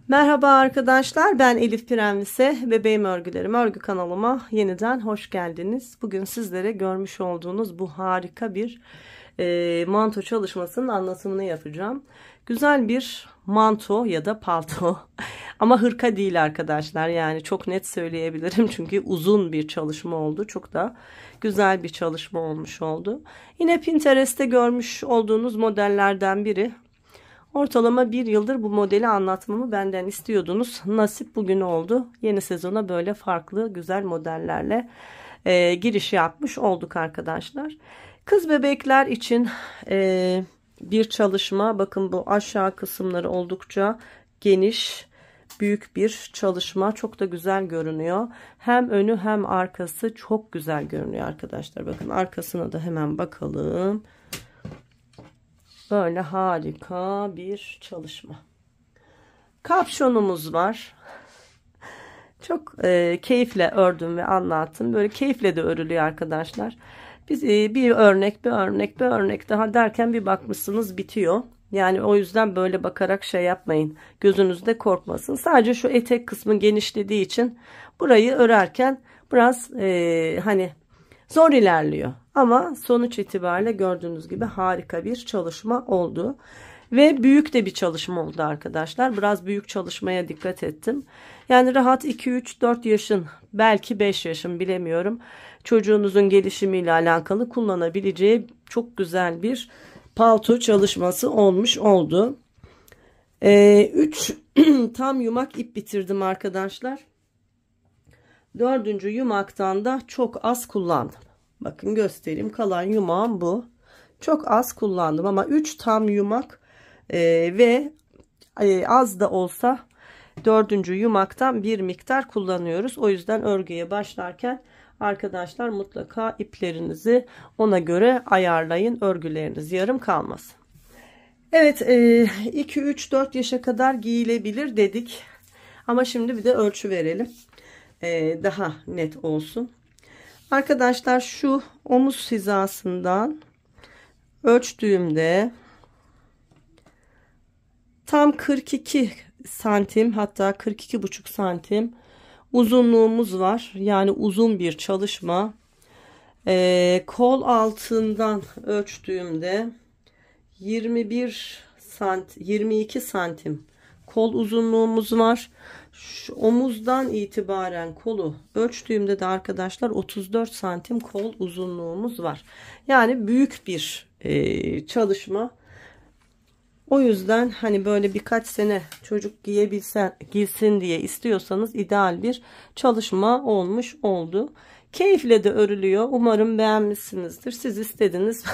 Merhaba arkadaşlar, ben Elif Pirenvise, Bebeğim Örgülerim örgü kanalıma yeniden hoş geldiniz. Bugün sizlere görmüş olduğunuz bu harika bir manto çalışmasının anlatımını yapacağım. Güzel bir manto ya da palto ama hırka değil arkadaşlar, yani çok net söyleyebilirim çünkü uzun bir çalışma oldu. Çok da güzel bir çalışma olmuş oldu. Yine Pinterest'te görmüş olduğunuz modellerden biri. Ortalama bir yıldır bu modeli anlatmamı benden istiyordunuz. Nasip bugün oldu. Yeni sezona böyle farklı güzel modellerle giriş yapmış olduk arkadaşlar. Kız bebekler için bir çalışma. Bakın bu aşağı kısımları oldukça geniş, büyük bir çalışma. Çok da güzel görünüyor. Hem önü hem arkası çok güzel görünüyor arkadaşlar. Bakın arkasına da hemen bakalım. Böyle harika bir çalışma. Kapşonumuz var. Çok keyifle ördüm ve anlattım. Böyle keyifle de örülüyor arkadaşlar. Biz bir örnek daha derken bir bakmışsınız bitiyor. Yani o yüzden böyle bakarak şey yapmayın. Gözünüzde korkmasın. Sadece şu etek kısmı genişlediği için burayı örerken biraz hani zor ilerliyor. Ama sonuç itibariyle gördüğünüz gibi harika bir çalışma oldu. Ve büyük de bir çalışma oldu arkadaşlar. Biraz büyük çalışmaya dikkat ettim. Yani rahat 2-3-4 yaşın, belki 5 yaşın, bilemiyorum, çocuğunuzun gelişimiyle alakalı kullanabileceği çok güzel bir palto çalışması olmuş oldu. 3 tam yumak ip bitirdim arkadaşlar. 4. yumaktan da çok az kullandım. Bakın göstereyim, kalan yumağım bu. Çok az kullandım ama 3 tam yumak ve az da olsa 4. yumaktan bir miktar kullanıyoruz. O yüzden örgüye başlarken arkadaşlar mutlaka iplerinizi ona göre ayarlayın. Örgüleriniz yarım kalmasın. Evet, 2-3-4 yaşa kadar giyilebilir dedik. Ama şimdi bir de ölçü verelim. Daha net olsun. Arkadaşlar şu omuz hizasından ölçtüğümde tam 42 santim, hatta 42,5 santim uzunluğumuz var. Yani uzun bir çalışma. Kol altından ölçtüğümde 22 santim kol uzunluğumuz var. Şu omuzdan itibaren kolu ölçtüğümde de arkadaşlar 34 santim kol uzunluğumuz var. Yani büyük bir çalışma. O yüzden hani böyle birkaç sene çocuk giysin diye istiyorsanız ideal bir çalışma olmuş oldu. Keyifle de örülüyor. Umarım beğenmişsinizdir. Siz istediniz.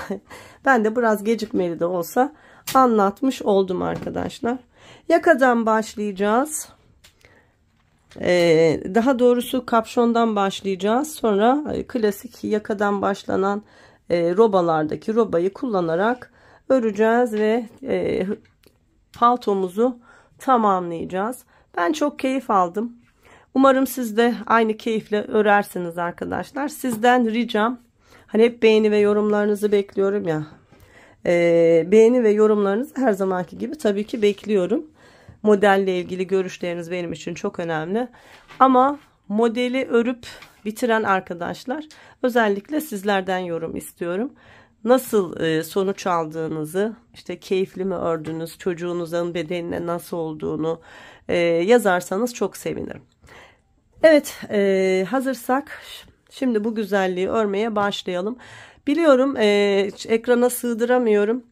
Ben de biraz gecikmeli de olsa anlatmış oldum arkadaşlar. Yakadan başlayacağız. Daha doğrusu kapşondan başlayacağız. Sonra klasik yakadan başlanan robalardaki robayı kullanarak öreceğiz ve paltomuzu tamamlayacağız. Ben çok keyif aldım. Umarım siz de aynı keyifle örersiniz arkadaşlar. Sizden ricam, hani hep beğeni ve yorumlarınızı bekliyorum ya. Beğeni ve yorumlarınızı her zamanki gibi tabii ki bekliyorum. Modelle ilgili görüşleriniz benim için çok önemli. Ama modeli örüp bitiren arkadaşlar, özellikle sizlerden yorum istiyorum. Nasıl sonuç aldığınızı, işte keyifli mi ördünüz, çocuğunuzun bedenine nasıl olduğunu yazarsanız çok sevinirim. Evet, hazırsak şimdi bu güzelliği örmeye başlayalım. Biliyorum ekrana sığdıramıyorum.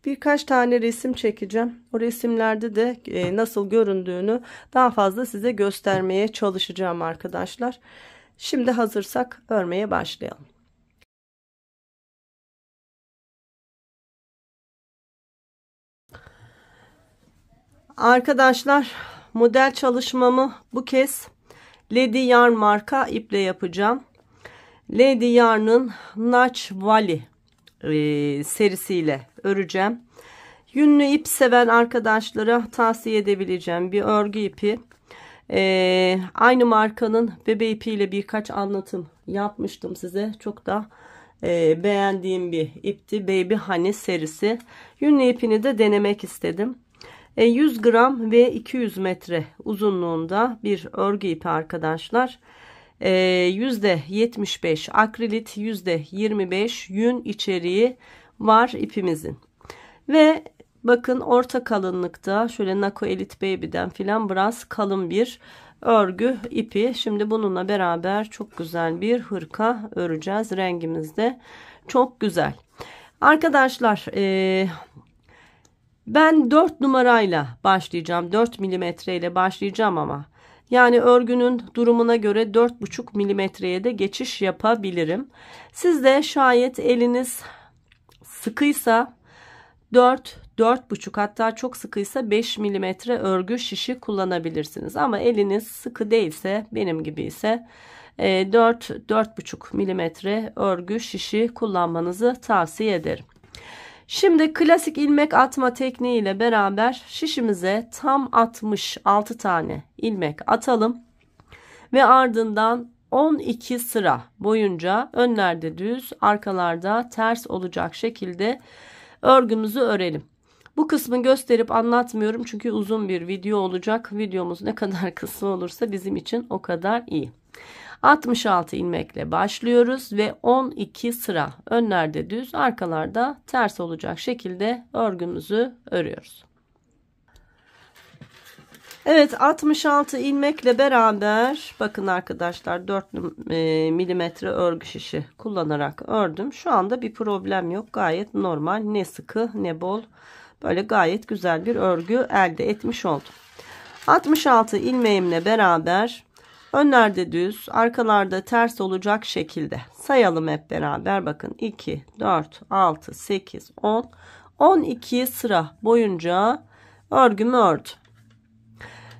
Birkaç tane resim çekeceğim. O resimlerde de nasıl göründüğünü daha fazla size göstermeye çalışacağım arkadaşlar. Şimdi hazırsak örmeye başlayalım. Arkadaşlar, model çalışmamı bu kez Lady Yarn marka iple yapacağım. Lady Yarn'ın Natch Valley serisiyle öreceğim. Yünlü ip seven arkadaşlara tavsiye edebileceğim bir örgü ipi. Aynı markanın bebe ipiyle birkaç anlatım yapmıştım size. Çok da beğendiğim bir ipti. Baby Honey serisi. Yünlü ipini de denemek istedim. 100 gram ve 200 metre uzunluğunda bir örgü ipi arkadaşlar. %75 akrilit, %25 yün içeriği var ipimizin. Ve bakın orta kalınlıkta şöyle Nako Elite Baby'den filan biraz kalın bir örgü ipi. Şimdi bununla beraber çok güzel bir hırka öreceğiz. Rengimiz de çok güzel. Arkadaşlar ben 4 numarayla başlayacağım. 4 milimetre ile başlayacağım ama yani örgünün durumuna göre 4,5 milimetreye de geçiş yapabilirim. Siz de şayet eliniz sıkıysa 4,5 hatta çok sıkıysa 5 milimetre örgü şişi kullanabilirsiniz. Ama eliniz sıkı değilse, benim gibi ise 4,5 milimetre örgü şişi kullanmanızı tavsiye ederim. Şimdi klasik ilmek atma tekniği ile beraber şişimize tam 66 tane ilmek atalım ve ardından 12 sıra boyunca önlerde düz, arkalarda ters olacak şekilde örgümüzü örelim. Bu kısmı gösterip anlatmıyorum çünkü uzun bir video olacak. Videomuz ne kadar kısa olursa bizim için o kadar iyi. 66 ilmekle başlıyoruz ve 12 sıra önlerde düz, arkalarda ters olacak şekilde örgümüzü örüyoruz. Evet, 66 ilmekle beraber bakın arkadaşlar 4 milimetre örgü şişi kullanarak ördüm. Şu anda bir problem yok, gayet normal, ne sıkı ne bol, böyle gayet güzel bir örgü elde etmiş oldum. 66 ilmeğimle beraber önlerde düz, arkalarda ters olacak şekilde sayalım hep beraber. Bakın 2, 4, 6, 8, 10, 12 sıra boyunca örgümü ördüm.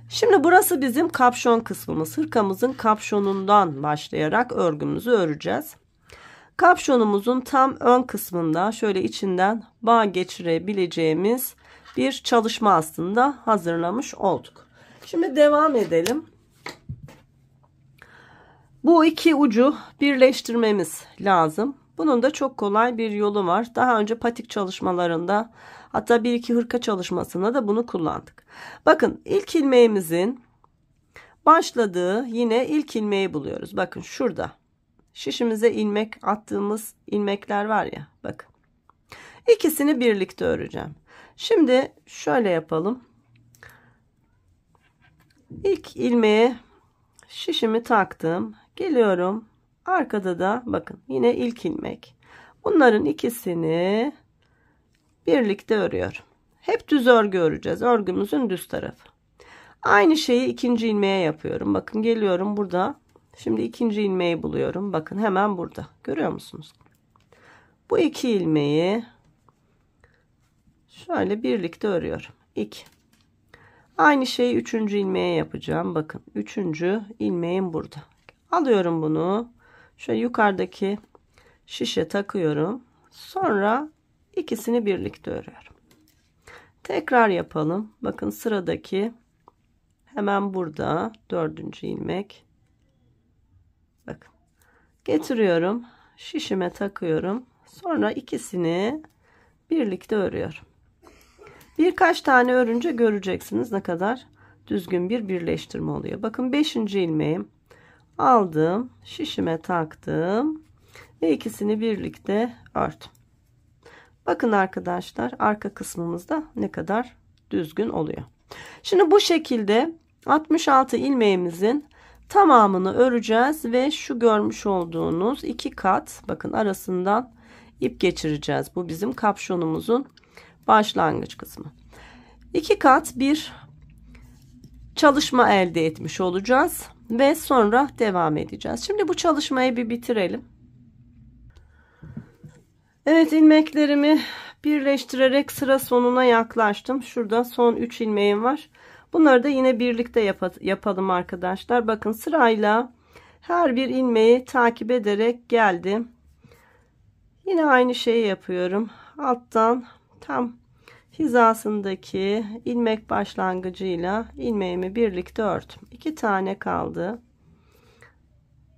Şimdi burası bizim kapşon kısmımız. Hırkamızın kapşonundan başlayarak örgümüzü öreceğiz. Kapşonumuzun tam ön kısmında şöyle içinden bağ geçirebileceğimiz bir çalışma aslında hazırlamış olduk. Şimdi devam edelim. Bu iki ucu birleştirmemiz lazım. Bunun da çok kolay bir yolu var. Daha önce patik çalışmalarında, hatta bir iki hırka çalışmasında da bunu kullandık. Bakın ilk ilmeğimizin başladığı yine ilk ilmeği buluyoruz. Bakın şurada şişimize ilmek attığımız ilmekler var ya, bakın. İkisini birlikte öreceğim. Şimdi şöyle yapalım. İlk ilmeğe şişimi taktım. Geliyorum. Arkada da bakın yine ilk ilmek. Bunların ikisini birlikte örüyorum. Hep düz örgü öreceğiz. Örgümüzün düz tarafı. Aynı şeyi ikinci ilmeğe yapıyorum. Bakın geliyorum burada. Şimdi ikinci ilmeği buluyorum. Bakın hemen burada. Görüyor musunuz? Bu iki ilmeği şöyle birlikte örüyorum. 2. Aynı şeyi üçüncü ilmeğe yapacağım. Bakın üçüncü ilmeğim burada. Alıyorum bunu. Şöyle yukarıdaki şişe takıyorum. Sonra ikisini birlikte örüyorum. Tekrar yapalım. Bakın sıradaki hemen burada dördüncü ilmek. Bakın getiriyorum. Şişime takıyorum. Sonra ikisini birlikte örüyorum. Birkaç tane örünce göreceksiniz ne kadar düzgün bir birleştirme oluyor. Bakın 5. ilmeğim. Aldım, şişime taktım ve ikisini birlikte ördüm. Bakın arkadaşlar arka kısmımızda ne kadar düzgün oluyor. Şimdi bu şekilde 66 ilmeğimizin tamamını öreceğiz ve şu görmüş olduğunuz iki kat bakın arasından ip geçireceğiz. Bu bizim kapşonumuzun başlangıç kısmı. 2 kat bir çalışma elde etmiş olacağız ve sonra devam edeceğiz. Şimdi bu çalışmayı bir bitirelim. Evet, ilmeklerimi birleştirerek sıra sonuna yaklaştım. Şurada son 3 ilmeğim var. Bunları da yine birlikte yapalım arkadaşlar. Bakın sırayla her bir ilmeği takip ederek geldim. Yine aynı şeyi yapıyorum. Alttan tam hizasındaki ilmek başlangıcıyla ilmeğimi birlikte ördüm. 2 tane kaldı.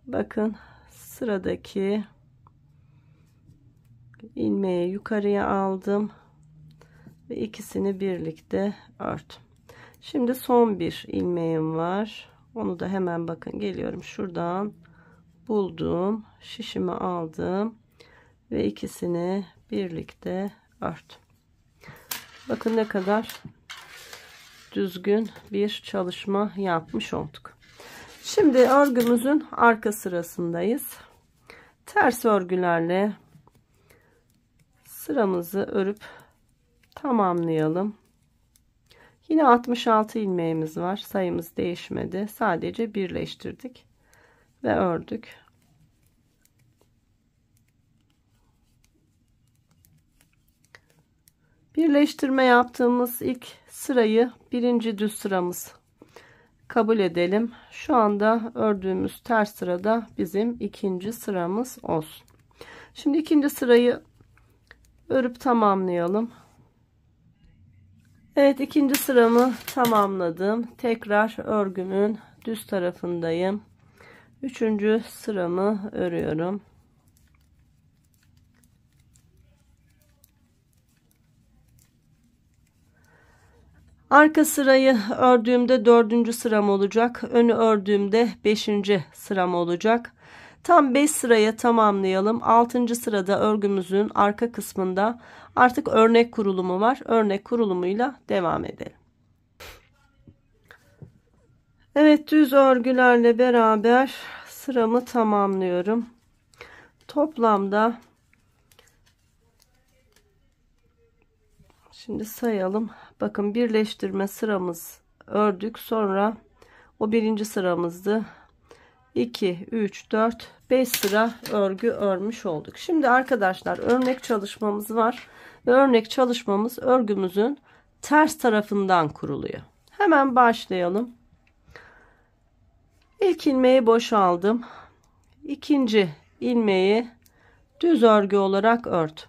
Bakın sıradaki ilmeği yukarıya aldım ve ikisini birlikte ört. Şimdi son bir ilmeğim var. Onu da hemen bakın geliyorum şuradan buldum, şişimi aldım ve ikisini birlikte ört. Bakın ne kadar düzgün bir çalışma yapmış olduk. Şimdi örgümüzün arka sırasındayız. Ters örgülerle sıramızı örüp tamamlayalım. Yine 66 ilmeğimiz var. Sayımız değişmedi. Sadece birleştirdik ve ördük. Birleştirme yaptığımız ilk sırayı birinci düz sıramız kabul edelim. Şu anda ördüğümüz ters sırada bizim ikinci sıramız olsun. Şimdi ikinci sırayı örüp tamamlayalım. Evet, ikinci sıramı tamamladım. Tekrar örgümün düz tarafındayım. Üçüncü sıramı örüyorum. Arka sırayı ördüğümde dördüncü sıram olacak. Önü ördüğümde beşinci sıram olacak. Tam 5 sıraya tamamlayalım. 6. sırada örgümüzün arka kısmında artık örnek kurulumu var. Örnek kurulumuyla devam edelim. Evet, düz örgülerle beraber sıramı tamamlıyorum. Toplamda şimdi sayalım. Bakın, birleştirme sıramız ördük. Sonra o birinci sıramızdı. 2, 3, 4, 5 sıra örgü örmüş olduk. Şimdi arkadaşlar örnek çalışmamız var. Ve örnek çalışmamız örgümüzün ters tarafından kuruluyor. Hemen başlayalım. İlk ilmeği boşaldım. İkinci ilmeği düz örgü olarak ört.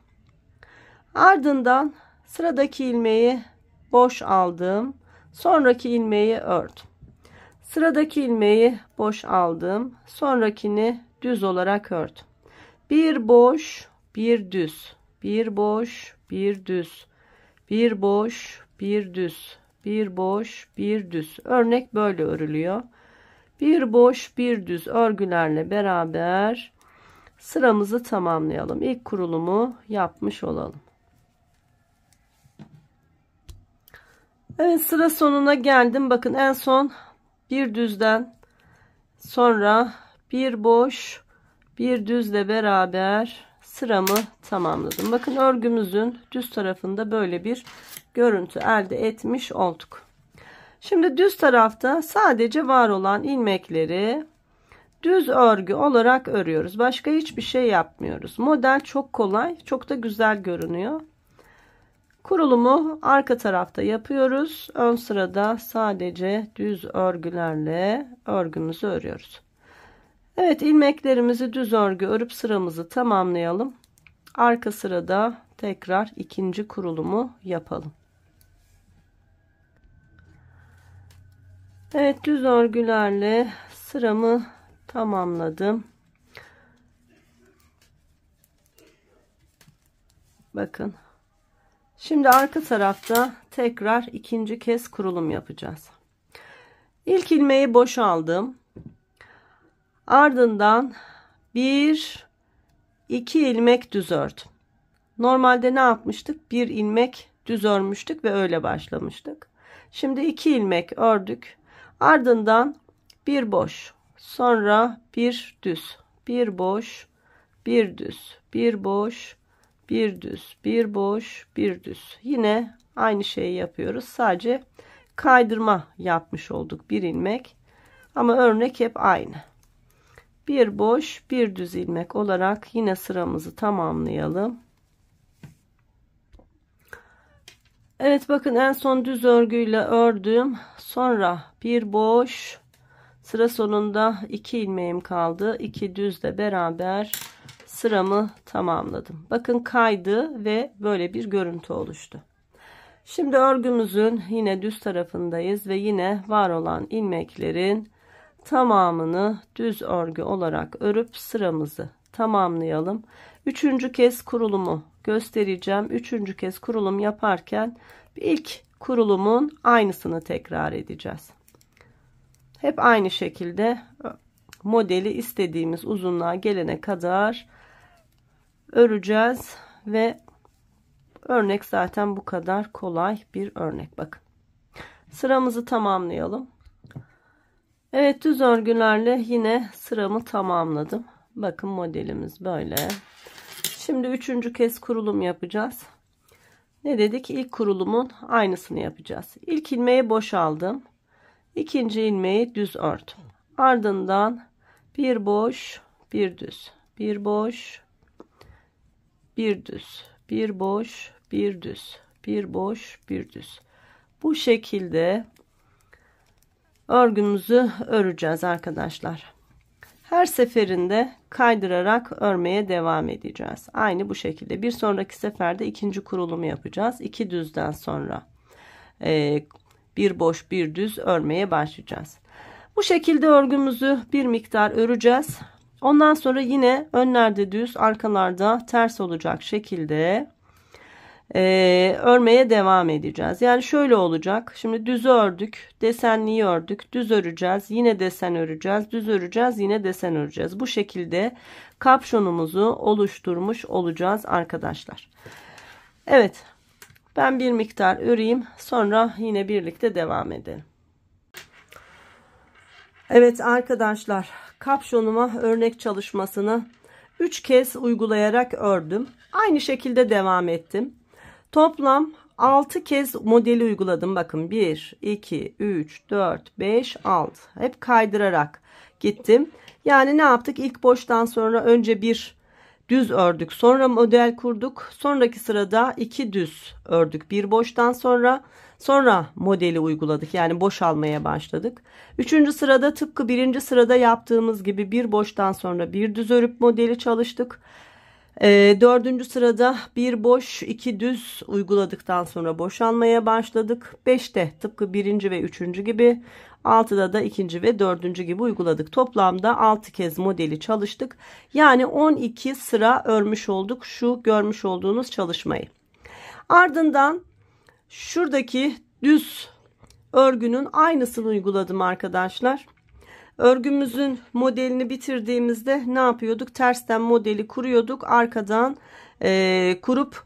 Ardından sıradaki ilmeği boş aldım. Sonraki ilmeği ört. Sıradaki ilmeği boş aldım. Sonrakini düz olarak ört. Bir boş, bir düz. Bir boş, bir düz. Bir boş, bir düz. Bir boş, bir düz. Örnek böyle örülüyor. Bir boş, bir düz örgülerle beraber sıramızı tamamlayalım. İlk kurulumu yapmış olalım. Evet, sıra sonuna geldim. Bakın, en son bir düzden sonra bir boş, bir düzle beraber sıramı tamamladım. Bakın, örgümüzün düz tarafında böyle bir görüntü elde etmiş olduk. Şimdi düz tarafta sadece var olan ilmekleri düz örgü olarak örüyoruz. Başka hiçbir şey yapmıyoruz. Model çok kolay, çok da güzel görünüyor. Kurulumu arka tarafta yapıyoruz. Ön sırada sadece düz örgülerle örgümüzü örüyoruz. Evet, ilmeklerimizi düz örgü örüp sıramızı tamamlayalım. Arka sırada tekrar ikinci kurulumu yapalım. Evet, düz örgülerle sıramı tamamladım. Bakın. Şimdi arka tarafta tekrar ikinci kez kurulum yapacağız. İlk ilmeği boşaldım. Ardından 1 2 ilmek düz ördüm. Normalde ne yapmıştık? Bir ilmek düz örmüştük ve öyle başlamıştık. Şimdi 2 ilmek ördük. Ardından bir boş, sonra bir düz, bir boş, bir düz, bir boş, bir düz, bir boş, bir düz. Yine aynı şeyi yapıyoruz. Sadece kaydırma yapmış olduk bir ilmek. Ama örnek hep aynı. Bir boş, bir düz ilmek olarak yine sıramızı tamamlayalım. Evet, bakın, en son düz örgüyle ördüm. Sonra bir boş, sıra sonunda 2 ilmeğim kaldı. 2 düzle beraber sıramı tamamladım. Bakın, kaydı ve böyle bir görüntü oluştu. Şimdi örgümüzün yine düz tarafındayız ve yine var olan ilmeklerin tamamını düz örgü olarak örüp sıramızı tamamlayalım. Üçüncü kez kurulumu göstereceğim. Üçüncü kez kurulum yaparken ilk kurulumun aynısını tekrar edeceğiz. Hep aynı şekilde modeli istediğimiz uzunluğa gelene kadar öreceğiz ve örnek zaten bu kadar kolay bir örnek. Bakın. Sıramızı tamamlayalım. Evet, düz örgülerle yine sıramı tamamladım. Bakın modelimiz böyle. Şimdi üçüncü kez kurulum yapacağız. Ne dedik? İlk kurulumun aynısını yapacağız. İlk ilmeği boşaldım. İkinci ilmeği düz ördüm. Ardından bir boş, bir düz, bir boş, bir düz, bir boş, bir düz, bir boş, bir düz. Bu şekilde örgümüzü öreceğiz arkadaşlar. Her seferinde kaydırarak örmeye devam edeceğiz. Aynı bu şekilde. Bir sonraki seferde ikinci kurulumu yapacağız. 2 düzden sonra bir boş bir düz örmeye başlayacağız. Bu şekilde örgümüzü bir miktar öreceğiz. Ondan sonra yine önlerde düz, arkalarda ters olacak şekilde örmeye devam edeceğiz. Yani şöyle olacak. Şimdi düzü ördük, desenliyi ördük, düz öreceğiz, yine desen öreceğiz, düz öreceğiz, yine desen öreceğiz. Bu şekilde kapşonumuzu oluşturmuş olacağız arkadaşlar. Evet, ben bir miktar öreyim, sonra yine birlikte devam edelim. Evet arkadaşlar, kapşonuma örnek çalışmasını 3 kez uygulayarak ördüm. Aynı şekilde devam ettim. Toplam 6 kez modeli uyguladım. Bakın 1, 2, 3, 4, 5, 6. Hep kaydırarak gittim. Yani ne yaptık? İlk boştan sonra önce bir düz ördük. Sonra model kurduk. Sonraki sırada 2 düz ördük. Bir boştan sonra modeli uyguladık. Yani boşalmaya başladık. Üçüncü sırada tıpkı birinci sırada yaptığımız gibi bir boştan sonra bir düz örüp modeli çalıştık. Dördüncü sırada bir boş iki düz uyguladıktan sonra boşalmaya başladık. 5'te tıpkı birinci ve üçüncü gibi, 6'da da ikinci ve dördüncü gibi uyguladık. Toplamda 6 kez modeli çalıştık. Yani 12 sıra örmüş olduk şu görmüş olduğunuz çalışmayı. Ardından şuradaki düz örgünün aynısını uyguladım arkadaşlar. Örgümüzün modelini bitirdiğimizde ne yapıyorduk? Tersten modeli kuruyorduk. Arkadan kurup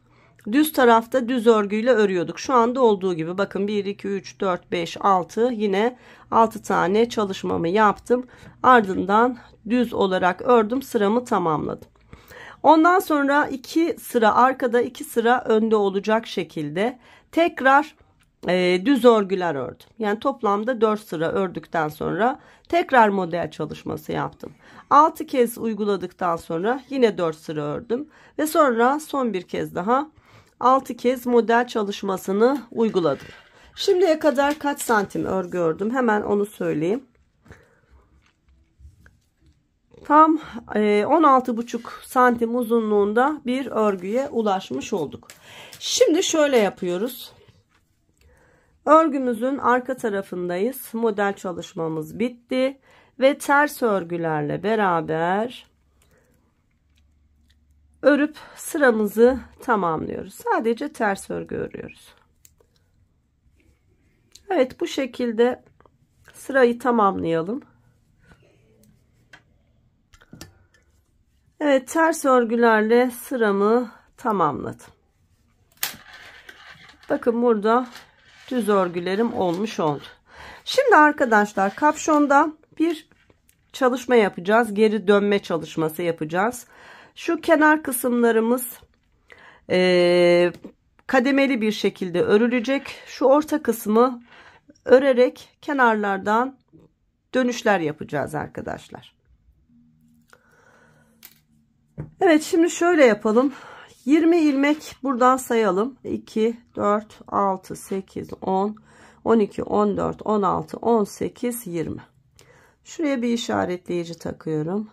düz tarafta düz örgüyle örüyorduk. Şu anda olduğu gibi. Bakın 1, 2, 3, 4, 5, 6. Yine 6 tane çalışmamı yaptım. Ardından düz olarak ördüm. Sıramı tamamladım. Ondan sonra 2 sıra arkada 2 sıra önde olacak şekilde tekrar düz örgüler ördüm. Yani toplamda 4 sıra ördükten sonra tekrar model çalışması yaptım. 6 kez uyguladıktan sonra yine 4 sıra ördüm ve sonra son bir kez daha 6 kez model çalışmasını uyguladım. Şimdiye kadar kaç santim örgü ördüm? Hemen onu söyleyeyim. Tam 16,5 santim uzunluğunda bir örgüye ulaşmış olduk. Şimdi şöyle yapıyoruz. Örgümüzün arka tarafındayız. Model çalışmamız bitti ve ters örgülerle beraber örüp sıramızı tamamlıyoruz. Sadece ters örgü örüyoruz. Evet, bu şekilde sırayı tamamlayalım. Evet, ters örgülerle sıramı tamamladım. Bakın burada düz örgülerim olmuş oldu. Şimdi arkadaşlar kapşonda bir çalışma yapacağız. Geri dönme çalışması yapacağız. Şu kenar kısımlarımız kademeli bir şekilde örülecek. Şu orta kısmı örerek kenarlardan dönüşler yapacağız arkadaşlar. Evet, şimdi şöyle yapalım. 20 ilmek buradan sayalım. 2, 4, 6, 8, 10, 12, 14, 16, 18, 20. Şuraya bir işaretleyici takıyorum.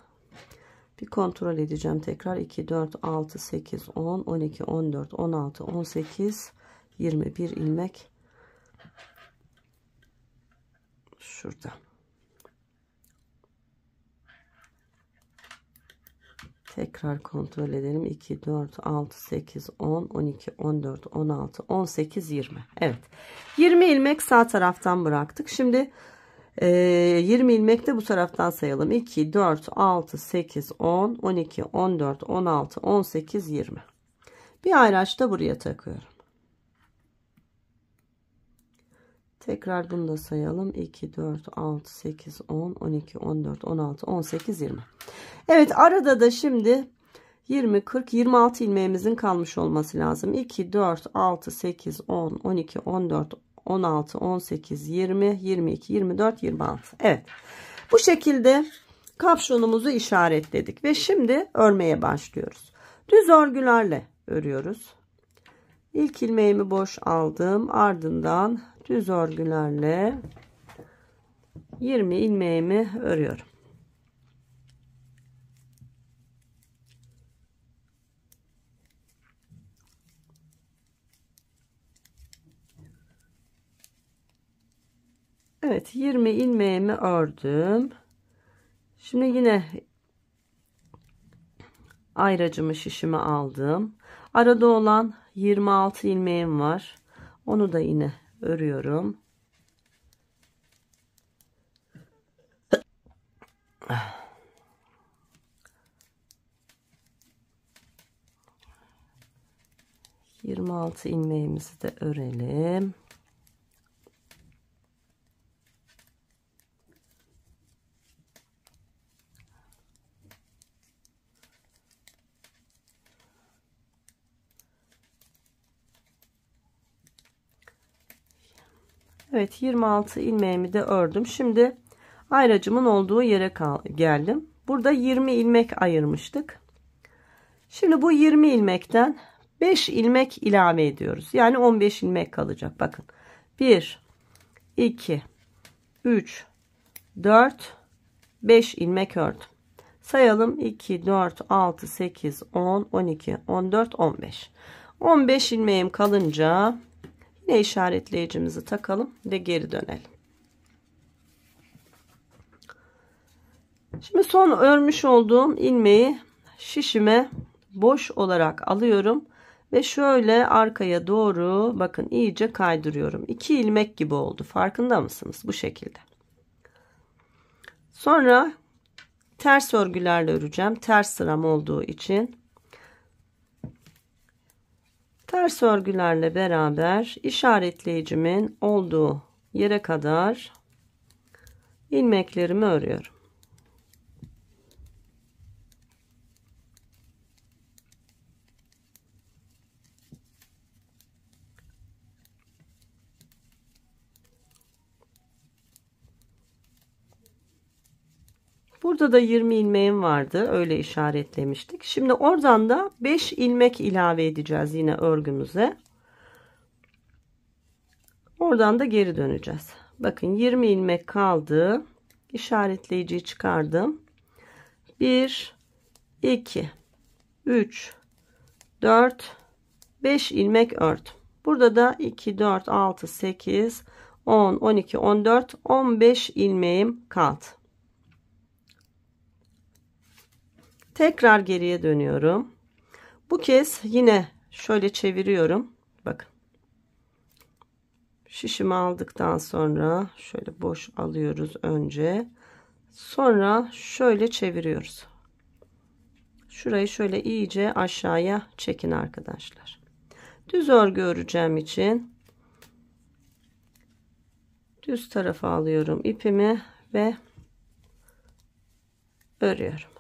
Bir kontrol edeceğim tekrar. 2, 4, 6, 8, 10, 12, 14, 16, 18, 21 ilmek. Şurada. Tekrar kontrol edelim. 2, 4, 6, 8, 10, 12, 14, 16, 18, 20. Evet. 20 ilmek sağ taraftan bıraktık. Şimdi 20 ilmek de bu taraftan sayalım. 2, 4, 6, 8, 10, 12, 14, 16, 18, 20. Bir ayraç da buraya takıyorum. Tekrar bunu da sayalım. 2, 4, 6, 8, 10, 12, 14, 16, 18, 20. Evet, arada da şimdi 20, 40, 26 ilmeğimizin kalmış olması lazım. 2, 4, 6, 8, 10, 12, 14, 16, 18, 20, 22, 24, 26. Evet. Bu şekilde kapşonumuzu işaretledik ve şimdi örmeye başlıyoruz. Düz örgülerle örüyoruz. İlk ilmeğimi boş aldım. Ardından düz örgülerle 20 ilmeğimi örüyorum. Evet, 20 ilmeğimi ördüm. Şimdi yine ayracımı, şişimi aldım. Arada olan 26 ilmeğim var. Onu da yine örüyorum. Yirmi altı ilmeğimizi de örelim. Evet, 26 ilmeğimi de ördüm. Şimdi ayracımın olduğu yere geldim. Burada 20 ilmek ayırmıştık. Şimdi bu 20 ilmekten 5 ilmek ilave ediyoruz. Yani 15 ilmek kalacak. Bakın. 1, 2, 3, 4, 5 ilmek ördüm. Sayalım. 2, 4, 6, 8, 10, 12, 14, 15. 15 ilmeğim kalınca yine işaretleyicimizi takalım ve geri dönelim. Şimdi son örmüş olduğum ilmeği şişime boş olarak alıyorum ve şöyle arkaya doğru bakın iyice kaydırıyorum. 2 ilmek gibi oldu. Farkında mısınız? Bu şekilde. Sonra ters örgülerle öreceğim. Ters sıram olduğu için. Ters örgülerle beraber işaretleyicimin olduğu yere kadar ilmeklerimi örüyorum. Burada da 20 ilmeğim vardı. Öyle işaretlemiştik. Şimdi oradan da 5 ilmek ilave edeceğiz yine örgümüze. Oradan da geri döneceğiz. Bakın 20 ilmek kaldı. İşaretleyiciyi çıkardım. 1, 2, 3, 4, 5 ilmek ördüm. Burada da 2, 4, 6, 8, 10, 12, 14, 15 ilmeğim kaldı. Tekrar geriye dönüyorum. Bu kez yine şöyle çeviriyorum. Bakın. Şişimi aldıktan sonra şöyle boş alıyoruz önce. Sonra şöyle çeviriyoruz. Şurayı şöyle iyice aşağıya çekin arkadaşlar. Düz örgü öreceğim için düz tarafa alıyorum ipimi ve örüyorum.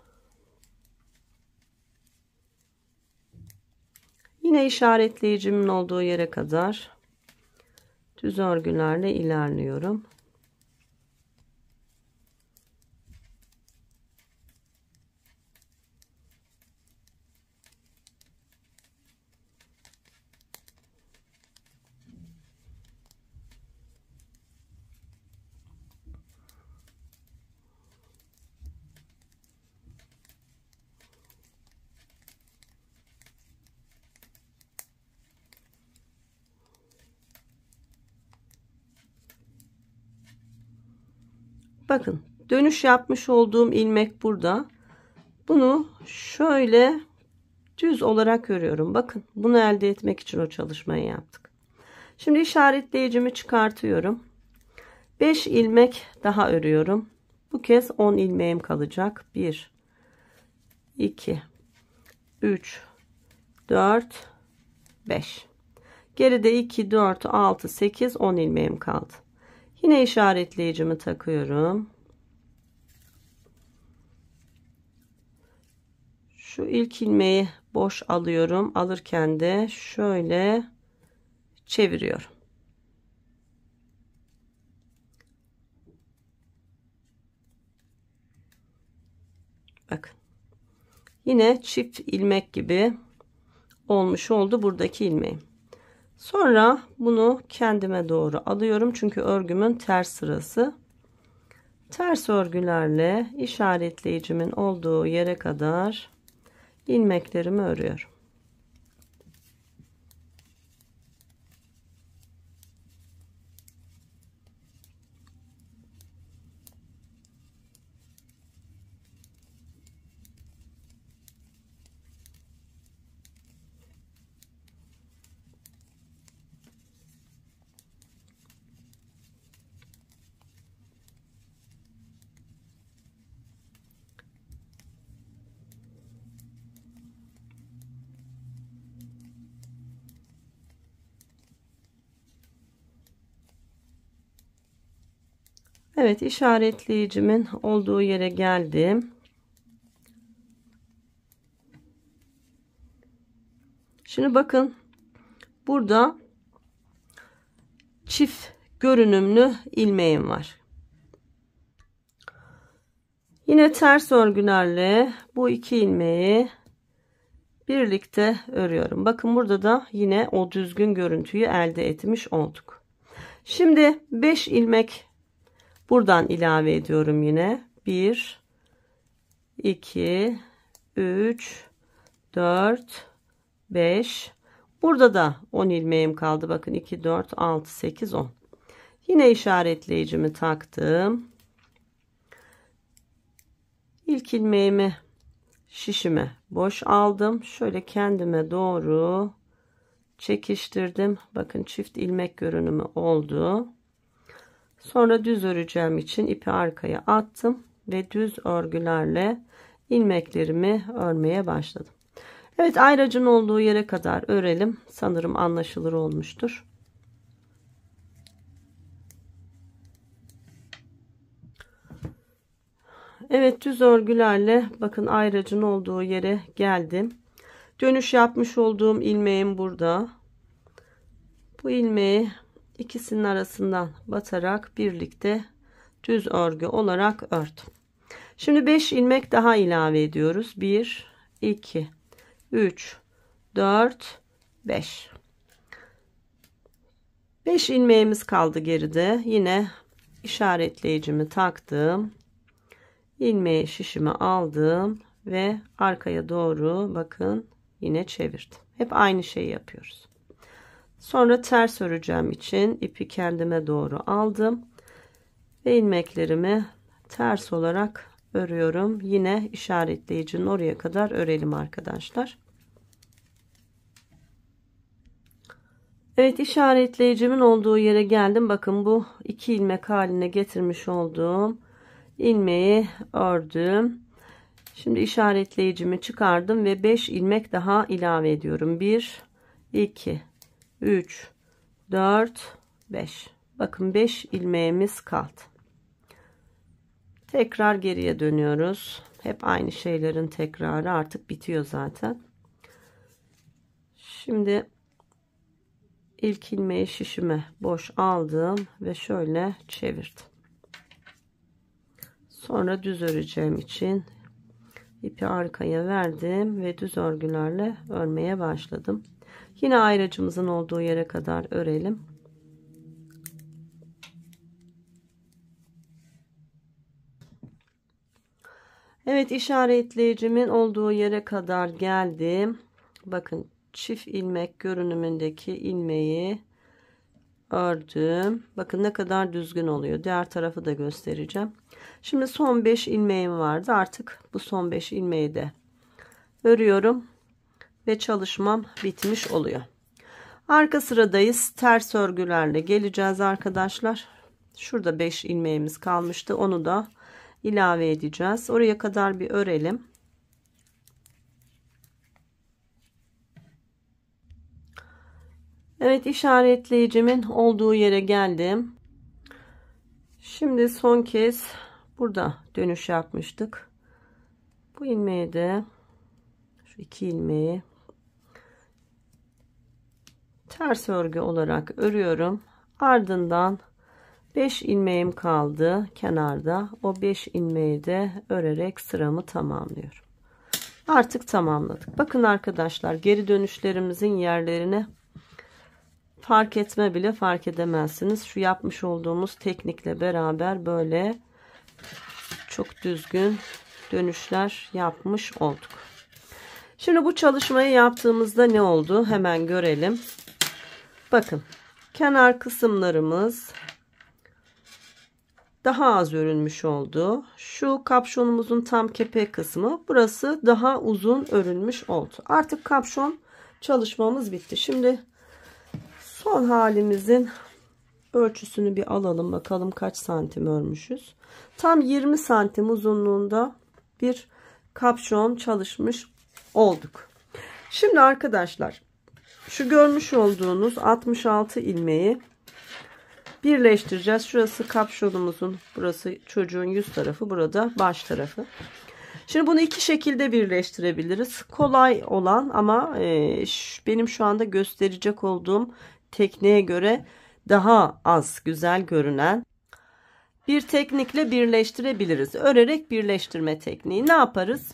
Yine işaretleyicimin olduğu yere kadar düz örgülerle ilerliyorum. Bakın dönüş yapmış olduğum ilmek burada. Bunu şöyle düz olarak örüyorum. Bakın bunu elde etmek için o çalışmayı yaptık. Şimdi işaretleyicimi çıkartıyorum. 5 ilmek daha örüyorum. Bu kez 10 ilmeğim kalacak. 1 2 3 4 5. Geride 2 4 6 8 10 ilmeğim kaldı. Yine işaretleyicimi takıyorum. Şu ilk ilmeği boş alıyorum. Alırken de şöyle çeviriyorum. Bakın. Yine çift ilmek gibi olmuş oldu buradaki ilmeğim. Sonra bunu kendime doğru alıyorum. Çünkü örgümün ters sırası. Ters örgülerle işaretleyicimin olduğu yere kadar ilmeklerimi örüyorum. Evet, işaretleyicimin olduğu yere geldim. Şimdi bakın burada çift görünümlü ilmeğim var. Yine ters örgülerle bu iki ilmeği birlikte örüyorum. Bakın burada da yine o düzgün görüntüyü elde etmiş olduk. Şimdi 5 ilmek buradan ilave ediyorum yine. 1 2 3 4 5. Burada da 10 ilmeğim kaldı. Bakın 2 4 6 8 10. Yine işaretleyicimi taktım. İlk ilmeğimi şişime boş aldım. Şöyle kendime doğru çekiştirdim. Bakın çift ilmek görünümü oldu. Sonra düz öreceğim için ipi arkaya attım ve düz örgülerle ilmeklerimi örmeye başladım. Evet, ayracın olduğu yere kadar örelim. Sanırım anlaşılır olmuştur. Evet, düz örgülerle bakın ayracın olduğu yere geldim. Dönüş yapmış olduğum ilmeğim burada. Bu ilmeği ikisinin arasından batarak birlikte düz örgü olarak ördüm. Şimdi 5 ilmek daha ilave ediyoruz. 1 2 3 4 5. 5 ilmeğimiz kaldı geride. Yine işaretleyicimi taktım. İlmeği şişime aldım ve arkaya doğru bakın yine çevirdim. Hep aynı şeyi yapıyoruz. Sonra ters öreceğim için ipi kendime doğru aldım ve ilmeklerimi ters olarak örüyorum. Yine işaretleyicinin oraya kadar örelim arkadaşlar. Evet, işaretleyicimin olduğu yere geldim. Bakın bu iki ilmek haline getirmiş olduğum ilmeği ördüm. Şimdi işaretleyicimi çıkardım ve 5 ilmek daha ilave ediyorum. 1 2 3 4 5. Bakın 5 ilmeğimiz kaldı. Tekrar geriye dönüyoruz. Hep aynı şeylerin tekrarı, artık bitiyor zaten. Şimdi ilk ilmeği şişime boş aldım ve şöyle çevirdim. Sonra düz öreceğim için ipi arkaya verdim ve düz örgülerle örmeye başladım. Yine ayracımızın olduğu yere kadar örelim. Evet, işaretleyicimin olduğu yere kadar geldim. Bakın çift ilmek görünümündeki ilmeği ördüm. Bakın ne kadar düzgün oluyor. Diğer tarafı da göstereceğim. Şimdi son 5 ilmeğim vardı. Artık bu son 5 ilmeği de örüyorum ve çalışmam bitmiş oluyor. Arka sıradayız. Ters örgülerle geleceğiz arkadaşlar. Şurada 5 ilmeğimiz kalmıştı. Onu da ilave edeceğiz. Oraya kadar bir örelim. Evet, işaretleyicimin olduğu yere geldim. Şimdi son kez burada dönüş yapmıştık. Bu ilmeği de şu 2 ilmeği ters örgü olarak örüyorum. Ardından 5 ilmeğim kaldı kenarda. O 5 ilmeği de örerek sıramı tamamlıyorum. Artık tamamladık. Bakın arkadaşlar, geri dönüşlerimizin yerlerini fark etme bile fark edemezsiniz. Şu yapmış olduğumuz teknikle beraber böyle çok düzgün dönüşler yapmış olduk. Şimdi bu çalışmayı yaptığımızda ne oldu? Hemen görelim. Bakın, kenar kısımlarımız daha az örülmüş oldu. Şu kapşonumuzun tam kepek kısmı, burası daha uzun örülmüş oldu. Artık kapşon çalışmamız bitti. Şimdi son halimizin ölçüsünü bir alalım. Bakalım kaç santim örmüşüz. Tam 20 santim uzunluğunda bir kapşon çalışmış olduk. Şimdi arkadaşlar, şu görmüş olduğunuz 66 ilmeği birleştireceğiz. Şurası kapşonumuzun, burası çocuğun yüz tarafı, burada baş tarafı. Şimdi bunu iki şekilde birleştirebiliriz. Kolay olan ama benim şu anda gösterecek olduğum tekniğe göre daha az güzel görünen bir teknikle birleştirebiliriz. Örerek birleştirme tekniği. Ne yaparız?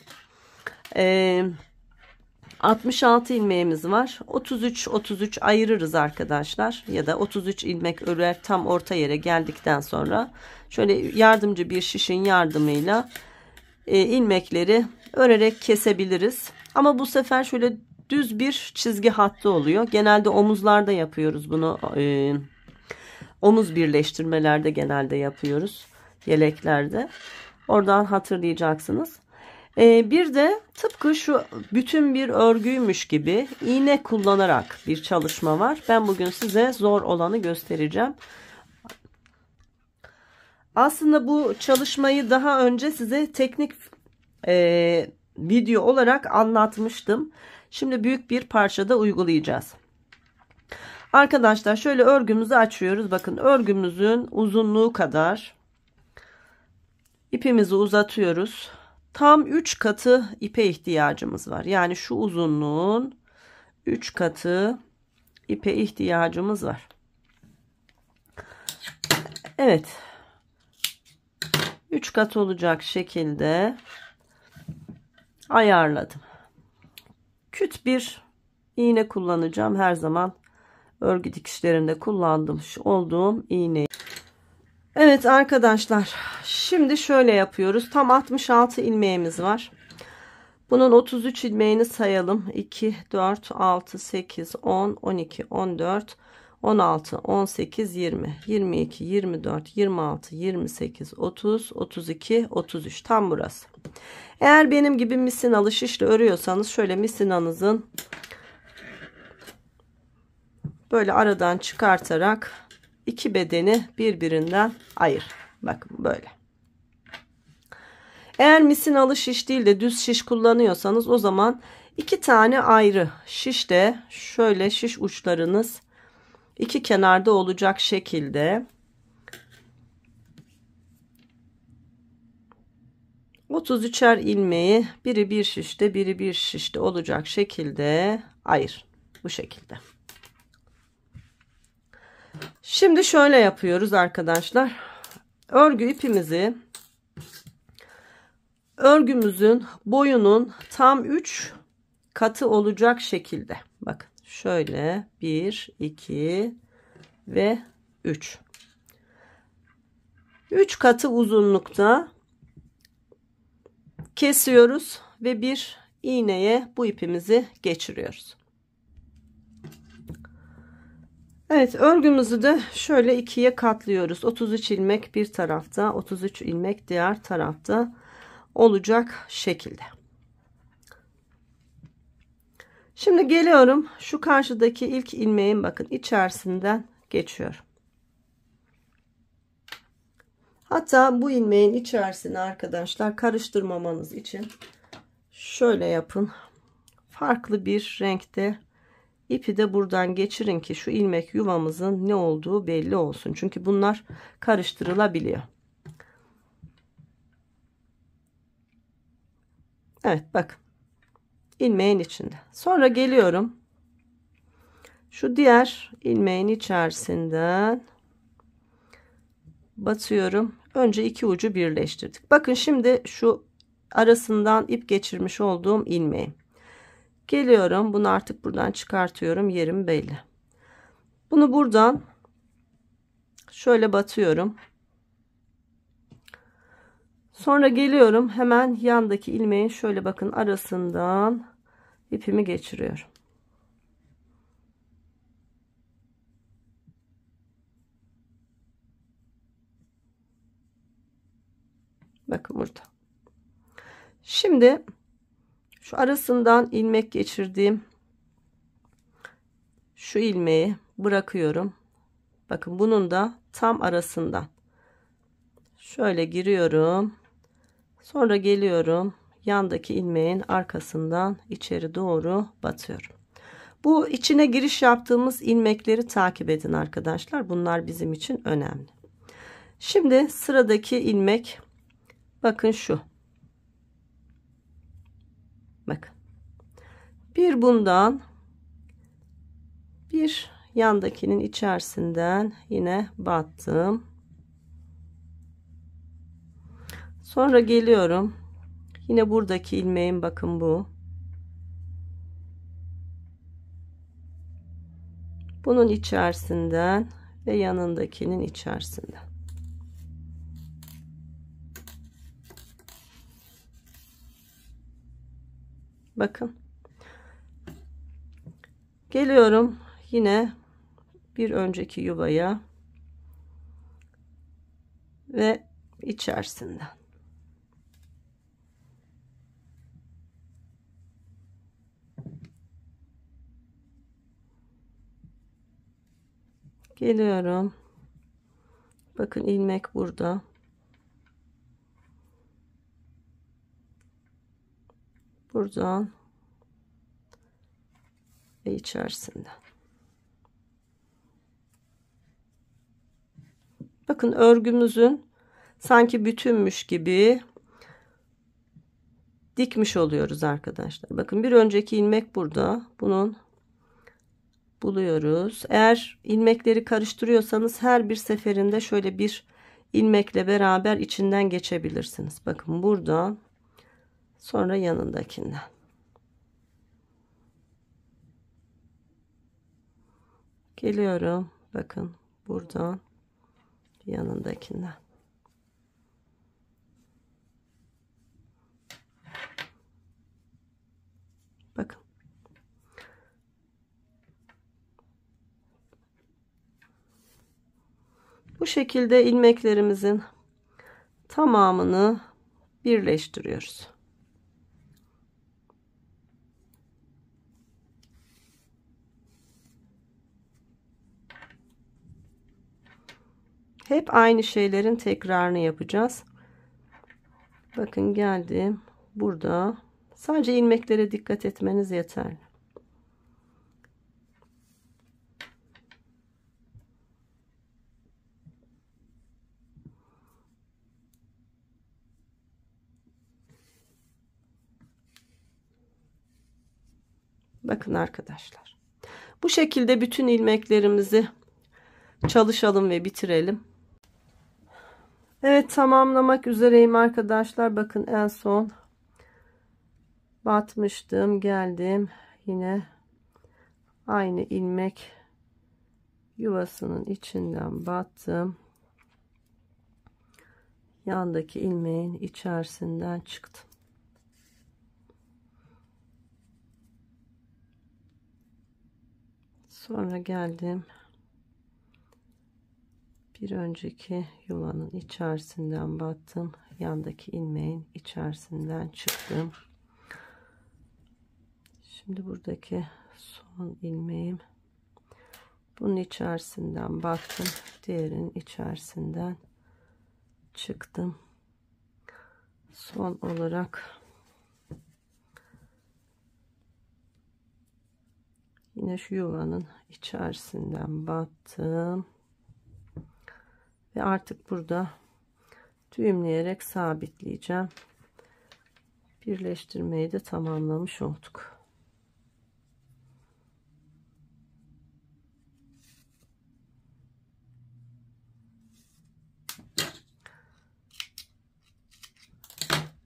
66 ilmeğimiz var. 33 ayırırız arkadaşlar. Ya da 33 ilmek örer, tam orta yere geldikten sonra şöyle yardımcı bir şişin yardımıyla ilmekleri örerek kesebiliriz. Ama bu sefer şöyle düz bir çizgi hattı oluyor. Genelde omuzlarda yapıyoruz bunu. Omuz birleştirmelerde genelde yapıyoruz. Yeleklerde. Oradan hatırlayacaksınız. Bir de tıpkı şu bütün bir örgüymüş gibi iğne kullanarak bir çalışma var. Ben bugün size zor olanı göstereceğim. Aslında bu çalışmayı daha önce size teknik video olarak anlatmıştım. Şimdi büyük bir parçada uygulayacağız. Arkadaşlar şöyle örgümüzü açıyoruz. Bakın, örgümüzün uzunluğu kadar ipimizi uzatıyoruz. Tam 3 katı ipe ihtiyacımız var. Yani şu uzunluğun 3 katı ipe ihtiyacımız var. Evet. 3 kat olacak şekilde ayarladım. Küt bir iğne kullanacağım. Her zaman örgü dikişlerinde kullandığım olduğum iğneyi. Evet arkadaşlar, şimdi şöyle yapıyoruz. Tam 66 ilmeğimiz var. Bunun 33 ilmeğini sayalım. 2, 4, 6, 8, 10, 12, 14, 16, 18, 20, 22, 24, 26, 28, 30, 32, 33. Tam burası. Eğer benim gibi misinalı şişle örüyorsanız şöyle misinanızın böyle aradan çıkartarak iki bedeni birbirinden ayır. Bakın böyle. Eğer misinalı şiş değil de düz şiş kullanıyorsanız o zaman iki tane ayrı şişte şöyle şiş uçlarınız iki kenarda olacak şekilde 33'er ilmeği biri bir şişte biri bir şişte olacak şekilde ayır. Bu şekilde. Şimdi şöyle yapıyoruz arkadaşlar. Örgü ipimizi örgümüzün boyunun tam 3 katı olacak şekilde. Bakın şöyle 1, 2 ve 3. 3 katı uzunlukta kesiyoruz ve bir iğneye bu ipimizi geçiriyoruz. Evet, örgümüzü de şöyle ikiye katlıyoruz. 33 ilmek bir tarafta, 33 ilmek diğer tarafta olacak şekilde. Şimdi geliyorum şu karşıdaki ilk ilmeğin bakın içerisinden geçiyorum. Hatta bu ilmeğin içerisine arkadaşlar karıştırmamanız için şöyle yapın. Farklı bir renkte ipi de buradan geçirin ki şu ilmek yuvamızın ne olduğu belli olsun. Çünkü bunlar karıştırılabiliyor. Evet bakın. İlmeğin içinde. Sonra geliyorum. Şu diğer ilmeğin içerisinden batıyorum. Önce iki ucu birleştirdik. Bakın şimdi şu arasından ip geçirmiş olduğum ilmeği. Geliyorum. Bunu artık buradan çıkartıyorum. Yerim belli. Bunu buradan şöyle batıyorum. Sonra geliyorum. Hemen yandaki ilmeğin şöyle bakın arasından ipimi geçiriyorum. Bakın burada. Şimdi şu arasından ilmek geçirdiğim şu ilmeği bırakıyorum. Bakın bunun da tam arasından şöyle giriyorum. Sonra geliyorum. Yandaki ilmeğin arkasından içeri doğru batıyorum. Bu içine giriş yaptığımız ilmekleri takip edin arkadaşlar. Bunlar bizim için önemli. Şimdi sıradaki ilmek bakın şu. Bakın. Bir bundan bir yandakinin içerisinden yine battım. Sonra geliyorum. Yine buradaki ilmeğim bakın bu. Bunun içerisinden ve yanındakinin içerisinden. Bakın. Geliyorum yine bir önceki yuvaya ve içerisinden. Geliyorum. Bakın ilmek burada. Buradan ve içerisinden. Bakın örgümüzün sanki bütünmüş gibi dikmiş oluyoruz arkadaşlar. Bakın bir önceki ilmek burada. Bunun buluyoruz. Eğer ilmekleri karıştırıyorsanız her bir seferinde şöyle bir ilmekle beraber içinden geçebilirsiniz. Bakın buradan sonra yanındakinden. Geliyorum. Bakın buradan yanındakinden. Bakın. Bu şekilde ilmeklerimizin tamamını birleştiriyoruz. Hep aynı şeylerin tekrarını yapacağız. Bakın geldim. Burada sadece ilmeklere dikkat etmeniz yeterli. Bakın arkadaşlar. Bu şekilde bütün ilmeklerimizi çalışalım ve bitirelim. Evet, tamamlamak üzereyim arkadaşlar. Bakın en son batmıştım. Geldim. Yine aynı ilmek yuvasının içinden battım. Yandaki ilmeğin içerisinden çıktım. Sonra geldim. Bir önceki yuvanın içerisinden battım. Yandaki ilmeğin içerisinden çıktım. Şimdi buradaki son ilmeğim. Bunun içerisinden battım. Diğerinin içerisinden çıktım. Son olarak yine şu yuvanın içerisinden battım. Ve artık burada düğümleyerek sabitleyeceğim. Birleştirmeyi de tamamlamış olduk.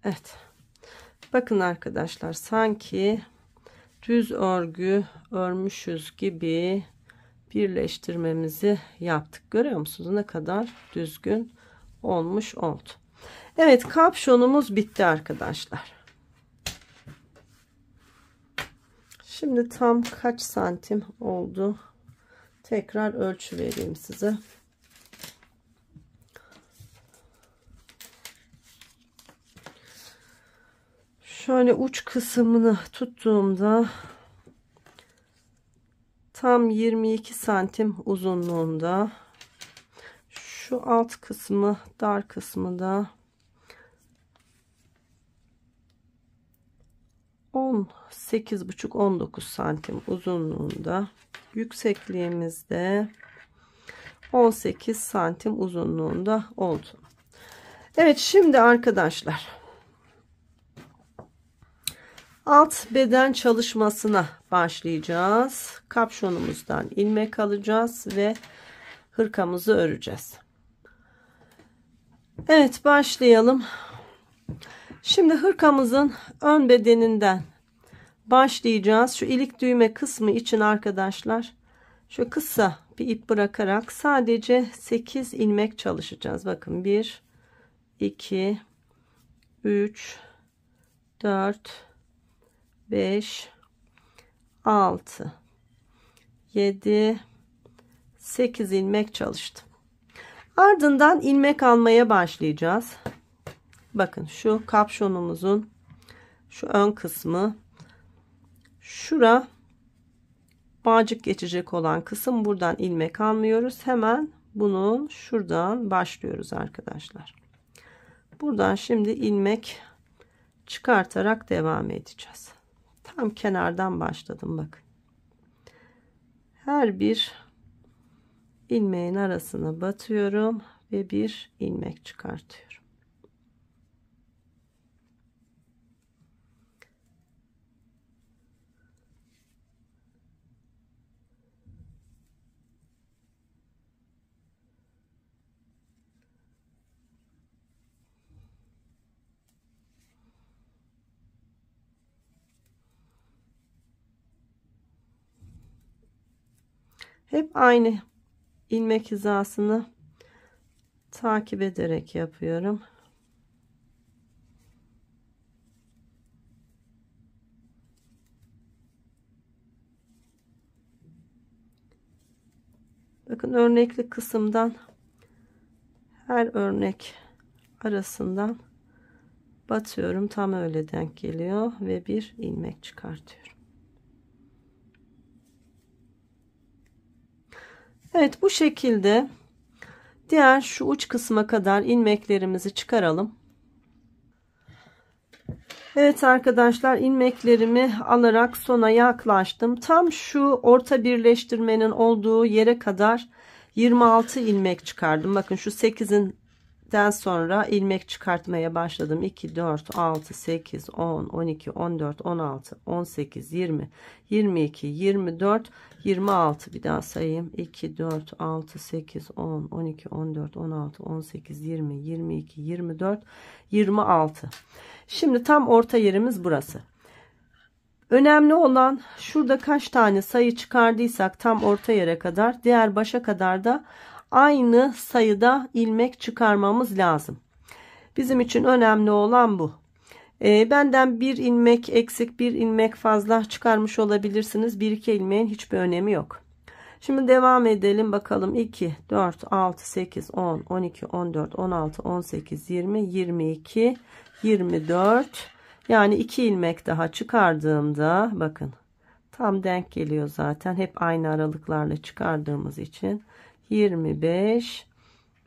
Evet. Bakın arkadaşlar, sanki düz örgü örmüşüz gibi birleştirmemizi yaptık. Görüyor musunuz ne kadar düzgün olmuş oldu. Evet, kapşonumuz bitti arkadaşlar. Şimdi tam kaç santim oldu? Tekrar ölçü vereyim size. Şöyle uç kısmını tuttuğumda tam 22 santim uzunluğunda. Şu alt kısmı, dar kısmı da 18,5-19 santim uzunluğunda. Yüksekliğimizde 18 santim uzunluğunda oldu. Evet, şimdi arkadaşlar alt beden çalışmasına başlayacağız. Kapşonumuzdan ilmek alacağız ve hırkamızı öreceğiz. Evet, başlayalım. Şimdi hırkamızın ön bedeninden başlayacağız. Şu ilik düğme kısmı için arkadaşlar şu kısa bir ip bırakarak sadece 8 ilmek çalışacağız. Bakın 1 2 3 4 5 6 7 8 ilmek çalıştım. Ardından ilmek almaya başlayacağız. Bakın şu kapşonumuzun şu ön kısmı, şura bağcık geçecek olan kısım, buradan ilmek almıyoruz. Hemen bunun şuradan başlıyoruz arkadaşlar. Buradan şimdi ilmek çıkartarak devam edeceğiz. Tam kenardan başladım bakın. Her bir ilmeğin arasına batıyorum ve bir ilmek çıkartıyorum. Hep aynı ilmek hizasını takip ederek yapıyorum. Bakın örnekli kısımdan her örnek arasından batıyorum. Tam öyle denk geliyor ve bir ilmek çıkartıyorum. Evet, bu şekilde diğer şu uç kısma kadar ilmeklerimizi çıkaralım. Evet arkadaşlar, ilmeklerimi alarak sona yaklaştım. Tam şu orta birleştirmenin olduğu yere kadar 26 ilmek çıkardım. Bakın şu 8'den sonra ilmek çıkartmaya başladım. 2 4 6 8 10 12 14 16 18 20 22 24 26, bir daha sayayım. 2 4 6 8 10 12 14 16 18 20 22 24 26. Şimdi tam orta yerimiz burası. Önemli olan şurada kaç tane sayı çıkardıysak tam orta yere kadar, diğer başa kadar da aynı sayıda ilmek çıkarmamız lazım. Bizim için önemli olan bu. Benden bir ilmek eksik, bir ilmek fazla çıkarmış olabilirsiniz. Bir iki ilmeğin hiçbir önemi yok. Şimdi devam edelim bakalım. 2, 4, 6, 8, 10, 12, 14, 16, 18, 20, 22, 24. Yani 2 ilmek daha çıkardığımda bakın tam denk geliyor zaten. Hep aynı aralıklarla çıkardığımız için 25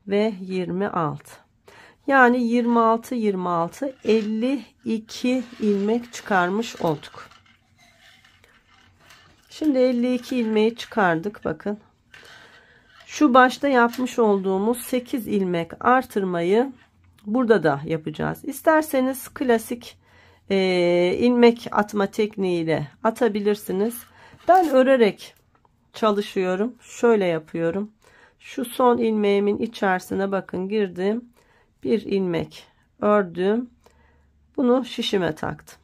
ve 26. Yani 26 26 52 ilmek çıkarmış olduk. Şimdi 52 ilmeği çıkardık bakın. Şu başta yapmış olduğumuz 8 ilmek artırmayı burada da yapacağız. İsterseniz klasik ilmek atma tekniğiyle atabilirsiniz. Ben örerek çalışıyorum. Şöyle yapıyorum. Şu son ilmeğimin içerisine bakın girdim. Bir ilmek ördüm. Bunu şişime taktım.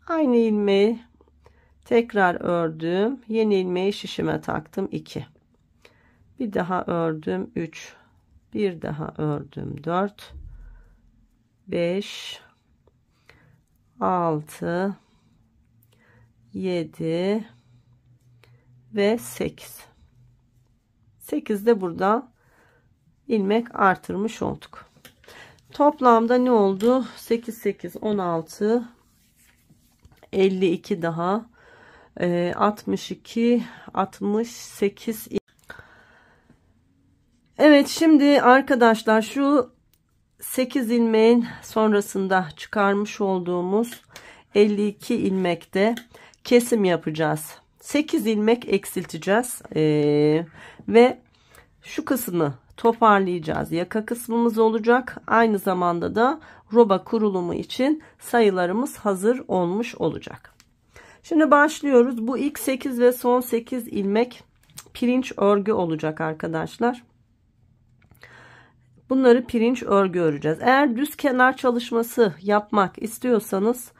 Aynı ilmeği tekrar ördüm. Yeni ilmeği şişime taktım. 2. Bir daha ördüm. 3. Bir daha ördüm. 4. 5. 6. 7. Ve 8. 8 de burada ilmek artırmış olduk. Toplamda ne oldu? 8 8 16 52 daha 62 68. Evet, şimdi arkadaşlar şu 8 ilmeğin sonrasında çıkarmış olduğumuz 52 ilmekte kesim yapacağız. 8 ilmek eksilteceğiz ve şu kısmı toparlayacağız. Yaka kısmımız olacak. Aynı zamanda da roba kurulumu için sayılarımız hazır olmuş olacak. Şimdi başlıyoruz. Bu ilk 8 ve son 8 ilmek pirinç örgü olacak arkadaşlar. Bunları pirinç örgü öreceğiz. Eğer düz kenar çalışması yapmak istiyorsanız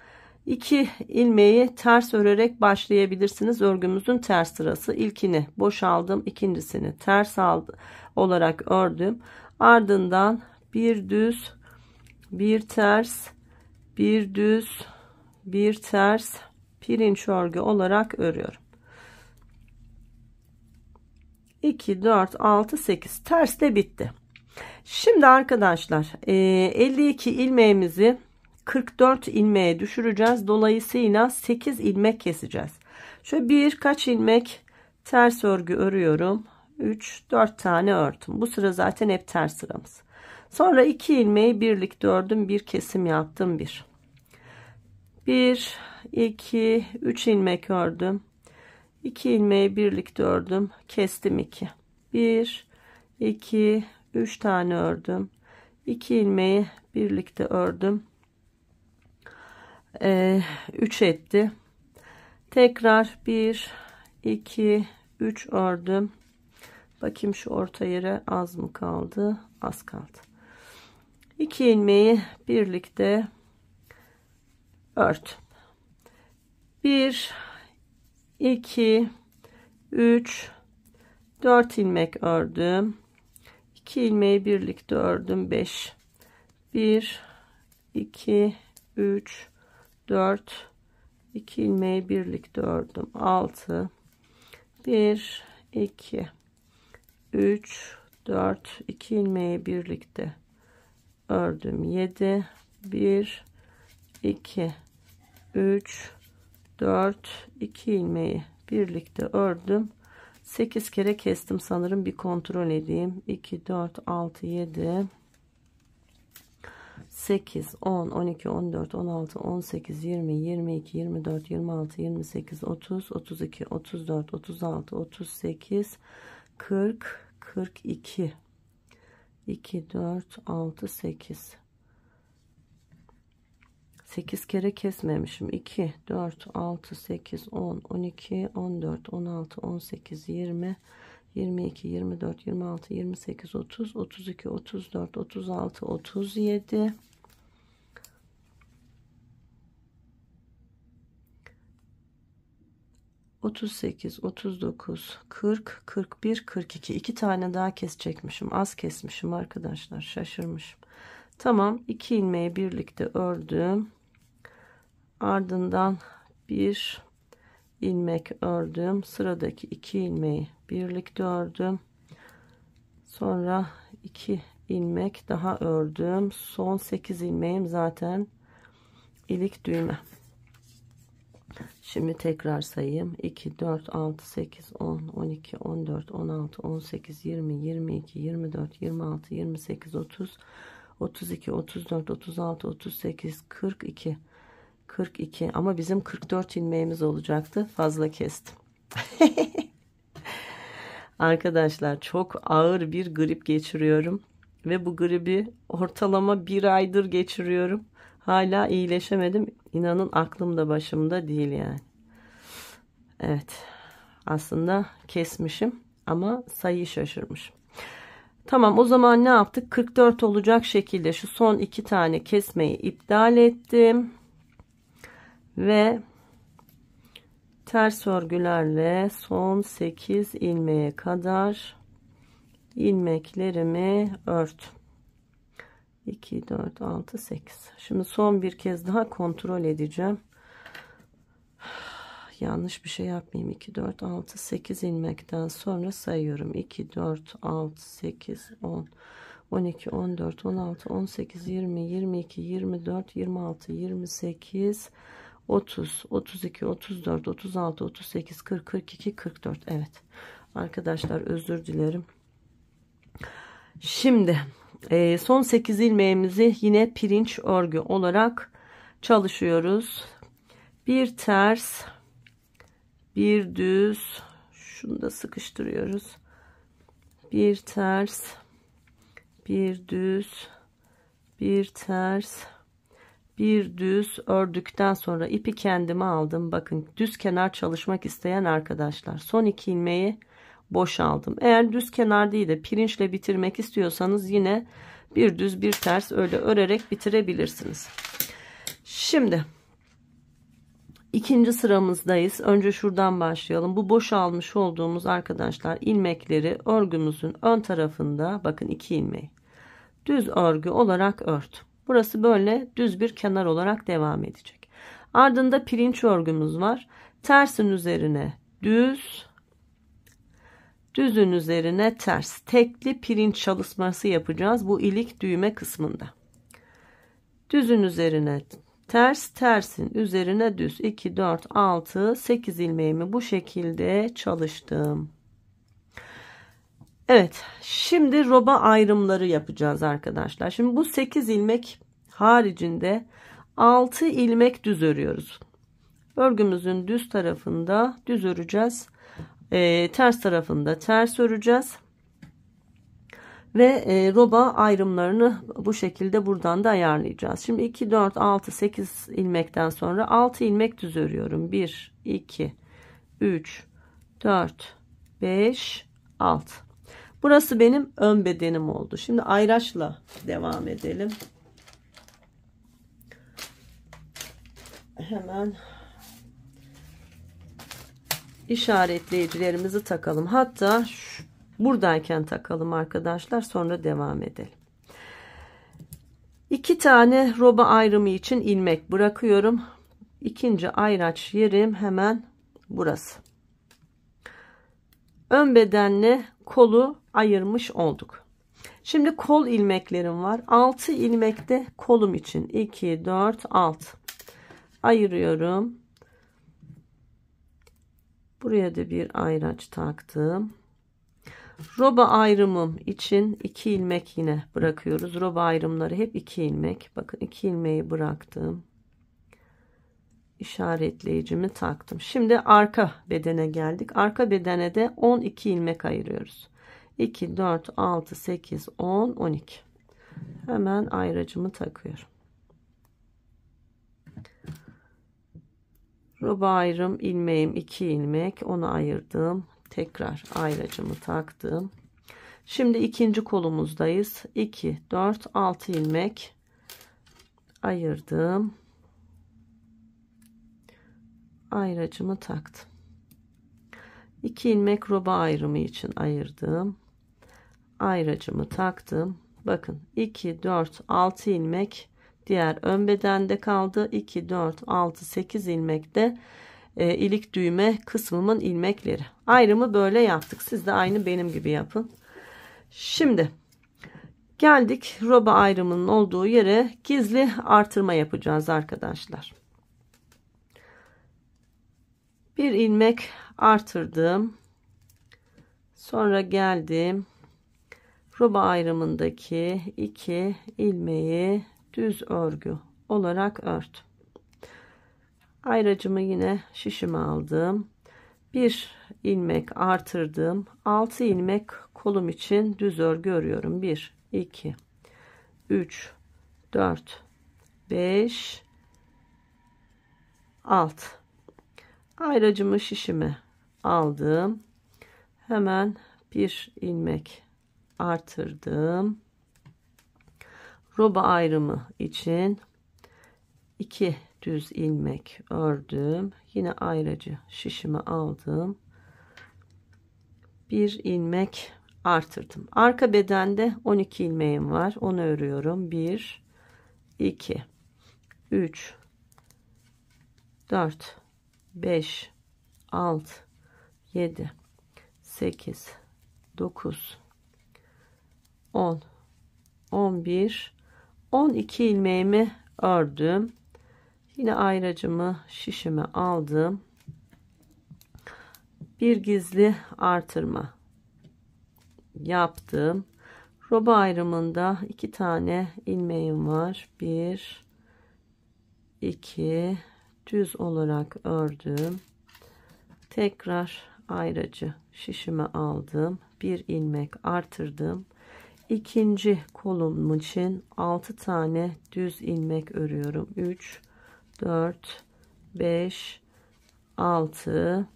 2 ilmeği ters örerek başlayabilirsiniz. Örgümüzün ters sırası. İlkini boşaldım, ikincisini ters olarak ördüm. Ardından bir düz, bir ters, bir düz, bir ters pirinç örgü olarak örüyorum. 2 4 6 8 ters de bitti. Şimdi arkadaşlar 52 ilmeğimizi 44 ilmeğe düşüreceğiz. Dolayısıyla 8 ilmek keseceğiz. Şöyle birkaç ilmek ters örgü örüyorum. 3 4 tane ördüm. Bu sıra zaten hep ters sıramız. Sonra 2 ilmeği birlikte ördüm. Bir kesim yaptım. 1 2 3 ilmek ördüm. 2 ilmeği birlikte ördüm. Kestim 2. 1 2 3 tane ördüm. 2 ilmeği birlikte ördüm. 3 etti. Tekrar 1 2 3 ördüm. Bakayım şu orta yere az mı kaldı? Az kaldı. 2 ilmeği birlikte ördüm. 1 2 3 4 ilmek ördüm. 2 ilmeği birlikte ördüm. 5 1 2 3 4 2 ilmeği birlikte ördüm. 6 1 2 3 4 2 ilmeği birlikte ördüm. 7 1 2 3 4 2 ilmeği birlikte ördüm. 8 kere kestim sanırım, bir kontrol edeyim. 2 4 6 7 8 10 12 14 16 18 20 22 24 26 28 30 32 34 36 38 40 42 2 4 6 8 8 kere kesmemişim. 2 4 6 8 10 12 14 16 18 20 22 24 26 28 30 32 34 36 37 38 39 40 41 42. 2 tane daha kesecekmişim. Az kesmişim arkadaşlar. Şaşırmışım. Tamam, 2 ilmeği birlikte ördüm. Ardından 1 ilmek ördüm. Sıradaki 2 ilmeği birlikte ördüm. Sonra 2 ilmek daha ördüm. Son 8 ilmeğim zaten ilik düğme. Şimdi tekrar sayayım. 2, 4, 6, 8, 10, 12, 14, 16, 18, 20, 22, 24, 26, 28, 30, 32, 34, 36, 38, 42. 42 ama bizim 44 ilmeğimiz olacaktı. Fazla kestim. Arkadaşlar çok ağır bir grip geçiriyorum. Ve bu gribi ortalama 1 aydır geçiriyorum. Hala iyileşemedim. İnanın aklım da başımda değil yani. Evet. Aslında kesmişim ama sayıyı şaşırmışım. Tamam, o zaman ne yaptık? 44 olacak şekilde şu son 2 tane kesmeyi iptal ettim. Ve ters örgülerle son 8 ilmeğe kadar ilmeklerimi ördüm. 2, 4, 6, 8. Şimdi son bir kez daha kontrol edeceğim. Yanlış bir şey yapmayayım. 2, 4, 6, 8 ilmekten sonra sayıyorum. 2, 4, 6, 8, 10, 12, 14, 16, 18, 20, 22, 24, 26, 28, 30, 32, 34, 36, 38, 40, 42, 44. Evet. Arkadaşlar özür dilerim. Şimdi son 8 ilmeğimizi yine pirinç örgü olarak çalışıyoruz. Bir ters, bir düz, şunu da sıkıştırıyoruz. Bir ters, bir düz, bir ters, bir düz ördükten sonra ipi kendime aldım. Bakın, düz kenar çalışmak isteyen arkadaşlar son 2 ilmeği boşaldım. Eğer düz kenar değil de pirinçle bitirmek istiyorsanız yine bir düz bir ters öyle örerek bitirebilirsiniz. Şimdi ikinci sıramızdayız. Önce şuradan başlayalım. Bu boşalmış olduğumuz arkadaşlar ilmekleri örgümüzün ön tarafında, bakın 2 ilmeği düz örgü olarak ördüm. Burası böyle düz bir kenar olarak devam edecek. Ardında pirinç örgümüz var. Tersin üzerine düz, düzün üzerine ters. Tekli pirinç çalışması yapacağız bu ilik düğme kısmında. Düzün üzerine ters, tersin üzerine düz. 2, 4, 6, 8 ilmeğimi bu şekilde çalıştım. Evet, şimdi roba ayrımları yapacağız arkadaşlar. Şimdi bu 8 ilmek haricinde 6 ilmek düz örüyoruz. Örgümüzün düz tarafında düz öreceğiz. Ters tarafında ters öreceğiz. Ve roba ayrımlarını bu şekilde buradan da ayarlayacağız. Şimdi 2, 4, 6, 8 ilmekten sonra 6 ilmek düz örüyorum. 1, 2, 3, 4, 5, 6. Burası benim ön bedenim oldu. Şimdi ayraçla devam edelim. Hemen işaretleyicilerimizi takalım. Hatta buradayken takalım arkadaşlar. Sonra devam edelim. 2 tane roba ayrımı için ilmek bırakıyorum. İkinci ayraç yerim hemen burası. Ön bedenle kolu ayırmış olduk. Şimdi kol ilmeklerim var. 6 ilmekte kolum için 2, 4, 6 ayırıyorum. Buraya da bir ayraç taktım. Roba ayrımım için 2 ilmek yine bırakıyoruz. Roba ayrımları hep 2 ilmek. Bakın 2 ilmeği bıraktım. İşaretleyicimi taktım. Şimdi arka bedene geldik. Arka bedene de 12 ilmek ayırıyoruz. 2, 4, 6, 8, 10, 12. Hemen ayracımı takıyorum. Roba ayrım ilmeğim 2 ilmek. Onu ayırdım. Tekrar ayracımı taktım. Şimdi ikinci kolumuzdayız. 2, 4, 6 ilmek ayırdım. Ayracımı taktım. 2 ilmek roba ayrımı için ayırdım. Ayracımı taktım. Bakın 2, 4, 6 ilmek diğer ön bedende kaldı. 2, 4, 6, 8 ilmek de ilik düğme kısmımın ilmekleri. Ayrımı böyle yaptık. Siz de aynı benim gibi yapın. Şimdi geldik roba ayrımının olduğu yere, gizli artırma yapacağız arkadaşlar. Bir ilmek artırdım. Sonra geldim. Roba ayrımındaki 2 ilmeği düz örgü olarak ördüm. Ayracımı yine şişime aldım. Bir ilmek artırdım. 6 ilmek kolum için düz örgü örüyorum. 1, 2, 3, 4, 5, 6. Ayracımı şişime aldım. Hemen bir ilmek artırdım. Roba ayrımı için 2 düz ilmek ördüm. Yine ayracı şişime aldım. Bir ilmek artırdım. Arka bedende 12 ilmeğim var. Onu örüyorum. 1, 2, 3, 4, 5, 6, 7, 8, 9, 10, 11, 12 ilmeğimi ördüm. Yine ayracımı şişime aldım. Bir gizli artırma yaptım. Roba ayrımında 2 tane ilmeğim var. 1, 2, düz olarak ördüm. Tekrar ayracı şişime aldım. Bir ilmek artırdım. İkinci kolum için 6 tane düz ilmek örüyorum. 3, 4, 5, 6.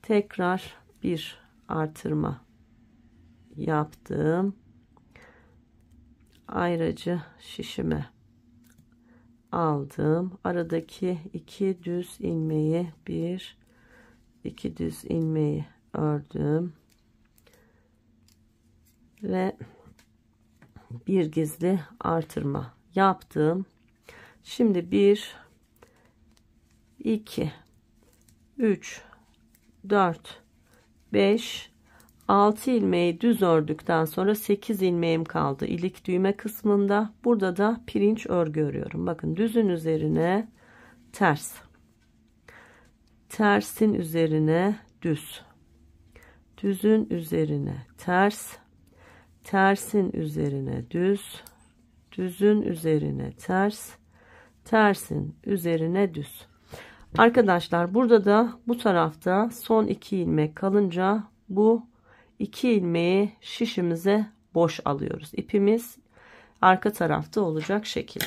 Tekrar bir artırma yaptım. Ayracı şişime aldım. Aradaki 2 düz ilmeği, 1, 2 düz ilmeği ördüm. Ve bir gizli artırma yaptım. Şimdi 1, 2, 3, 4, 5, 6 ilmeği düz ördükten sonra 8 ilmeğim kaldı ilik düğme kısmında. Burada da pirinç örgü örüyorum. Bakın, düzün üzerine ters, tersin üzerine düz, düzün üzerine ters, tersin üzerine düz, düzün üzerine ters, tersin üzerine düz. Arkadaşlar, burada da bu tarafta son 2 ilmek kalınca bu 2 ilmeği şişimize boş alıyoruz. İpimiz arka tarafta olacak şekilde.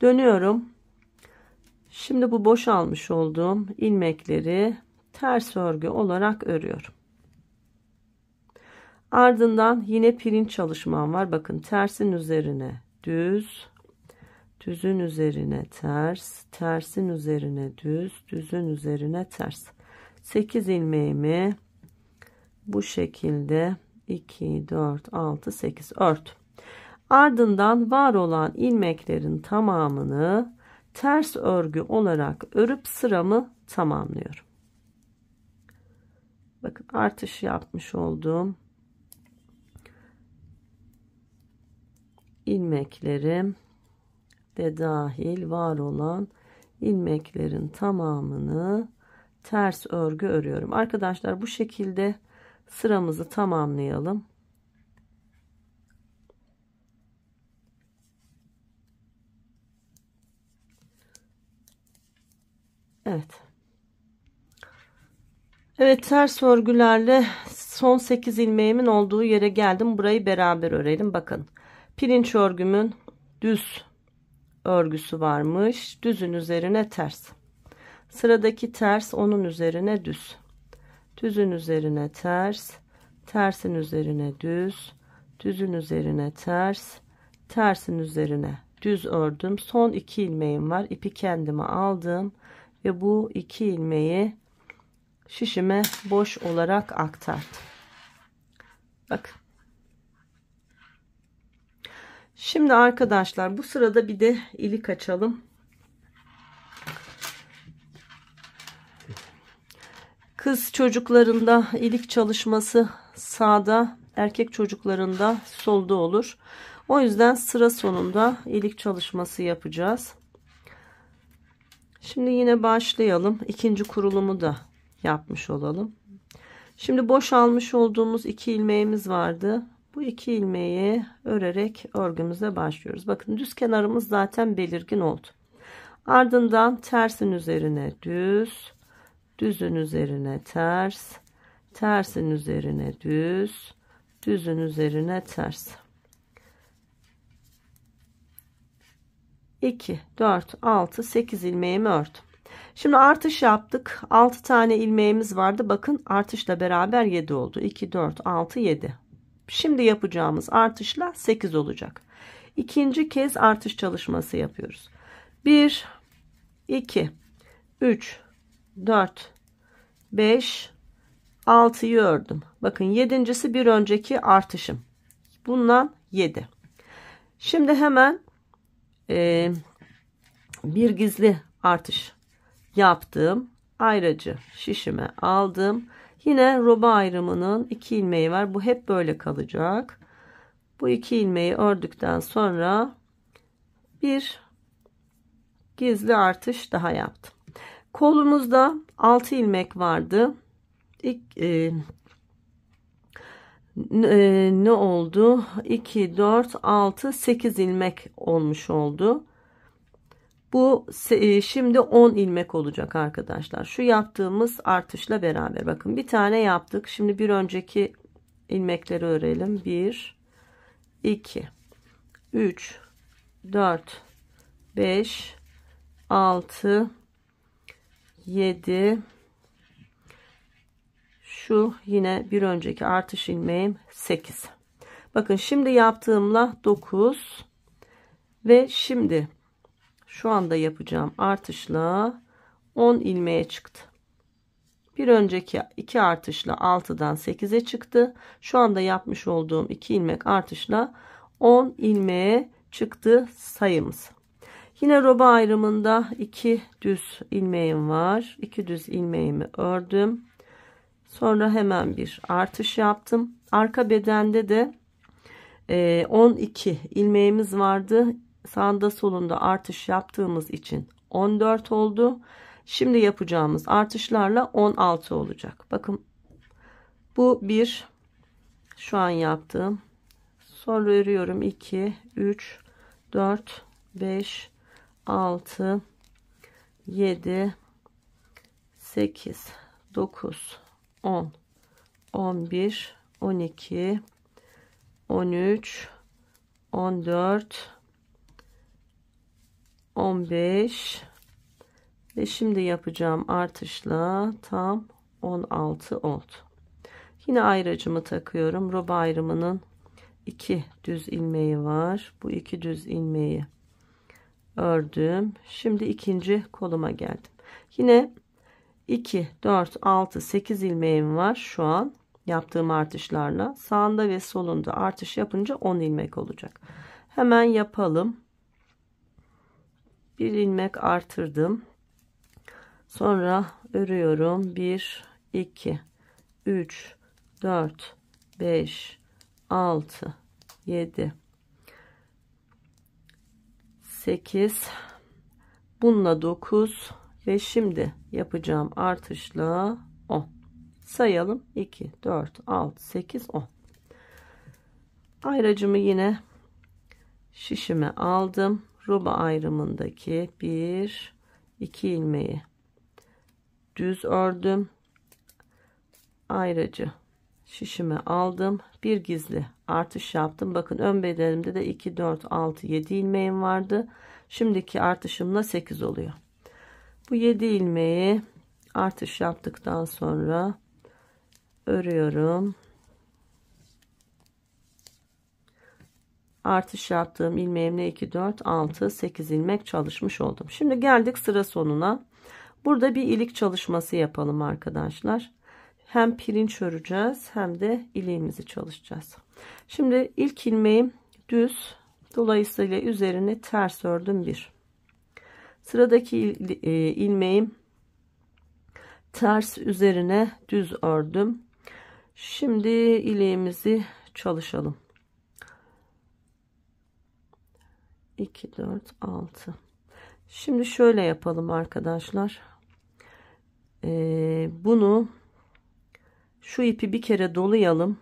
Dönüyorum. Şimdi bu boş almış olduğum ilmekleri ters örgü olarak örüyorum. Ardından yine pirinç çalışmam var. Bakın, tersin üzerine düz, düzün üzerine ters, tersin üzerine düz, düzün üzerine ters. 8 ilmeğimi bu şekilde 2, 4, 6, 8 ördüm. Ardından var olan ilmeklerin tamamını ters örgü olarak örüp sıramı tamamlıyorum. Bakın, artış yapmış olduğum ilmeklerim de dahil var olan ilmeklerin tamamını ters örgü örüyorum. Arkadaşlar, bu şekilde sıramızı tamamlayalım. Evet. Evet, ters örgülerle son 8 ilmeğimin olduğu yere geldim. Burayı beraber örelim. Bakın, pirinç örgümün düz örgüsü varmış. Düzün üzerine ters. Sıradaki ters onun üzerine düz. Düzün üzerine ters. Tersin üzerine düz. Düzün üzerine ters. Tersin üzerine düz ördüm. Son 2 ilmeğim var. İpi kendime aldım ve bu 2 ilmeği şişime boş olarak aktardım. Bakın. Şimdi arkadaşlar, bu sırada bir de ilik açalım. Kız çocuklarında ilik çalışması sağda, erkek çocuklarında solda olur. O yüzden sıra sonunda ilik çalışması yapacağız. Şimdi yine başlayalım. İkinci kurulumu da yapmış olalım. Şimdi boşalmış olduğumuz 2 ilmeğimiz vardı. Bu 2 ilmeği örerek örgümüze başlıyoruz. Bakın düz kenarımız zaten belirgin oldu. Ardından tersin üzerine düz, düzün üzerine ters, tersin üzerine düz, düzün üzerine ters. 2, 4, 6, 8 ilmeğimi ördüm. Şimdi artış yaptık. 6 tane ilmeğimiz vardı. Bakın artışla beraber 7 oldu. 2, 4, 6, 7. Şimdi yapacağımız artışla 8 olacak. İkinci kez artış çalışması yapıyoruz. 1, 2, 3, 4, 5, 6'yı ördüm. Bakın yedincisi bir önceki artışım. Bundan 7. Şimdi hemen bir gizli artış yaptım. Ayracı şişime aldım. Yine roba ayrımının 2 ilmeği var. Bu hep böyle kalacak. Bu 2 ilmeği ördükten sonra bir gizli artış daha yaptım. Kolumuzda 6 ilmek vardı. Ne oldu? 2, 4, 6, 8 ilmek olmuş oldu. Bu şimdi 10 ilmek olacak arkadaşlar. Şu yaptığımız artışla beraber. Bakın bir tane yaptık. Şimdi bir önceki ilmekleri örelim. 1, 2, 3, 4, 5, 6, 7. Şu yine bir önceki artış ilmeğim 8. Bakın şimdi yaptığımla 9 ve şimdi şu anda yapacağım artışla 10 ilmeğe çıktı. Bir önceki 2 artışla 6'dan 8'e çıktı. Şu anda yapmış olduğum 2 ilmek artışla 10 ilmeğe çıktı sayımız. Yine roba ayrımında 2 düz ilmeğim var. 2 düz ilmeğimi ördüm. Sonra hemen bir artış yaptım. Arka bedende de 12 ilmeğimiz vardı. Sağında solunda artış yaptığımız için 14 oldu. Şimdi yapacağımız artışlarla 16 olacak. Bakın bu bir şu an yaptığım. Sonra örüyorum 2, 3, 4, 5, 6, 7, 8, 9, 10, 11, 12, 13, 14, 15 ve şimdi yapacağım artışla tam 16 oldu. Yine ayracımı takıyorum. Roba ayrımının 2 düz ilmeği var. Bu 2 düz ilmeği ördüm. Şimdi ikinci koluma geldim. Yine 2, 4, 6, 8 ilmeğim var şu an yaptığım artışlarla. Sağında ve solunda artış yapınca 10 ilmek olacak. Hemen yapalım. Bir ilmek artırdım. Sonra örüyorum. 1, 2, 3, 4, 5, 6, 7, 8, bununla 9 ve şimdi yapacağım artışla 10. Sayalım. 2, 4, 6, 8, 10. Ayracımı yine şişime aldım. Roba ayrımındaki 1, 2 ilmeği düz ördüm. Ayracı şişime aldım. Bir gizli artış yaptım. Bakın ön bedenimde de 2, 4, 6, 7 ilmeğim vardı. Şimdiki artışımla 8 oluyor. Bu 7 ilmeği artış yaptıktan sonra örüyorum. Artış yaptığım ilmeğimle 2, 4, 6, 8 ilmek çalışmış oldum. Şimdi geldik sıra sonuna. Burada bir ilik çalışması yapalım arkadaşlar. Hem pirinç öreceğiz hem de iliğimizi çalışacağız. Şimdi ilk ilmeğim düz. Dolayısıyla üzerine ters ördüm 1. Sıradaki ilmeğim ters üzerine düz ördüm. Şimdi iliğimizi çalışalım. 2 4 6. Şimdi şöyle yapalım arkadaşlar. Bunu, şu ipi bir kere dolayalım.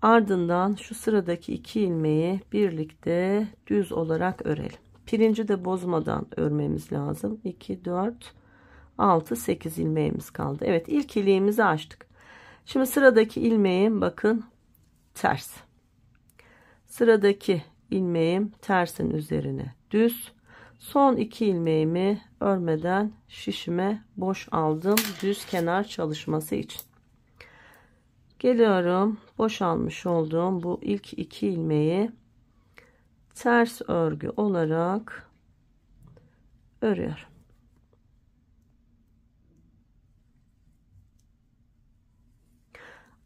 Ardından şu sıradaki 2 ilmeği birlikte düz olarak örelim. Pirinci de bozmadan örmemiz lazım. 2 4 6 8 ilmeğimiz kaldı. Evet, ilk iliğimizi açtık. Şimdi sıradaki ilmeğim bakın ters. Sıradaki ilmeğim tersin üzerine düz. Son 2 ilmeğimi örmeden şişime boş aldım düz kenar çalışması için. Geliyorum, boşalmış olduğum bu ilk 2 ilmeği ters örgü olarak örüyorum.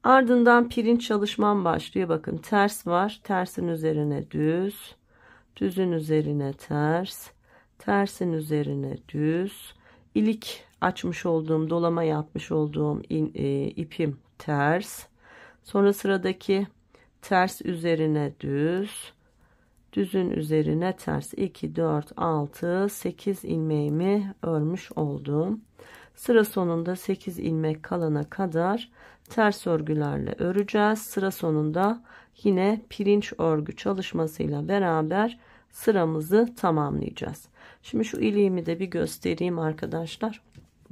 Ardından pirinç çalışmam başlıyor. Bakın ters var. Tersin üzerine düz. Düzün üzerine ters. Tersin üzerine düz. İlik açmış olduğum, dolama yapmış olduğum ipim ters. Sonra sıradaki ters üzerine düz. Düzün üzerine ters. 2, 4, 6, 8 ilmeğimi örmüş oldum. Sıra sonunda 8 ilmek kalana kadar ters örgülerle öreceğiz. Sıra sonunda yine pirinç örgü çalışmasıyla beraber sıramızı tamamlayacağız. Şimdi şu iliğimi de bir göstereyim arkadaşlar.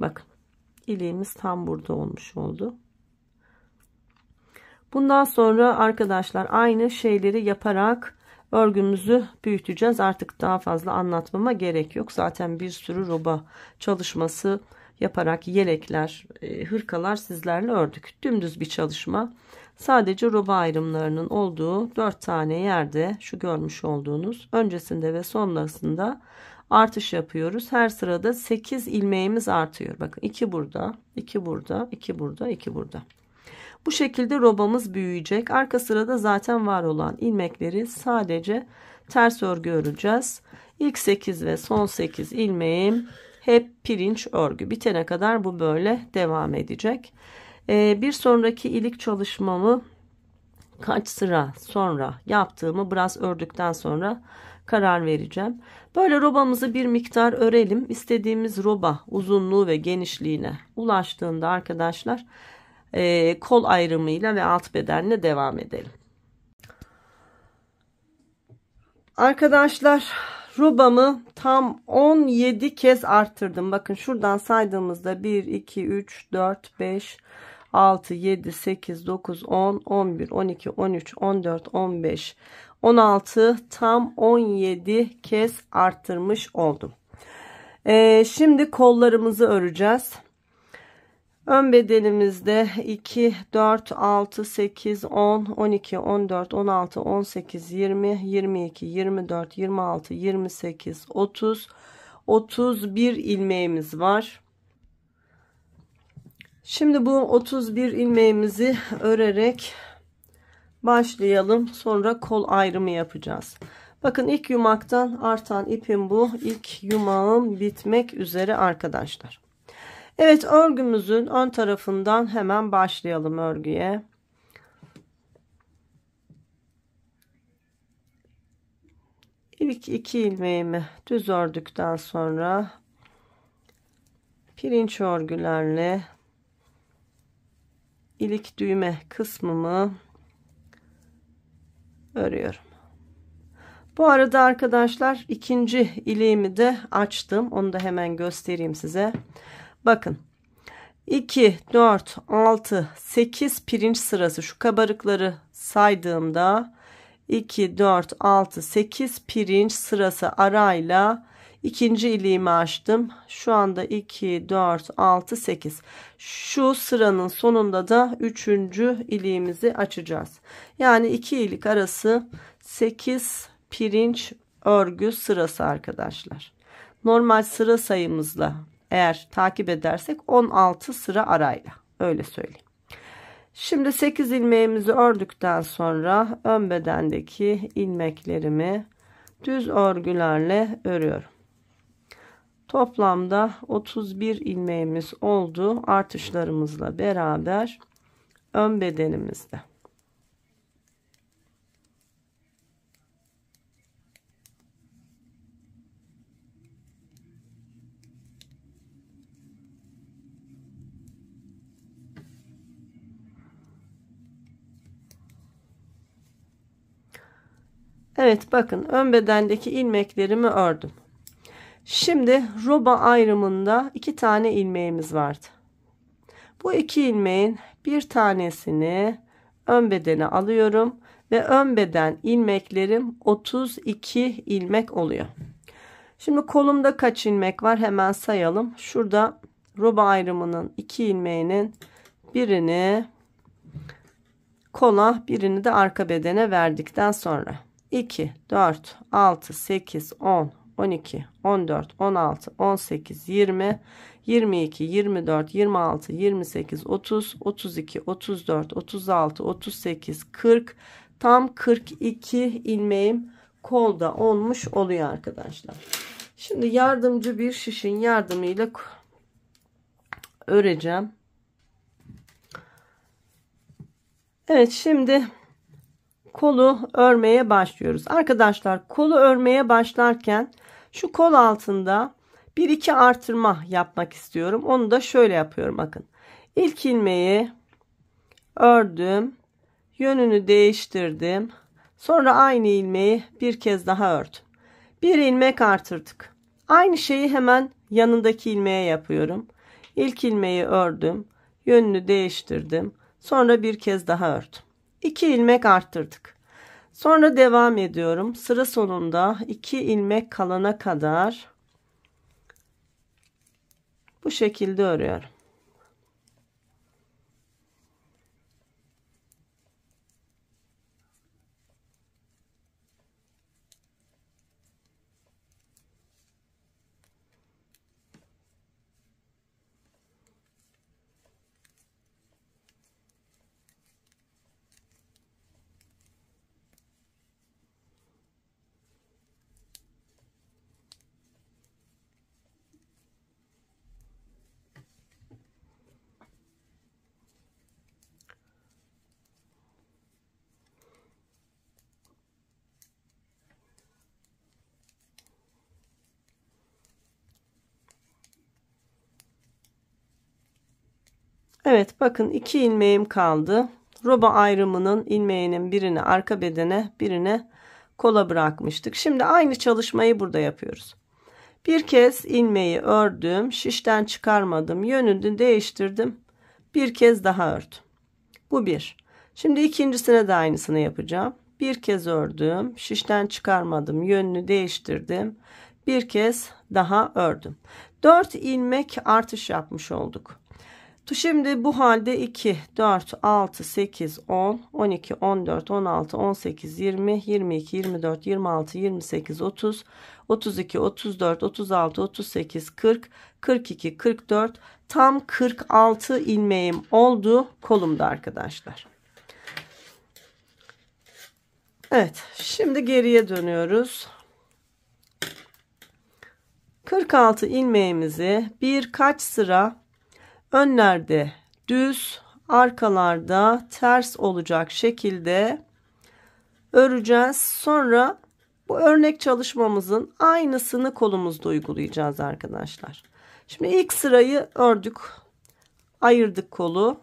Bakın, iliğimiz tam burada olmuş oldu. Bundan sonra arkadaşlar aynı şeyleri yaparak örgümüzü büyüteceğiz. Artık daha fazla anlatmama gerek yok. Zaten bir sürü roba çalışması yaparak yelekler, hırkalar sizlerle ördük. Dümdüz bir çalışma. Sadece roba ayrımlarının olduğu 4 tane yerde şu görmüş olduğunuz öncesinde ve sonrasında artış yapıyoruz. Her sırada 8 ilmeğimiz artıyor. Bakın 2 burada, 2 burada, 2 burada, 2 burada. Bu şekilde robamız büyüyecek. Arka sırada zaten var olan ilmekleri sadece ters örgü öreceğiz. İlk 8 ve son 8 ilmeğim hep pirinç örgü. Bitene kadar bu böyle devam edecek. Bir sonraki ilik çalışmamı kaç sıra sonra yaptığımı biraz ördükten sonra karar vereceğim. Böyle robamızı bir miktar örelim. İstediğimiz roba uzunluğu ve genişliğine ulaştığında arkadaşlar kol ayrımıyla ve alt bedenle devam edelim. Arkadaşlar, robamı tam 17 kez arttırdım. Bakın şuradan saydığımızda 1 2 3 4 5 6 7 8 9 10 11 12 13 14 15 16 tam 17 kez arttırmış oldum. Şimdi kollarımızı öreceğiz. Ön bedenimizde 2, 4, 6, 8, 10, 12, 14, 16, 18, 20, 22, 24, 26, 28, 30, 31 ilmeğimiz var. Şimdi bu 31 ilmeğimizi örerek başlayalım. Sonra kol ayrımı yapacağız. Bakın ilk yumaktan artan ipim bu. İlk yumağım bitmek üzere arkadaşlar. Evet, örgümüzün ön tarafından hemen başlayalım örgüye. İlk 2 ilmeğimi düz ördükten sonra pirinç örgülerle ilik düğme kısmımı örüyorum. Bu arada arkadaşlar ikinci iliğimi de açtım. Onu da hemen göstereyim size. Bakın 2, 4, 6, 8 pirinç sırası, şu kabarıkları saydığımda 2, 4, 6, 8 pirinç sırası arayla ikinci iliğimi açtım. Şu anda 2, 4, 6, 8. Şu sıranın sonunda da üçüncü iliğimizi açacağız. Yani 2 ilik arası 8 pirinç örgü sırası arkadaşlar. Normal sıra sayımızla eğer takip edersek 16 sıra arayla, öyle söyleyeyim. Şimdi 8 ilmeğimizi ördükten sonra ön bedendeki ilmeklerimi düz örgülerle örüyorum. Toplamda 31 ilmeğimiz oldu artışlarımızla beraber ön bedenimizde. Evet, bakın ön bedendeki ilmeklerimi ördüm. Şimdi roba ayrımında 2 tane ilmeğimiz vardı. Bu 2 ilmeğin bir tanesini ön bedene alıyorum ve ön beden ilmeklerim 32 ilmek oluyor. Şimdi kolumda kaç ilmek var hemen sayalım. Şurada roba ayrımının 2 ilmeğinin birini kola, birini de arka bedene verdikten sonra 2, 4, 6, 8, 10, 12, 14, 16, 18, 20, 22, 24, 26, 28, 30, 32, 34, 36, 38, 40, tam 42 ilmeğim kolda olmuş oluyor arkadaşlar. Şimdi yardımcı bir şişin yardımıyla öreceğim. Evet, şimdi kolu örmeye başlıyoruz. Arkadaşlar, kolu örmeye başlarken şu kol altında 1-2 artırma yapmak istiyorum. Onu da şöyle yapıyorum, bakın. İlk ilmeği ördüm. Yönünü değiştirdim. Sonra aynı ilmeği bir kez daha ördüm. Bir ilmek artırdık. Aynı şeyi hemen yanındaki ilmeğe yapıyorum. İlk ilmeği ördüm. Yönünü değiştirdim. Sonra bir kez daha ördüm. 2 ilmek arttırdık. Sonra devam ediyorum. Sıra sonunda 2 ilmek kalana kadar bu şekilde örüyorum. Evet, bakın 2 ilmeğim kaldı. Roba ayrımının ilmeğinin birini arka bedene, birini kola bırakmıştık. Şimdi aynı çalışmayı burada yapıyoruz. Bir kez ilmeği ördüm, şişten çıkarmadım, yönünü değiştirdim. Bir kez daha ördüm. Bu bir. Şimdi ikincisine de aynısını yapacağım. Bir kez ördüm, şişten çıkarmadım, yönünü değiştirdim. Bir kez daha ördüm. 4 ilmek artış yapmış olduk. Şimdi bu halde 2, 4, 6, 8, 10, 12, 14, 16, 18, 20, 22, 24, 26, 28, 30, 32, 34, 36, 38, 40, 42, 44, tam 46 ilmeğim oldu kolumda arkadaşlar. Evet, şimdi geriye dönüyoruz. 46 ilmeğimizi birkaç sıra önlerde düz, arkalarda ters olacak şekilde öreceğiz. Sonra bu örnek çalışmamızın aynısını kolumuzda uygulayacağız arkadaşlar. Şimdi ilk sırayı ördük, ayırdık kolu.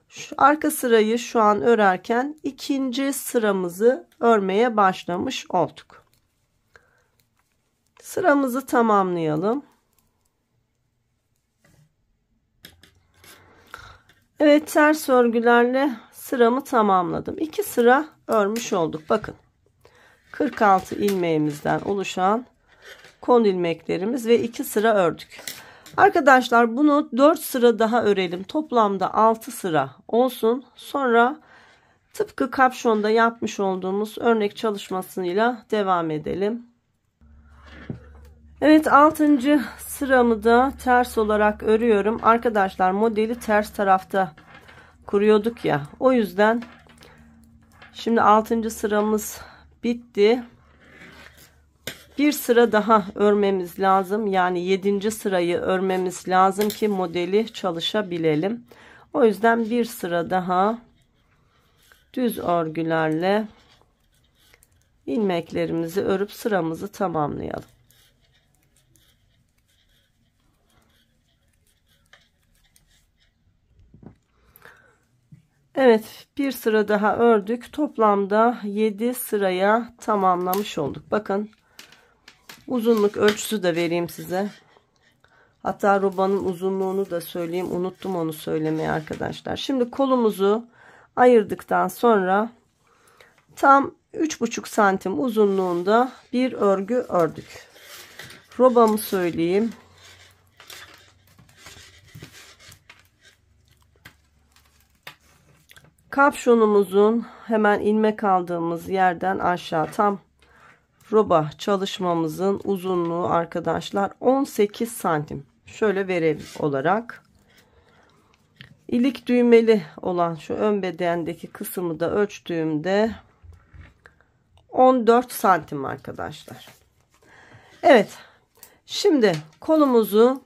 Şu arka sırayı şu an örerken ikinci sıramızı örmeye başlamış olduk. Sıramızı tamamlayalım. Evet, ters örgülerle sıramı tamamladım. 2 sıra örmüş olduk. Bakın 46 ilmeğimizden oluşan kol ilmeklerimiz ve 2 sıra ördük. Arkadaşlar, bunu 4 sıra daha örelim. Toplamda 6 sıra olsun. Sonra tıpkı kapşonda yapmış olduğumuz örnek çalışmasıyla devam edelim. Evet, 6. sıramı da ters olarak örüyorum. Arkadaşlar, modeli ters tarafta kuruyorduk ya. O yüzden şimdi 6. sıramız bitti. bir sıra daha örmemiz lazım. Yani 7. sırayı örmemiz lazım ki modeli çalışabilelim. O yüzden bir sıra daha düz örgülerle ilmeklerimizi örüp sıramızı tamamlayalım. Evet, bir sıra daha ördük. Toplamda 7 sıraya tamamlamış olduk. Bakın, uzunluk ölçüsü de vereyim size. Hatta robanın uzunluğunu da söyleyeyim. Unuttum onu söylemeyi arkadaşlar. Şimdi kolumuzu ayırdıktan sonra tam 3,5 santim uzunluğunda bir örgü ördük. Robamı söyleyeyim. Kapşonumuzun hemen ilmek aldığımız yerden aşağı tam roba çalışmamızın uzunluğu arkadaşlar 18 santim. Şöyle verelim olarak. İlik düğmeli olan şu ön bedendeki kısmı da ölçtüğümde 14 santim arkadaşlar. Evet. Şimdi kolumuzu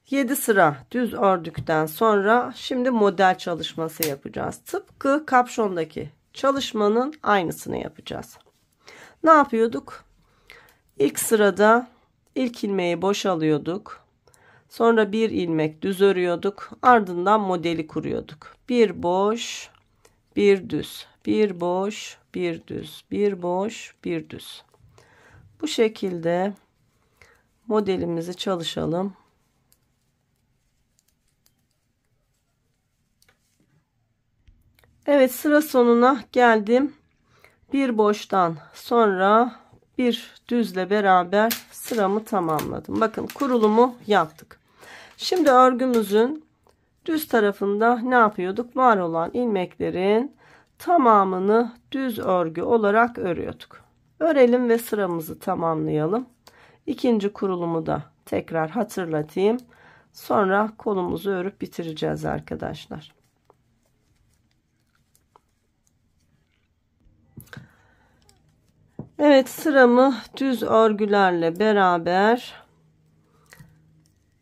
7 sıra düz ördükten sonra şimdi model çalışması yapacağız. Tıpkı kapşondaki çalışmanın aynısını yapacağız. Ne yapıyorduk? İlk sırada ilk ilmeği boşalıyorduk. Sonra bir ilmek düz örüyorduk. Ardından modeli kuruyorduk. Bir boş, bir düz, bir boş, bir düz, bir boş, bir düz. Bu şekilde modelimizi çalışalım. Evet, sıra sonuna geldim. Bir boştan sonra bir düzle beraber sıramı tamamladım. Bakın, kurulumu yaptık. Şimdi örgümüzün düz tarafında ne yapıyorduk? Var olan ilmeklerin tamamını düz örgü olarak örüyorduk. Örelim ve sıramızı tamamlayalım. İkinci kurulumu da tekrar hatırlatayım. Sonra kolumuzu örüp bitireceğiz arkadaşlar. Evet, sıramı düz örgülerle beraber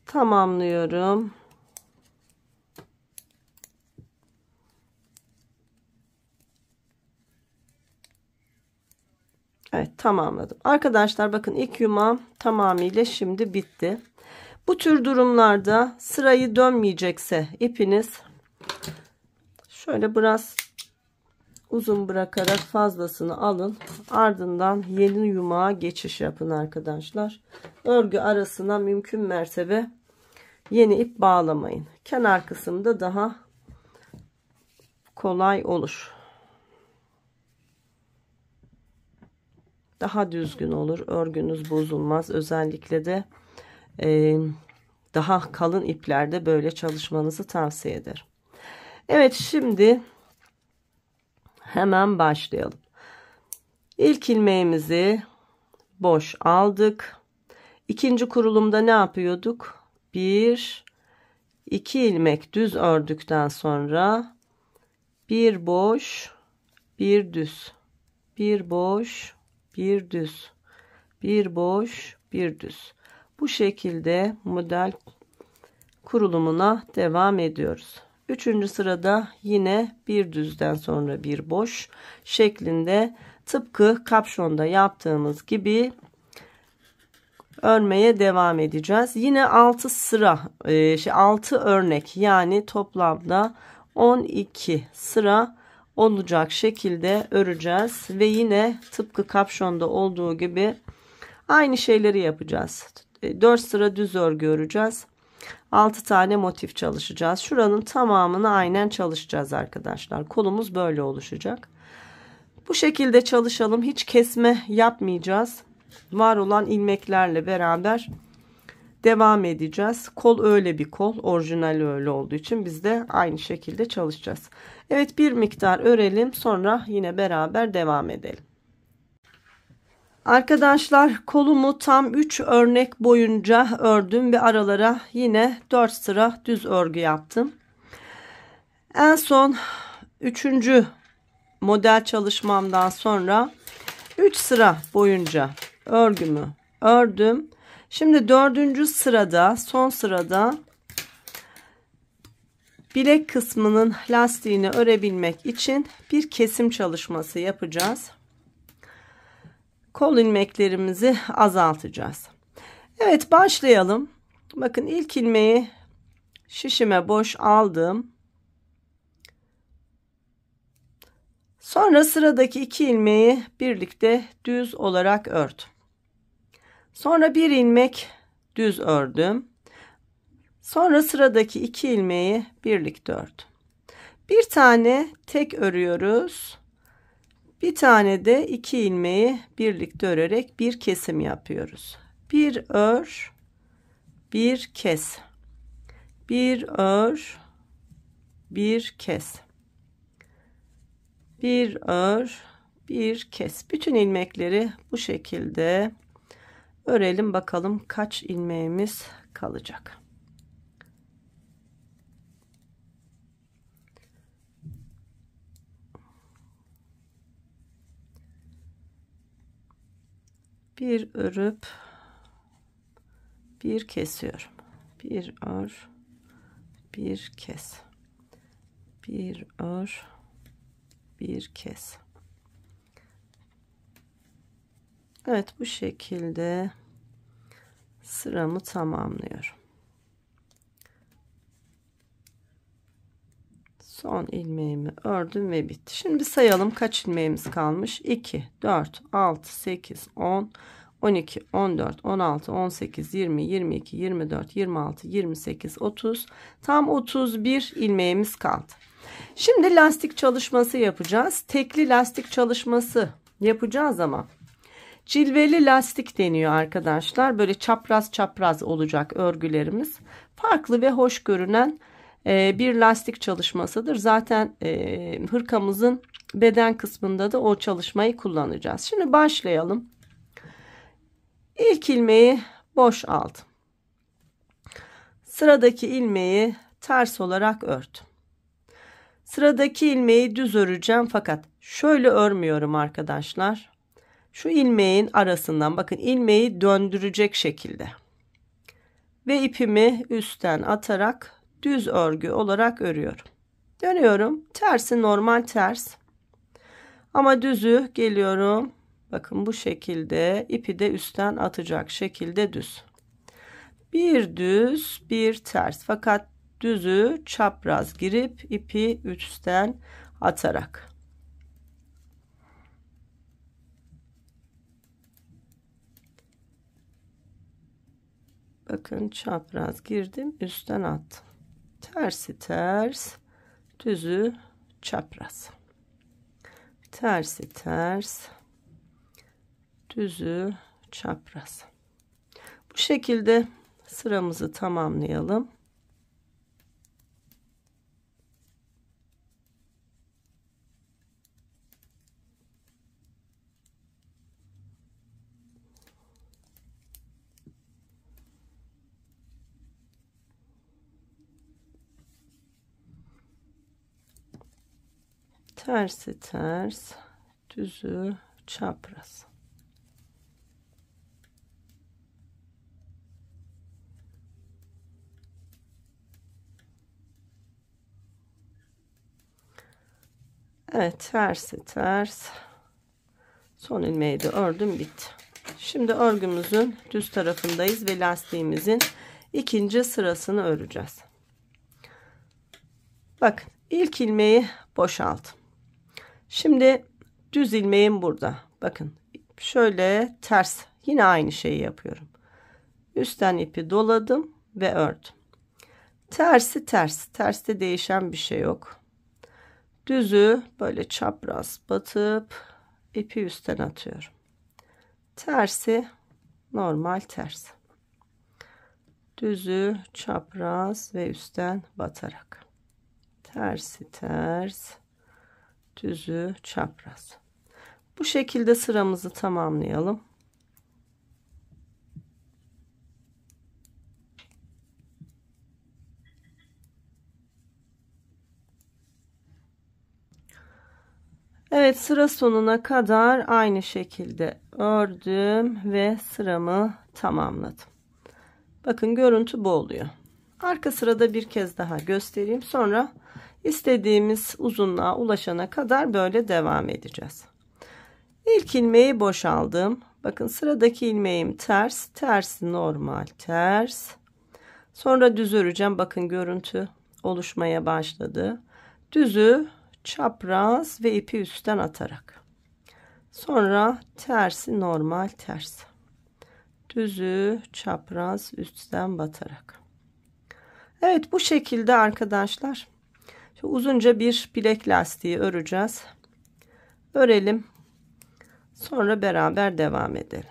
tamamlıyorum. Evet, tamamladım. Arkadaşlar bakın, ilk yumağım tamamıyla şimdi bitti. Bu tür durumlarda sırayı dönmeyecekse ipiniz şöyle biraz uzun bırakarak fazlasını alın. Ardından yeni yumağa geçiş yapın arkadaşlar. Örgü arasına mümkün mertebe yeni ip bağlamayın. Kenar kısımda daha kolay olur. Daha düzgün olur. Örgünüz bozulmaz. Özellikle de daha kalın iplerde böyle çalışmanızı tavsiye ederim. Evet, şimdi hemen başlayalım. İlk ilmeğimizi boş aldık. İkinci kurulumda ne yapıyorduk? 1 2 ilmek düz ördükten sonra bir boş, bir düz, bir boş, bir düz, bir boş, bir düz. Bu şekilde model kurulumuna devam ediyoruz. Üçüncü sırada yine bir düzden sonra bir boş şeklinde, tıpkı kapşonda yaptığımız gibi örmeye devam edeceğiz. Yine 6 sıra 6 örnek, yani toplamda 12 sıra olacak şekilde öreceğiz ve yine tıpkı kapşonda olduğu gibi aynı şeyleri yapacağız. 4 sıra düz örgü öreceğiz. 6 tane motif çalışacağız. Şuranın tamamını aynen çalışacağız arkadaşlar. Kolumuz böyle oluşacak. Bu şekilde çalışalım. Hiç kesme yapmayacağız. Var olan ilmeklerle beraber devam edeceğiz. Kol öyle bir kol. Orijinali öyle olduğu için biz de aynı şekilde çalışacağız. Evet, bir miktar örelim. Sonra yine beraber devam edelim. Arkadaşlar, kolumu tam 3 örnek boyunca ördüm ve aralara yine 4 sıra düz örgü yaptım. En son 3. model çalışmamdan sonra 3 sıra boyunca örgümü ördüm. Şimdi dördüncü sırada, son sırada bilek kısmının lastiğini örebilmek için bir kesim çalışması yapacağız. Kol ilmeklerimizi azaltacağız. Evet, başlayalım. Bakın, ilk ilmeği şişime boş aldım. Sonra sıradaki iki ilmeği birlikte düz olarak ördüm. Sonra bir ilmek düz ördüm. Sonra sıradaki iki ilmeği birlikte ördüm. Bir tane tek örüyoruz. Bir tane de iki ilmeği birlikte örerek bir kesim yapıyoruz. Bir ör, bir kes. Bir ör, bir kes. Bir ör, bir kes. Bütün ilmekleri bu şekilde örelim, bakalım kaç ilmeğimiz kalacak. Bir örüp bir kesiyorum. Bir ör, bir kes. Bir ör, bir kes. Evet, bu şekilde sıramı tamamlıyorum. Son ilmeğimi ördüm ve bitti. Şimdi sayalım kaç ilmeğimiz kalmış. 2, 4, 6, 8, 10, 12, 14, 16, 18, 20, 22, 24, 26, 28, 30. Tam 31 ilmeğimiz kaldı. Şimdi lastik çalışması yapacağız. Tekli lastik çalışması yapacağız ama cilveli lastik deniyor arkadaşlar. Böyle çapraz çapraz olacak örgülerimiz. Farklı ve hoş görünen bir lastik çalışmasıdır. Zaten hırkamızın beden kısmında da o çalışmayı kullanacağız. Şimdi başlayalım. İlk ilmeği boş aldım. Sıradaki ilmeği ters olarak ördüm. Sıradaki ilmeği düz öreceğim, fakat şöyle örmüyorum arkadaşlar. Şu ilmeğin arasından, bakın, ilmeği döndürecek şekilde ve ipimi üstten atarak düz örgü olarak örüyorum. Dönüyorum. Tersi normal ters. Ama düzü geliyorum. Bakın, bu şekilde ipi de üstten atacak şekilde düz. Bir düz, bir ters. Fakat düzü çapraz girip ipi üstten atarak. Bakın, çapraz girdim, üstten attım. Tersi ters, düzü çapraz. Tersi ters, düzü çapraz. Bu şekilde sıramızı tamamlayalım. Tersi ters, düzü çapraz. Evet, tersi ters. Son ilmeği de ördüm, bitti. Şimdi örgümüzün düz tarafındayız ve lastiğimizin ikinci sırasını öreceğiz. Bakın, ilk ilmeği boşalttım. Şimdi düz ilmeğim burada. Bakın, şöyle ters, yine aynı şeyi yapıyorum. Üstten ipi doladım ve ördüm. Tersi ters. Terste değişen bir şey yok. Düzü böyle çapraz batıp ipi üstten atıyorum. Tersi normal ters. Düzü çapraz ve üstten batarak. Tersi ters, düzü çapraz. Bu şekilde sıramızı tamamlayalım. Evet, sıra sonuna kadar aynı şekilde ördüm ve sıramı tamamladım. Bakın görüntü bu oluyor. Arka sırada bir kez daha göstereyim. Sonra istediğimiz uzunluğa ulaşana kadar böyle devam edeceğiz. İlk ilmeği boşaldım. Bakın sıradaki ilmeğim ters, ters, normal, ters. Sonra düz öreceğim. Bakın görüntü oluşmaya başladı. Düzü, çapraz ve ipi üstten atarak. Sonra tersi, normal, ters. Düzü, çapraz, üstten batarak. Evet, bu şekilde arkadaşlar. Uzunca bir bilek lastiği öreceğiz. Örelim. Sonra beraber devam edelim.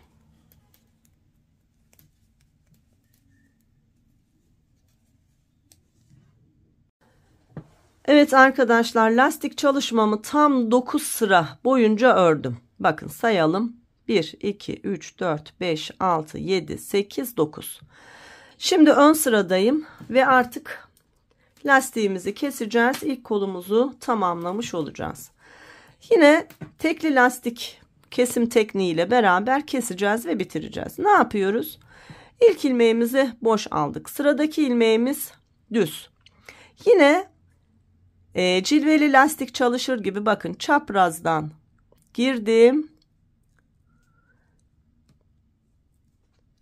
Evet arkadaşlar, lastik çalışmamı tam 9 sıra boyunca ördüm. Bakın sayalım. 1, 2, 3, 4, 5, 6, 7, 8, 9. Şimdi ön sıradayım ve artık lastiğimizi keseceğiz. İlk kolumuzu tamamlamış olacağız. Yine tekli lastik kesim tekniğiyle beraber keseceğiz ve bitireceğiz. Ne yapıyoruz? İlk ilmeğimizi boş aldık. Sıradaki ilmeğimiz düz. Yine cilveli lastik çalışır gibi bakın çaprazdan girdim.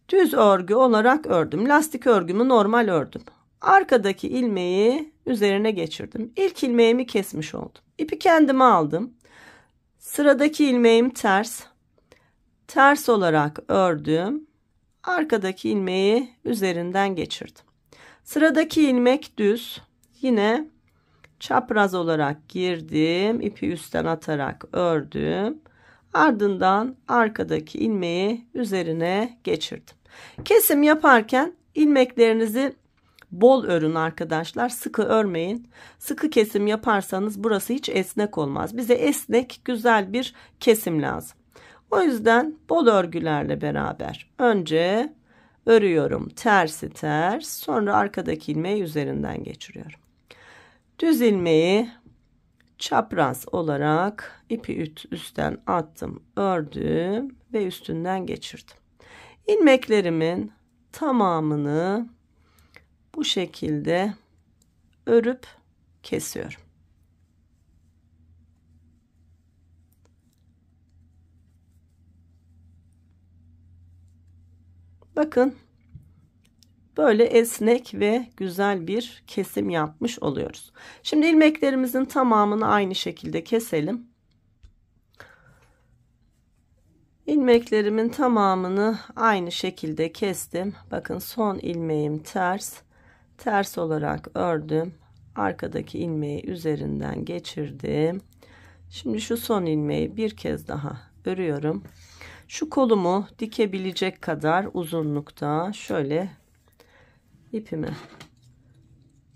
Düz örgü olarak ördüm. Lastik örgümü normal ördüm. Arkadaki ilmeği üzerine geçirdim. İlk ilmeğimi kesmiş oldum. İpi kendime aldım. Sıradaki ilmeğim ters. Ters olarak ördüm. Arkadaki ilmeği üzerinden geçirdim. Sıradaki ilmek düz. Yine çapraz olarak girdim. İpi üstten atarak ördüm. Ardından arkadaki ilmeği üzerine geçirdim. Kesim yaparken ilmeklerinizi bol örün arkadaşlar. Sıkı örmeyin. Sıkı kesim yaparsanız burası hiç esnek olmaz. Bize esnek, güzel bir kesim lazım. O yüzden bol örgülerle beraber önce örüyorum. Tersi ters. Sonra arkadaki ilmeği üzerinden geçiriyorum. Düz ilmeği çapraz olarak ipi üstten attım, ördüm ve üstünden geçirdim. İlmeklerimin tamamını bu şekilde örüp kesiyorum. Bakın böyle esnek ve güzel bir kesim yapmış oluyoruz. Şimdi ilmeklerimizin tamamını aynı şekilde keselim. İlmeklerimin tamamını aynı şekilde kestim. Bakın son ilmeğim ters. Ters olarak ördüm. Arkadaki ilmeği üzerinden geçirdim. Şimdi şu son ilmeği bir kez daha örüyorum. Şu kolumu dikebilecek kadar uzunlukta şöyle ipimi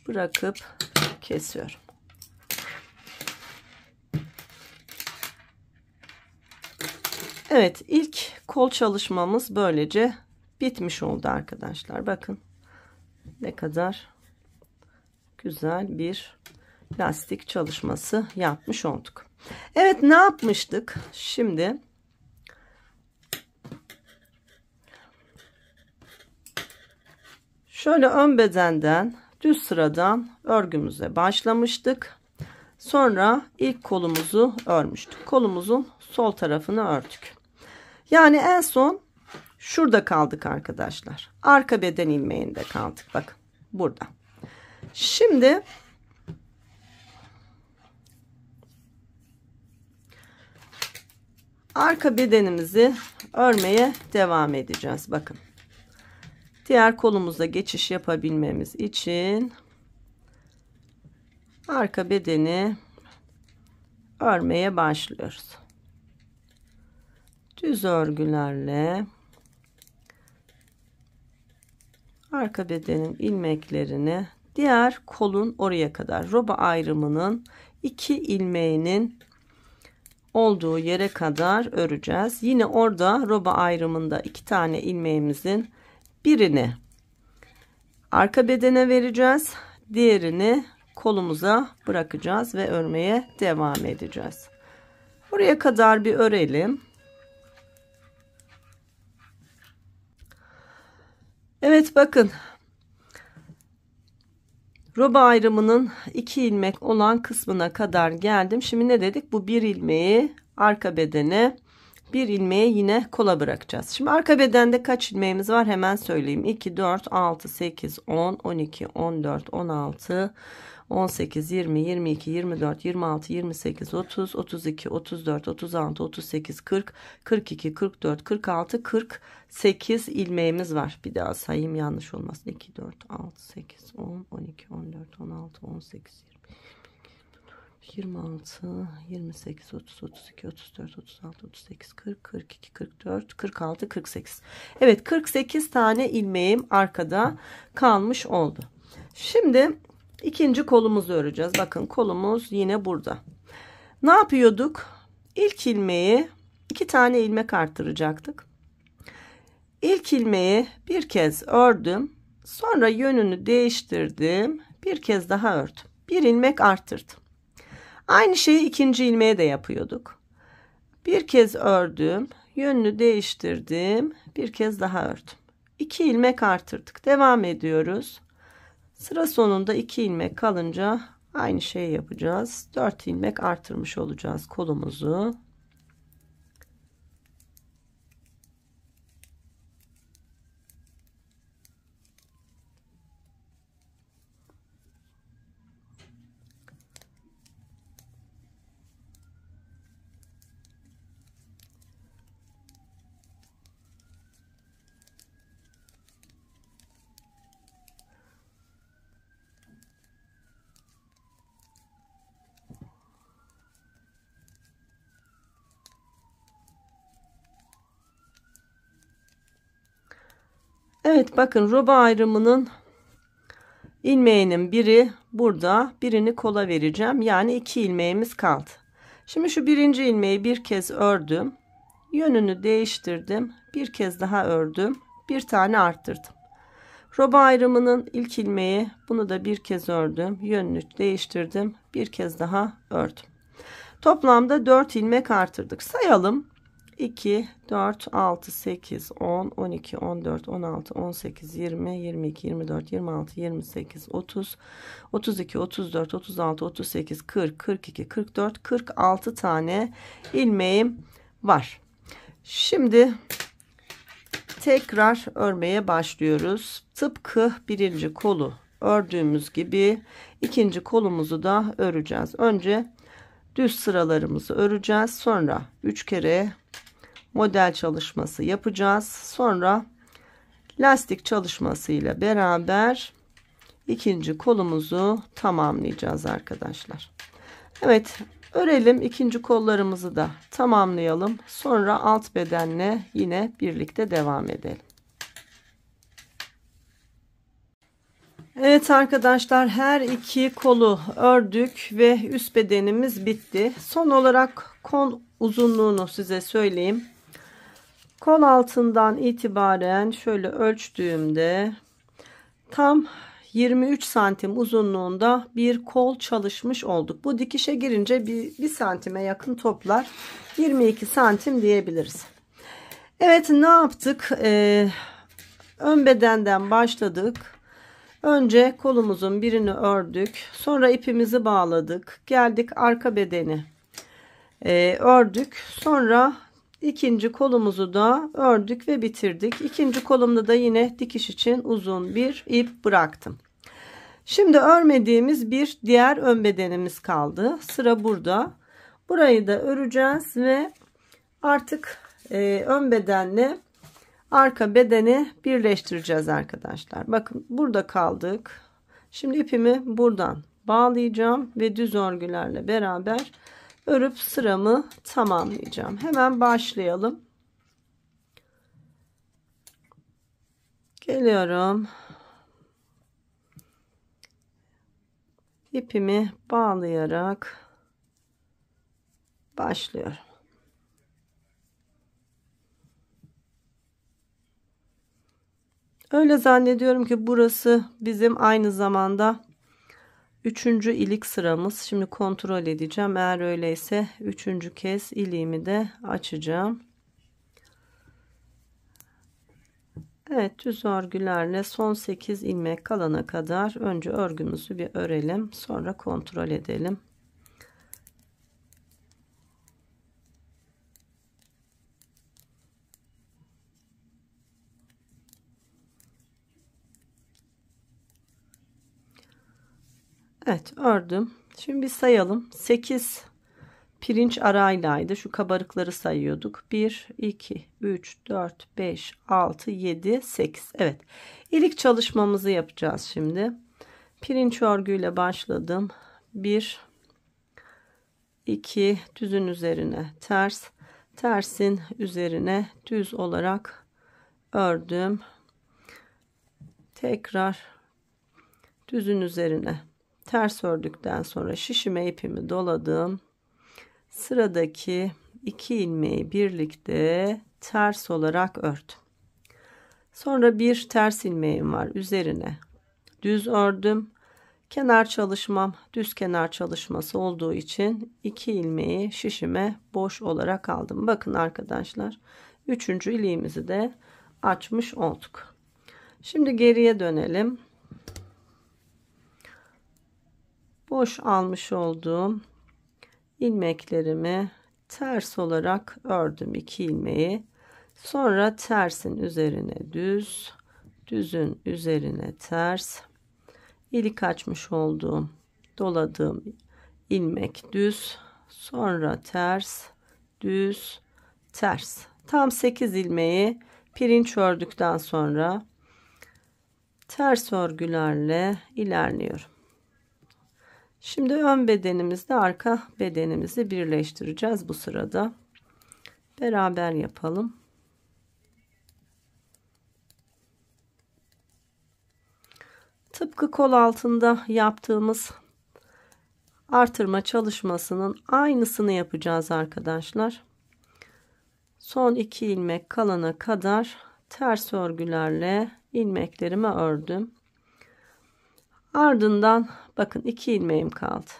bırakıp kesiyorum. Evet, ilk kol çalışmamız böylece bitmiş oldu arkadaşlar. Bakın ne kadar güzel bir lastik çalışması yapmış olduk. Evet, ne yapmıştık? Şimdi şöyle ön bedenden düz sıradan örgümüze başlamıştık. Sonra ilk kolumuzu örmüştük. Kolumuzun sol tarafını ördük. Yani en son şurada kaldık arkadaşlar. Arka beden ilmeğinde kaldık. Bakın burada. Şimdi arka bedenimizi örmeye devam edeceğiz. Bakın. Diğer kolumuza geçiş yapabilmemiz için arka bedeni örmeye başlıyoruz. Düz örgülerle arka bedenin ilmeklerini diğer kolun oraya kadar roba ayrımının 2 ilmeğinin olduğu yere kadar öreceğiz. Yine orada roba ayrımında 2 tane ilmeğimizin birini arka bedene vereceğiz. Diğerini kolumuza bırakacağız ve örmeye devam edeceğiz. Buraya kadar bir örelim. Evet, bakın. Roba ayrımının 2 ilmek olan kısmına kadar geldim. Şimdi ne dedik? Bu bir ilmeği arka bedene, bir ilmeği yine kola bırakacağız. Şimdi arka bedende kaç ilmeğimiz var? Hemen söyleyeyim. 2, 4, 6, 8, 10, 12, 14, 16, 18, 20, 22, 24, 26, 28, 30, 32, 34, 36, 38, 40, 42, 44, 46, 48 ilmeğimiz var. Bir daha sayayım yanlış olmasın. 2, 4, 6, 8, 10, 12, 14, 16, 18, 26, 28, 30, 32, 34, 36, 38, 40, 42, 44, 46, 48. Evet, 48 tane ilmeğim arkada kalmış oldu. Şimdi ikinci kolumuzu öreceğiz. Bakın kolumuz yine burada. Ne yapıyorduk? İlk ilmeği 2 tane ilmek arttıracaktık. İlk ilmeği bir kez ördüm. Sonra yönünü değiştirdim. Bir kez daha ördüm. Bir ilmek arttırdım. Aynı şeyi ikinci ilmeğe de yapıyorduk. Bir kez ördüm. Yönünü değiştirdim. Bir kez daha ördüm. 2 ilmek arttırdık. Devam ediyoruz. Sıra sonunda 2 ilmek kalınca aynı şeyi yapacağız. 4 ilmek artırmış olacağız kolumuzu. Evet, bakın roba ayrımının ilmeğinin biri burada, birini kola vereceğim. Yani 2 ilmeğimiz kaldı. Şimdi şu birinci ilmeği bir kez ördüm. Yönünü değiştirdim. Bir kez daha ördüm. Bir tane arttırdım. Roba ayrımının ilk ilmeği, bunu da bir kez ördüm. Yönünü değiştirdim. Bir kez daha ördüm. Toplamda 4 ilmek artırdık. Sayalım. 2, 4, 6, 8, 10, 12, 14, 16, 18, 20, 22, 24, 26, 28, 30, 32, 34, 36, 38, 40, 42, 44, 46 tane ilmeğim var. Şimdi tekrar örmeye başlıyoruz. Tıpkı birinci kolu ördüğümüz gibi ikinci kolumuzu da öreceğiz. Önce düz sıralarımızı öreceğiz. Sonra 3 kere model çalışması yapacağız. Sonra lastik çalışması ile beraber ikinci kolumuzu tamamlayacağız arkadaşlar. Evet, örelim, ikinci kollarımızı da tamamlayalım. Sonra alt bedenle yine birlikte devam edelim. Evet arkadaşlar, her iki kolu ördük ve üst bedenimiz bitti. Son olarak kol uzunluğunu size söyleyeyim. Kol altından itibaren şöyle ölçtüğümde tam 23 santim uzunluğunda bir kol çalışmış olduk. Bu dikişe girince bir santime yakın toplar. 22 santim diyebiliriz. Evet, ne yaptık? Ön bedenden başladık. Önce kolumuzun birini ördük. Sonra ipimizi bağladık. Geldik arka bedeni ördük. Sonra ikinci kolumuzu da ördük ve bitirdik. İkinci kolumda da yine dikiş için uzun bir ip bıraktım. Şimdi örmediğimiz bir diğer ön bedenimiz kaldı. Sıra burada. Burayı da öreceğiz ve artık ön bedenle arka bedeni birleştireceğiz arkadaşlar. Bakın burada kaldık. Şimdi ipimi buradan bağlayacağım ve düz örgülerle beraber örüp sıramı tamamlayacağım. Hemen başlayalım. Geliyorum. İpimi bağlayarak başlıyorum. Öyle zannediyorum ki burası bizim aynı zamanda Üçüncü ilik sıramız. Şimdi kontrol edeceğim. Eğer öyleyse üçüncü kez iliğimi de açacağım. Evet, düz örgülerle son 8 ilmek kalana kadar önce örgümüzü bir örelim, sonra kontrol edelim. Evet, ördüm. Şimdi bir sayalım. 8 pirinç araylaydı. Şu kabarıkları sayıyorduk. 1, 2, 3, 4, 5, 6, 7, 8. Evet. İlik çalışmamızı yapacağız şimdi. Pirinç örgüyle başladım. 1, 2, düzün üzerine ters. Tersin üzerine düz olarak ördüm. Tekrar düzün üzerine ters ördükten sonra şişime ipimi doladım. Sıradaki 2 ilmeği birlikte ters olarak ördüm. Sonra bir ters ilmeğim var, üzerine düz ördüm. Kenar çalışmam düz kenar çalışması olduğu için 2 ilmeği şişime boş olarak aldım. Bakın arkadaşlar, 3. iliğimizi de açmış olduk. Şimdi geriye dönelim. Boş almış olduğum ilmeklerimi ters olarak ördüm, 2 ilmeği. Sonra tersin üzerine düz, düzün üzerine ters, ilik açmış olduğum doladığım ilmek düz, sonra ters, düz, ters. Tam 8 ilmeği pirinç ördükten sonra ters örgülerle ilerliyorum. Şimdi ön bedenimizle arka bedenimizi birleştireceğiz bu sırada. Beraber yapalım. Tıpkı kol altında yaptığımız artırma çalışmasının aynısını yapacağız arkadaşlar. Son 2 ilmek kalana kadar ters örgülerle ilmeklerimi ördüm. Ardından bakın 2 ilmeğim kaldı.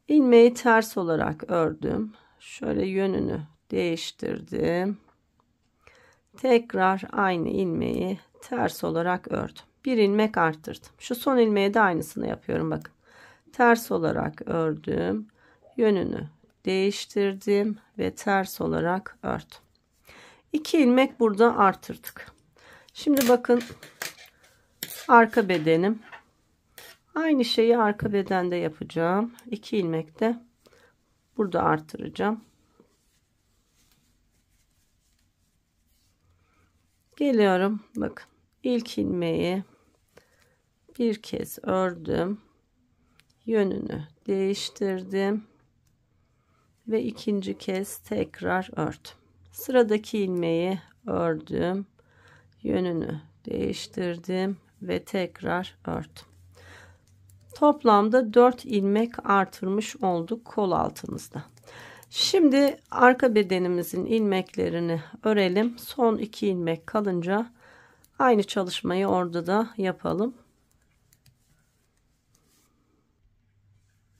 İlmeği ters olarak ördüm. Şöyle yönünü değiştirdim. Tekrar aynı ilmeği ters olarak ördüm. Bir ilmek arttırdım. Şu son ilmeğe de aynısını yapıyorum. Bakın. Ters olarak ördüm. Yönünü değiştirdim ve ters olarak ördüm. 2 ilmek burada arttırdık. Şimdi bakın, arka bedenim. Aynı şeyi arka bedende yapacağım. 2 ilmek de burada arttıracağım. Geliyorum. Bakın, ilk ilmeği bir kez ördüm. Yönünü değiştirdim ve ikinci kez tekrar ördüm. Sıradaki ilmeği ördüm. Yönünü değiştirdim ve tekrar ördüm. Toplamda 4 ilmek artırmış olduk kol altımızda. Şimdi arka bedenimizin ilmeklerini örelim. Son 2 ilmek kalınca aynı çalışmayı orada da yapalım.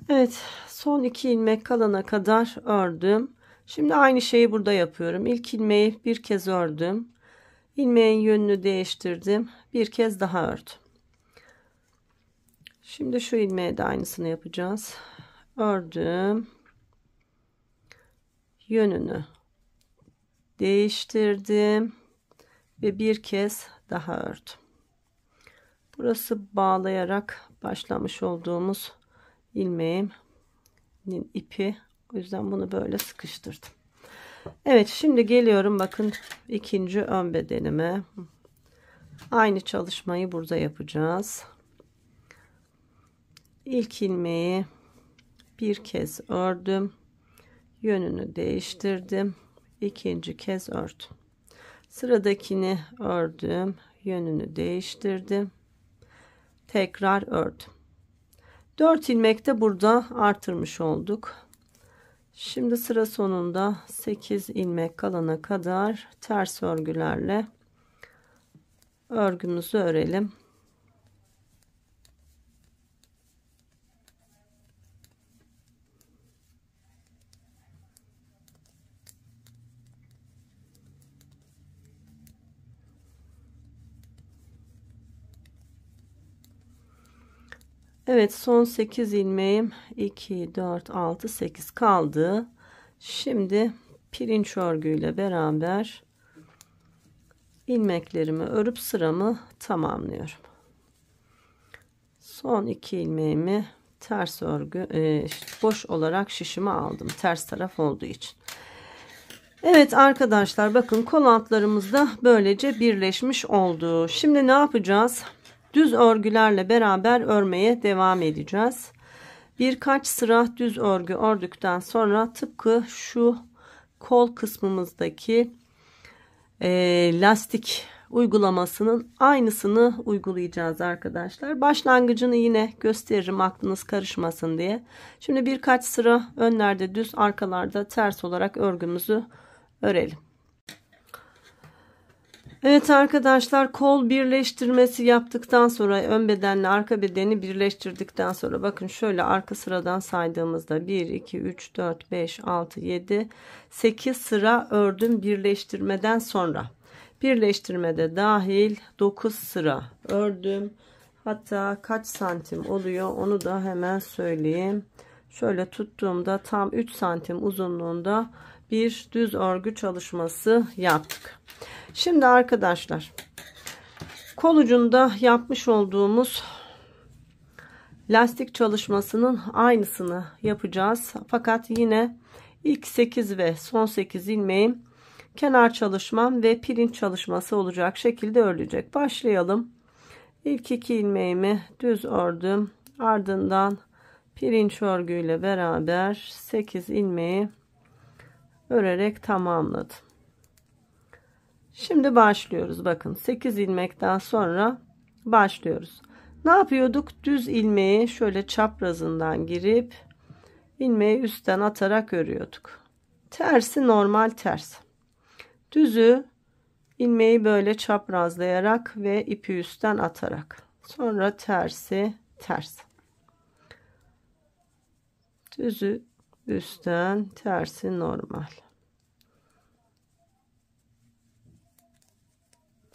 Evet, son 2 ilmek kalana kadar ördüm. Şimdi aynı şeyi burada yapıyorum. İlk ilmeği bir kez ördüm. İlmeğin yönünü değiştirdim. Bir kez daha ördüm. Şimdi şu ilmeğe de aynısını yapacağız. Ördüm. Yönünü değiştirdim ve bir kez daha ördüm. Burası bağlayarak başlamış olduğumuz ilmeğin ipi. O yüzden bunu böyle sıkıştırdım. Evet, şimdi geliyorum. Bakın, ikinci ön bedenime. Aynı çalışmayı burada yapacağız. İlk ilmeği bir kez ördüm. Yönünü değiştirdim. İkinci kez ördüm. Sıradakini ördüm. Yönünü değiştirdim. Tekrar ördüm. 4 ilmek de burada artırmış olduk. Şimdi sıra sonunda 8 ilmek kalana kadar ters örgülerle örgümüzü örelim. Evet, son 8 ilmeğim 2 4 6 8 kaldı. Şimdi pirinç örgüyle beraber ilmeklerimi örüp sıramı tamamlıyorum. Son 2 ilmeğimi ters örgü boş olarak şişime aldım, ters taraf olduğu için. Evet arkadaşlar, bakın kol altlarımız da böylece birleşmiş oldu. Şimdi ne yapacağız? Düz örgülerle beraber örmeye devam edeceğiz. Birkaç sıra düz örgü ördükten sonra tıpkı şu kol kısmımızdaki lastik uygulamasının aynısını uygulayacağız arkadaşlar. Başlangıcını yine gösteririm aklınız karışmasın diye. Şimdi birkaç sıra önlerde düz, arkalarda ters olarak örgümüzü örelim. Evet arkadaşlar, kol birleştirmesi yaptıktan sonra ön bedenle arka bedeni birleştirdikten sonra bakın şöyle arka sıradan saydığımızda 1 2 3 4 5 6 7 8 sıra ördüm birleştirmeden sonra. Birleştirmede dahil 9 sıra ördüm. Hatta kaç santim oluyor onu da hemen söyleyeyim. Şöyle tuttuğumda tam 3 santim uzunluğunda bir düz örgü çalışması yaptık. Şimdi arkadaşlar, kol ucunda yapmış olduğumuz lastik çalışmasının aynısını yapacağız. Fakat yine ilk 8 ve son 8 ilmeğim kenar çalışmam ve pirinç çalışması olacak şekilde örülecek. Başlayalım. İlk 2 ilmeğimi düz ördüm. Ardından pirinç örgüyle beraber 8 ilmeği örerek tamamladım. Şimdi başlıyoruz. Bakın 8 ilmekten sonra başlıyoruz. Ne yapıyorduk? Düz ilmeği şöyle çaprazından girip ilmeği üstten atarak örüyorduk. Tersi normal ters. Düzü ilmeği böyle çaprazlayarak ve ipi üstten atarak. Sonra tersi ters. Düzü üstten, tersi normal.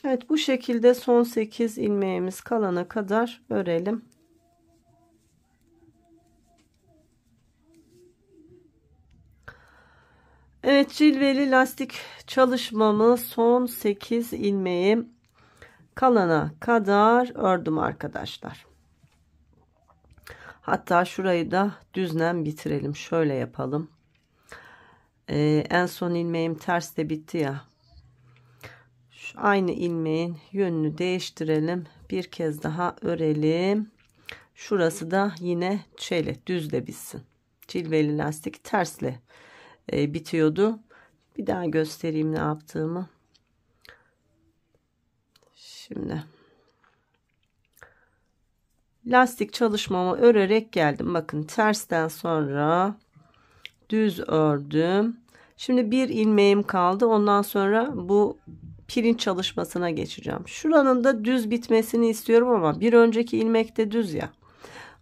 Evet, bu şekilde son 8 ilmeğimiz kalana kadar örelim. Evet, cilveli lastik çalışmamı son 8 ilmeği kalana kadar ördüm arkadaşlar. Hatta şurayı da düzlen bitirelim. Şöyle yapalım. En son ilmeğim ters de bitti ya. Şu aynı ilmeğin yönünü değiştirelim. Bir kez daha örelim. Şurası da yine düzle bitsin. Cilveli lastik tersle bitiyordu. Bir daha göstereyim ne yaptığımı. Şimdi lastik çalışmamı örerek geldim. Bakın tersten sonra düz ördüm. Şimdi bir ilmeğim kaldı. Ondan sonra bu pirinç çalışmasına geçeceğim. Şuranın da düz bitmesini istiyorum ama bir önceki ilmek de düz ya.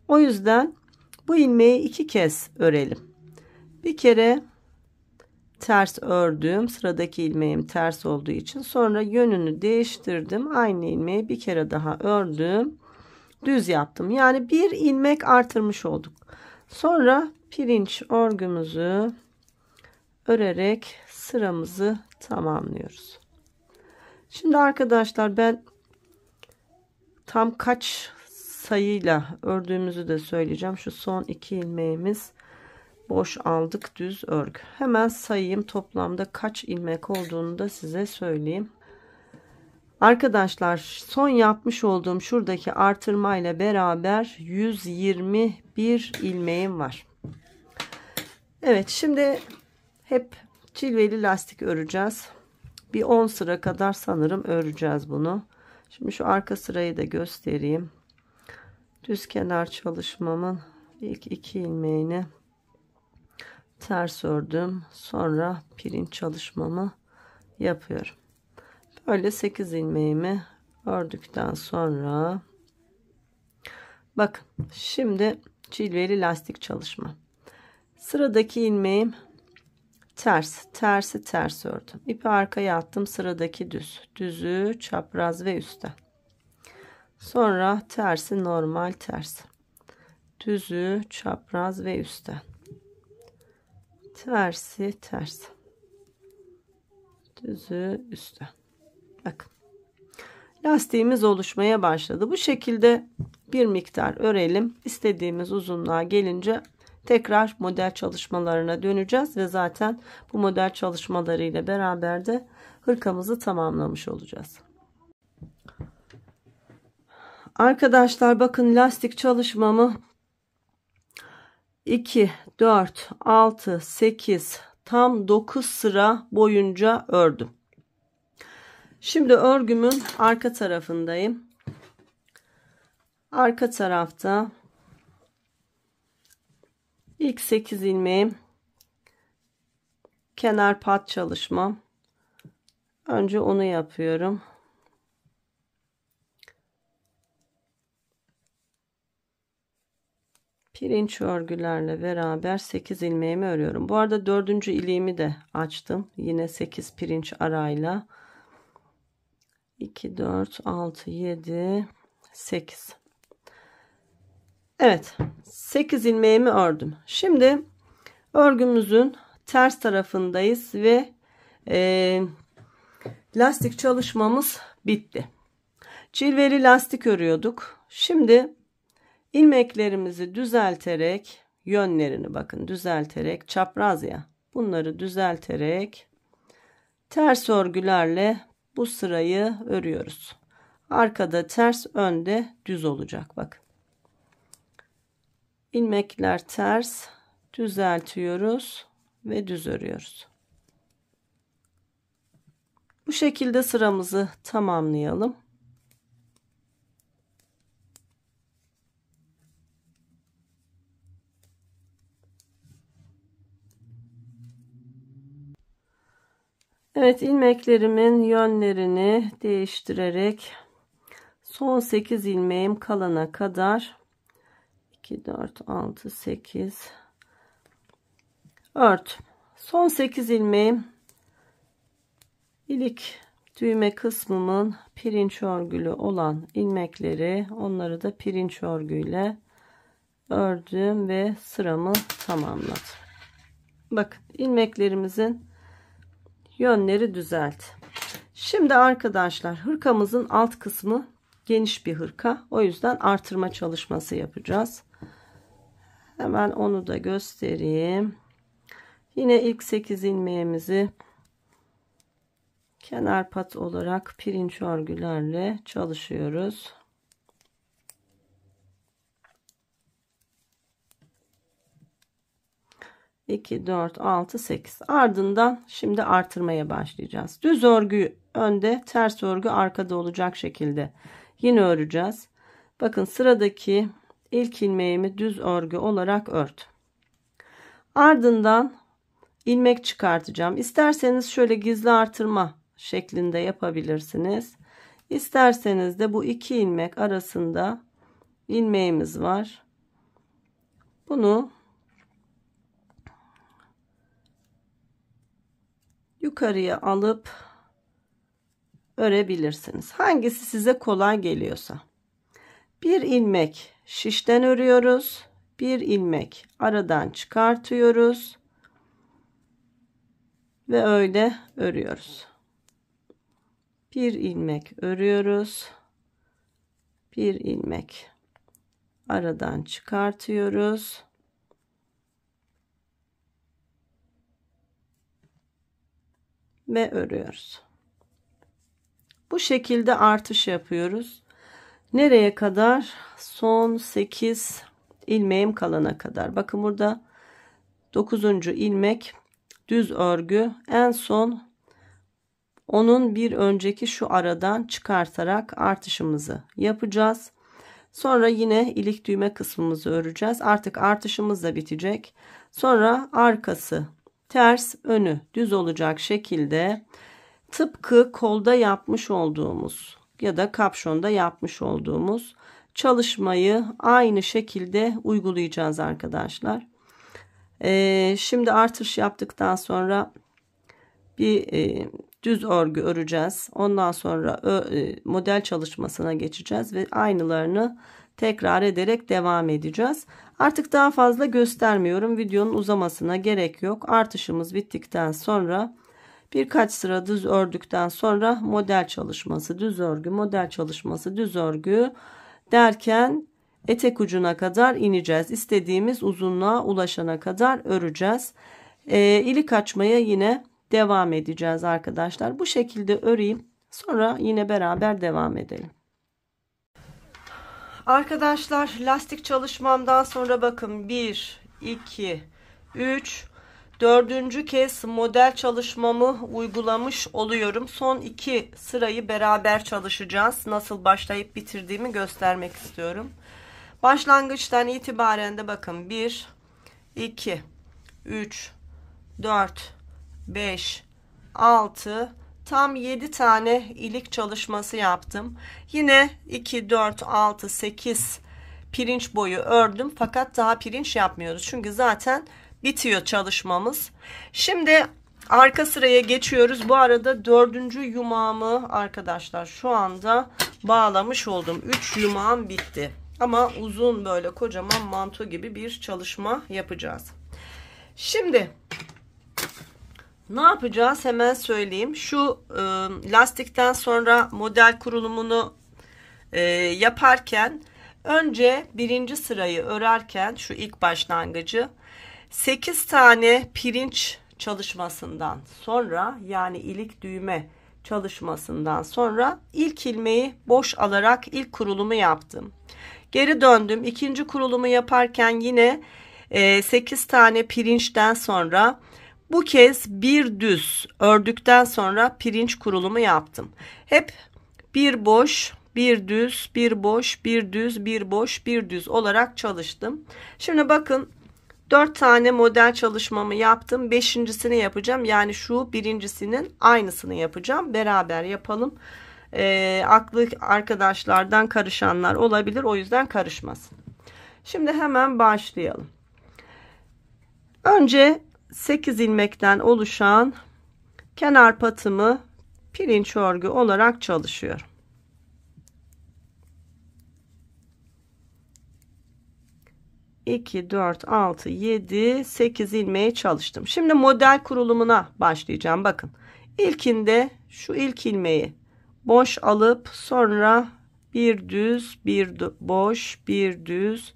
O yüzden bu ilmeği 2 kez örelim. Bir kere ters ördüm. Sıradaki ilmeğim ters olduğu için sonra yönünü değiştirdim. Aynı ilmeği bir kere daha ördüm. Düz yaptım. Yani bir ilmek artırmış olduk. Sonra pirinç örgümüzü örerek sıramızı tamamlıyoruz. Şimdi arkadaşlar, ben tam kaç sayıyla ördüğümüzü de söyleyeceğim. Şu son 2 ilmeğimiz boş aldık, düz örgü. Hemen sayayım, toplamda kaç ilmek olduğunu da size söyleyeyim. Arkadaşlar, son yapmış olduğum şuradaki artırma ile beraber 121 ilmeğim var. Evet, şimdi hep cilveli lastik öreceğiz. Bir 10 sıra kadar sanırım öreceğiz bunu. Şimdi şu arka sırayı da göstereyim. Düz kenar çalışmamın ilk 2 ilmeğini ters ördüm. Sonra pirinç çalışmamı yapıyorum. Böyle 8 ilmeğimi ördükten sonra bakın şimdi cilveli lastik çalışma. Sıradaki ilmeğim tersi ters ördüm. İpi arkaya attım. Sıradaki düzü çapraz ve üstten. Sonra tersi normal ters. düzü, çapraz ve üstten. Tersi, ters. Düzü, üstten. Bakın. Lastiğimiz oluşmaya başladı. Bu şekilde bir miktar örelim. İstediğimiz uzunluğa gelince tekrar model çalışmalarına döneceğiz ve zaten bu model çalışmaları ile beraber de hırkamızı tamamlamış olacağız. Arkadaşlar bakın, lastik çalışmamı 2, 4, 6, 8, tam 9 sıra boyunca ördüm. Şimdi örgümün arka tarafındayım. Arka tarafta ilk 8 ilmeğim kenar pat çalışmam. Önce onu yapıyorum. Pirinç örgülerle beraber 8 ilmeğimi örüyorum. Bu arada 4. iliğimi de açtım. Yine 8 pirinç arayla. 2, 4, 6, 7, 8. Evet, 8 ilmeğimi ördüm. Şimdi örgümüzün ters tarafındayız ve lastik çalışmamız bitti. Cilveli lastik örüyorduk. Şimdi ilmeklerimizi düzelterek, yönlerini bakın düzelterek, çapraz ya, bunları düzelterek ters örgülerle bu sırayı örüyoruz. Arkada ters, önde düz olacak. Bakın. İlmekler ters, düzeltiyoruz ve düz örüyoruz. Bu şekilde sıramızı tamamlayalım. Evet, ilmeklerimin yönlerini değiştirerek son 8 ilmeğim kalana kadar 2, 4, 6, 8 ört. Son 8 ilmeğim ilik düğme kısmımın pirinç örgülü olan ilmekleri, onları da pirinç örgüyle ördüm ve sıramı tamamladım. Bakın, ilmeklerimizin yönleri düzelt. Şimdi arkadaşlar, hırkamızın alt kısmı geniş bir hırka. O yüzden artırma çalışması yapacağız. Hemen onu da göstereyim. Yine ilk 8 ilmeğimizi kenar pat olarak pirinç örgülerle çalışıyoruz. İki, 4, 6, 8. Ardından şimdi artırmaya başlayacağız. Düz örgü önde, ters örgü arkada olacak şekilde yine öreceğiz. Bakın, sıradaki ilk ilmeğimi düz örgü olarak ördüm. Ardından ilmek çıkartacağım. İsterseniz şöyle gizli artırma şeklinde yapabilirsiniz. İsterseniz de bu iki ilmek arasında ilmeğimiz var. Bunu yukarıya alıp örebilirsiniz. Hangisi size kolay geliyorsa. Bir ilmek şişten örüyoruz. Bir ilmek aradan çıkartıyoruz. Ve öyle örüyoruz. Bir ilmek örüyoruz. Bir ilmek aradan çıkartıyoruz. Ve örüyoruz. Bu şekilde artış yapıyoruz. Nereye kadar? Son 8 ilmeğim kalana kadar. Bakın, burada 9. ilmek düz örgü. En son onun bir önceki şu aradan çıkartarak artışımızı yapacağız. Sonra yine ilik düğme kısmımızı öreceğiz. Artık artışımız da bitecek. Sonra arkası ters, önü düz olacak şekilde, tıpkı kolda yapmış olduğumuz ya da kapşonda yapmış olduğumuz çalışmayı aynı şekilde uygulayacağız arkadaşlar. Şimdi artış yaptıktan sonra bir düz örgü öreceğiz. Ondan sonra model çalışmasına geçeceğiz ve aynılarını tekrar ederek devam edeceğiz. Artık daha fazla göstermiyorum. Videonun uzamasına gerek yok. Artışımız bittikten sonra birkaç sıra düz ördükten sonra model çalışması, düz örgü, model çalışması, düz örgü derken etek ucuna kadar ineceğiz. İstediğimiz uzunluğa ulaşana kadar öreceğiz. İlik açmaya yine devam edeceğiz arkadaşlar. Bu şekilde öreyim. Sonra yine beraber devam edelim. Arkadaşlar lastik çalışmamdan sonra bakın 1, 2, 3, 4. kez model çalışmamı uygulamış oluyorum. Son 2 sırayı beraber çalışacağız. Nasıl başlayıp bitirdiğimi göstermek istiyorum. Başlangıçtan itibaren de bakın 1, 2, 3, 4, 5, 6, tam 7 tane ilik çalışması yaptım. Yine 2, 4, 6, 8 pirinç boyu ördüm. Fakat daha pirinç yapmıyoruz. Çünkü zaten bitiyor çalışmamız. Şimdi arka sıraya geçiyoruz. Bu arada 4. yumağımı arkadaşlar şu anda bağlamış oldum. 3 yumağım bitti. Ama uzun böyle kocaman manto gibi bir çalışma yapacağız. Şimdi ne yapacağız hemen söyleyeyim. Şu lastikten sonra model kurulumunu yaparken önce 1. sırayı örerken şu ilk başlangıcı 8 tane pirinç çalışmasından sonra, yani ilik düğme çalışmasından sonra ilk ilmeği boş alarak ilk kurulumu yaptım. Geri döndüm. 2. kurulumu yaparken yine 8 tane pirinçten sonra bu kez bir düz ördükten sonra pirinç kurulumu yaptım. Hep bir boş, bir düz, bir boş, bir düz, bir boş, bir düz olarak çalıştım. Şimdi bakın 4 tane model çalışmamı yaptım. 5.'sini yapacağım. Yani şu birincisinin aynısını yapacağım. Beraber yapalım. Aklı arkadaşlardan karışanlar olabilir. O yüzden karışmasın. Şimdi hemen başlayalım. Önce 8 ilmekten oluşan kenar patımı pirinç örgü olarak çalışıyorum. İki, 4, 6, 7, 8 ilmeği çalıştım. Şimdi model kurulumuna başlayacağım. Bakın ilkinde şu ilk ilmeği boş alıp sonra bir düz, bir boş, bir düz,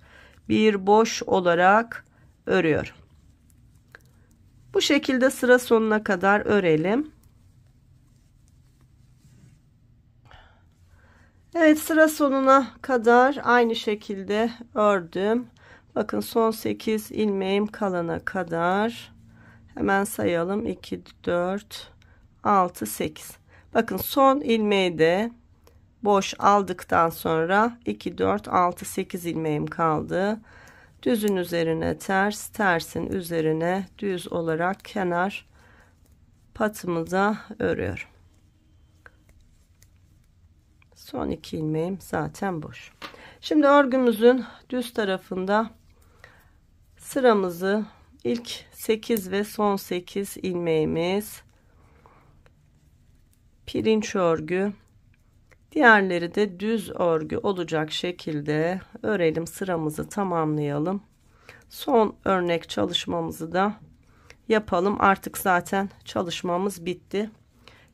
bir boş olarak örüyorum. Bu şekilde sıra sonuna kadar örelim. Evet, sıra sonuna kadar aynı şekilde ördüm. Bakın son 8 ilmeğim kalana kadar hemen sayalım. 2, 4, 6, 8. Bakın son ilmeği de boş aldıktan sonra 2, 4, 6, 8 ilmeğim kaldı. Düzün üzerine ters, tersin üzerine düz olarak kenar patımıza örüyorum. Son 2 ilmeğim zaten boş. Şimdi örgümüzün düz tarafında sıramızı ilk 8 ve son 8 ilmeğimiz pirinç örgü, diğerleri de düz örgü olacak şekilde örelim, sıramızı tamamlayalım. Son örnek çalışmamızı da yapalım. Artık zaten çalışmamız bitti.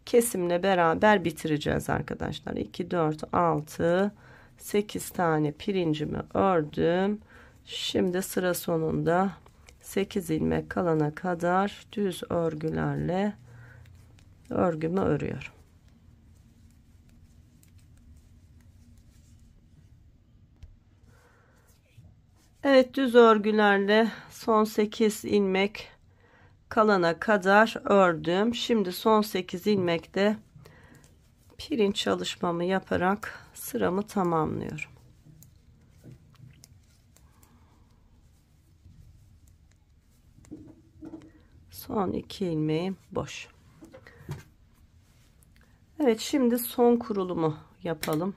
Kesimle beraber bitireceğiz arkadaşlar. 2, 4, 6, 8 tane pirincimi ördüm. Şimdi sıra sonunda 8 ilmek kalana kadar düz örgülerle örgümü örüyorum. Evet, düz örgülerle son 8 ilmek kalana kadar ördüm. Şimdi son 8 ilmekte pirinç çalışmamı yaparak sıramı tamamlıyorum. Son 2 ilmeğim boş. Evet, şimdi son kurulumu yapalım.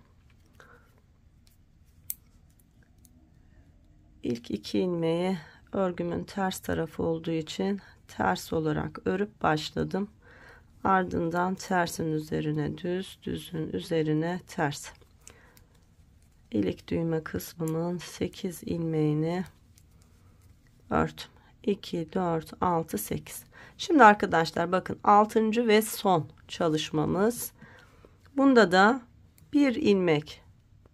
İlk 2 ilmeği örgümün ters tarafı olduğu için ters olarak örüp başladım. Ardından tersin üzerine düz, düzün üzerine ters. ilik düğme kısmının 8 ilmeğini ördüm. 2 4 6 8. Şimdi arkadaşlar bakın 6. ve son çalışmamız. Bunda da bir ilmek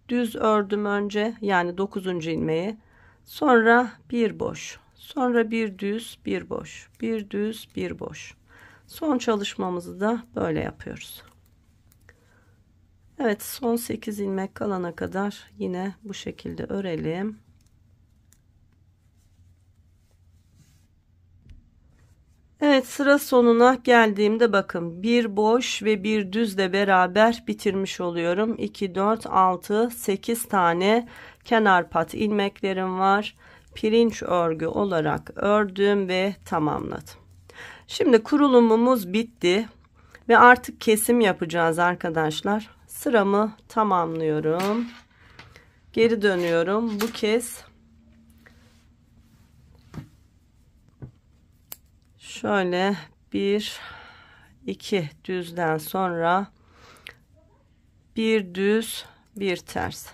düz ördüm önce, yani 9. ilmeği, sonra bir boş, sonra bir düz, bir boş, bir düz, bir boş. Son çalışmamızı da böyle yapıyoruz. Evet, son 8 ilmek kalana kadar yine bu şekilde örelim. Evet, sıra sonuna geldiğimde bakın bir boş ve bir düzle beraber bitirmiş oluyorum. 2 4 6 8 tane kenar pat ilmeklerim var. Pirinç örgü olarak ördüm ve tamamladım. Şimdi kurulumumuz bitti ve artık kesim yapacağız arkadaşlar. Sıramı tamamlıyorum. Geri dönüyorum. Bu kez şöyle bir iki düzden sonra bir düz bir ters,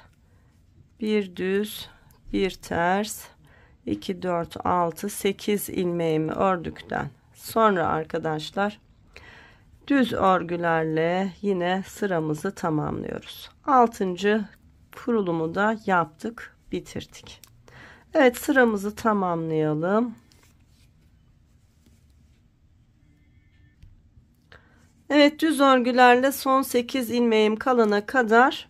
bir düz bir ters, 2 4 6 8 ilmeğimi ördükten sonra arkadaşlar düz örgülerle yine sıramızı tamamlıyoruz. 6. kurulumu da yaptık, bitirdik. Evet, sıramızı tamamlayalım. Evet, düz örgülerle son 8 ilmeğim kalana kadar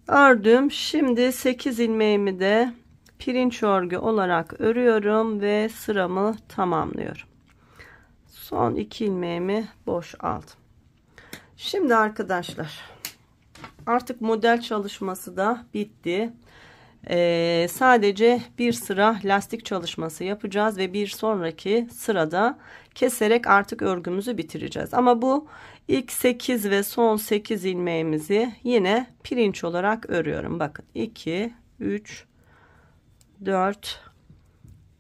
ördüm. Şimdi 8 ilmeğimi de pirinç örgü olarak örüyorum ve sıramı tamamlıyorum. Son 2 ilmeğimi boş aldım. Şimdi arkadaşlar artık model çalışması da bitti. Sadece bir sıra lastik çalışması yapacağız ve bir sonraki sırada keserek artık örgümüzü bitireceğiz. Ama bu ilk 8 ve son 8 ilmeğimizi yine pirinç olarak örüyorum. Bakın 2 3 4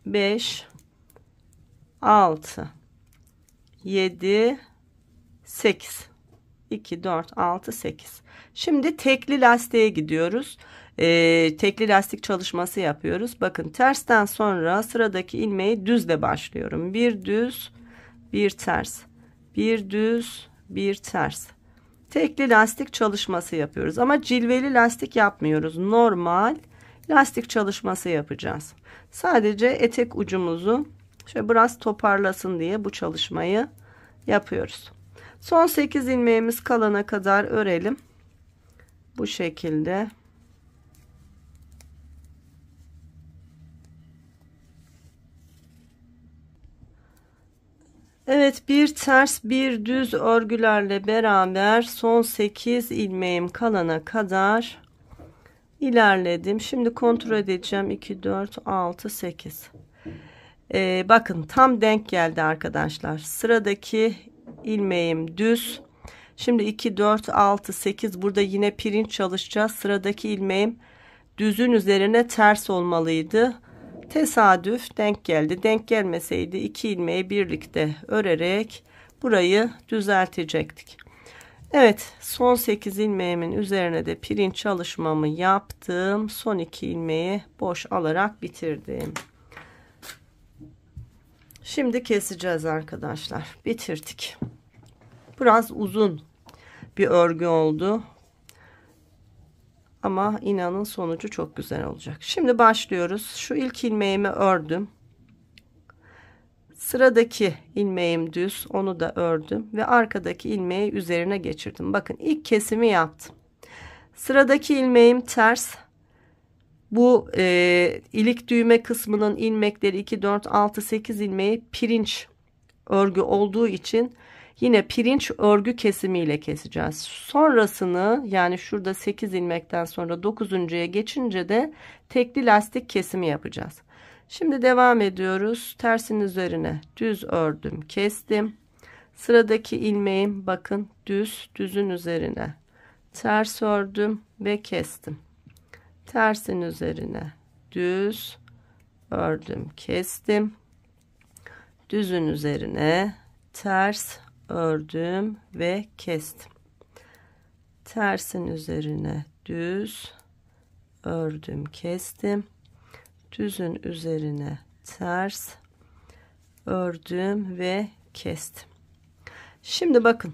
5 6 7 8 2 4 6 8. Şimdi tekli lastiğe gidiyoruz. Tekli lastik çalışması yapıyoruz. Bakın tersten sonra sıradaki ilmeği düzle başlıyorum. Bir düz, bir ters, bir düz, bir ters. Tekli lastik çalışması yapıyoruz ama cilveli lastik yapmıyoruz. Normal lastik çalışması yapacağız. Sadece etek ucumuzu şöyle biraz toparlasın diye bu çalışmayı yapıyoruz. Son 8 ilmeğimiz kalana kadar örelim. Bu şekilde. Evet, bir ters bir düz örgülerle beraber son 8 ilmeğim kalana kadar ilerledim. Şimdi kontrol edeceğim. 2 4 6 8. Bakın tam denk geldi arkadaşlar. Sıradaki ilmeğim düz. Şimdi 2 4 6 8, burada yine pirinç çalışacağız. Sıradaki ilmeğim düzün üzerine ters olmalıydı. Tesadüf denk geldi. Denk gelmeseydi 2 ilmeği birlikte örerek burayı düzeltecektik. Evet, son 8 ilmeğimin üzerine de pirinç çalışmamı yaptım. Son 2 ilmeği boş alarak bitirdim. Şimdi keseceğiz arkadaşlar. Bitirdik. Biraz uzun bir örgü oldu. Ama inanın sonucu çok güzel olacak. Şimdi başlıyoruz. Şu ilk ilmeğimi ördüm. Sıradaki ilmeğim düz. Onu da ördüm. Ve arkadaki ilmeği üzerine geçirdim. Bakın ilk kesimi yaptım. Sıradaki ilmeğim ters. Bu ilik düğme kısmının ilmekleri 2, 4, 6, 8 ilmeği pirinç örgü olduğu için yine pirinç örgü kesimiyle keseceğiz. Sonrasını, yani şurada 8 ilmekten sonra 9'uncuya geçince de tekli lastik kesimi yapacağız. Şimdi devam ediyoruz. Tersin üzerine düz ördüm, kestim. Sıradaki ilmeğim bakın düz, düzün üzerine ters ördüm ve kestim. Tersin üzerine düz ördüm, kestim. Düzün üzerine ters ördüm ve kestim. Tersin üzerine düz ördüm, kestim. Düzün üzerine ters ördüm ve kestim. Şimdi bakın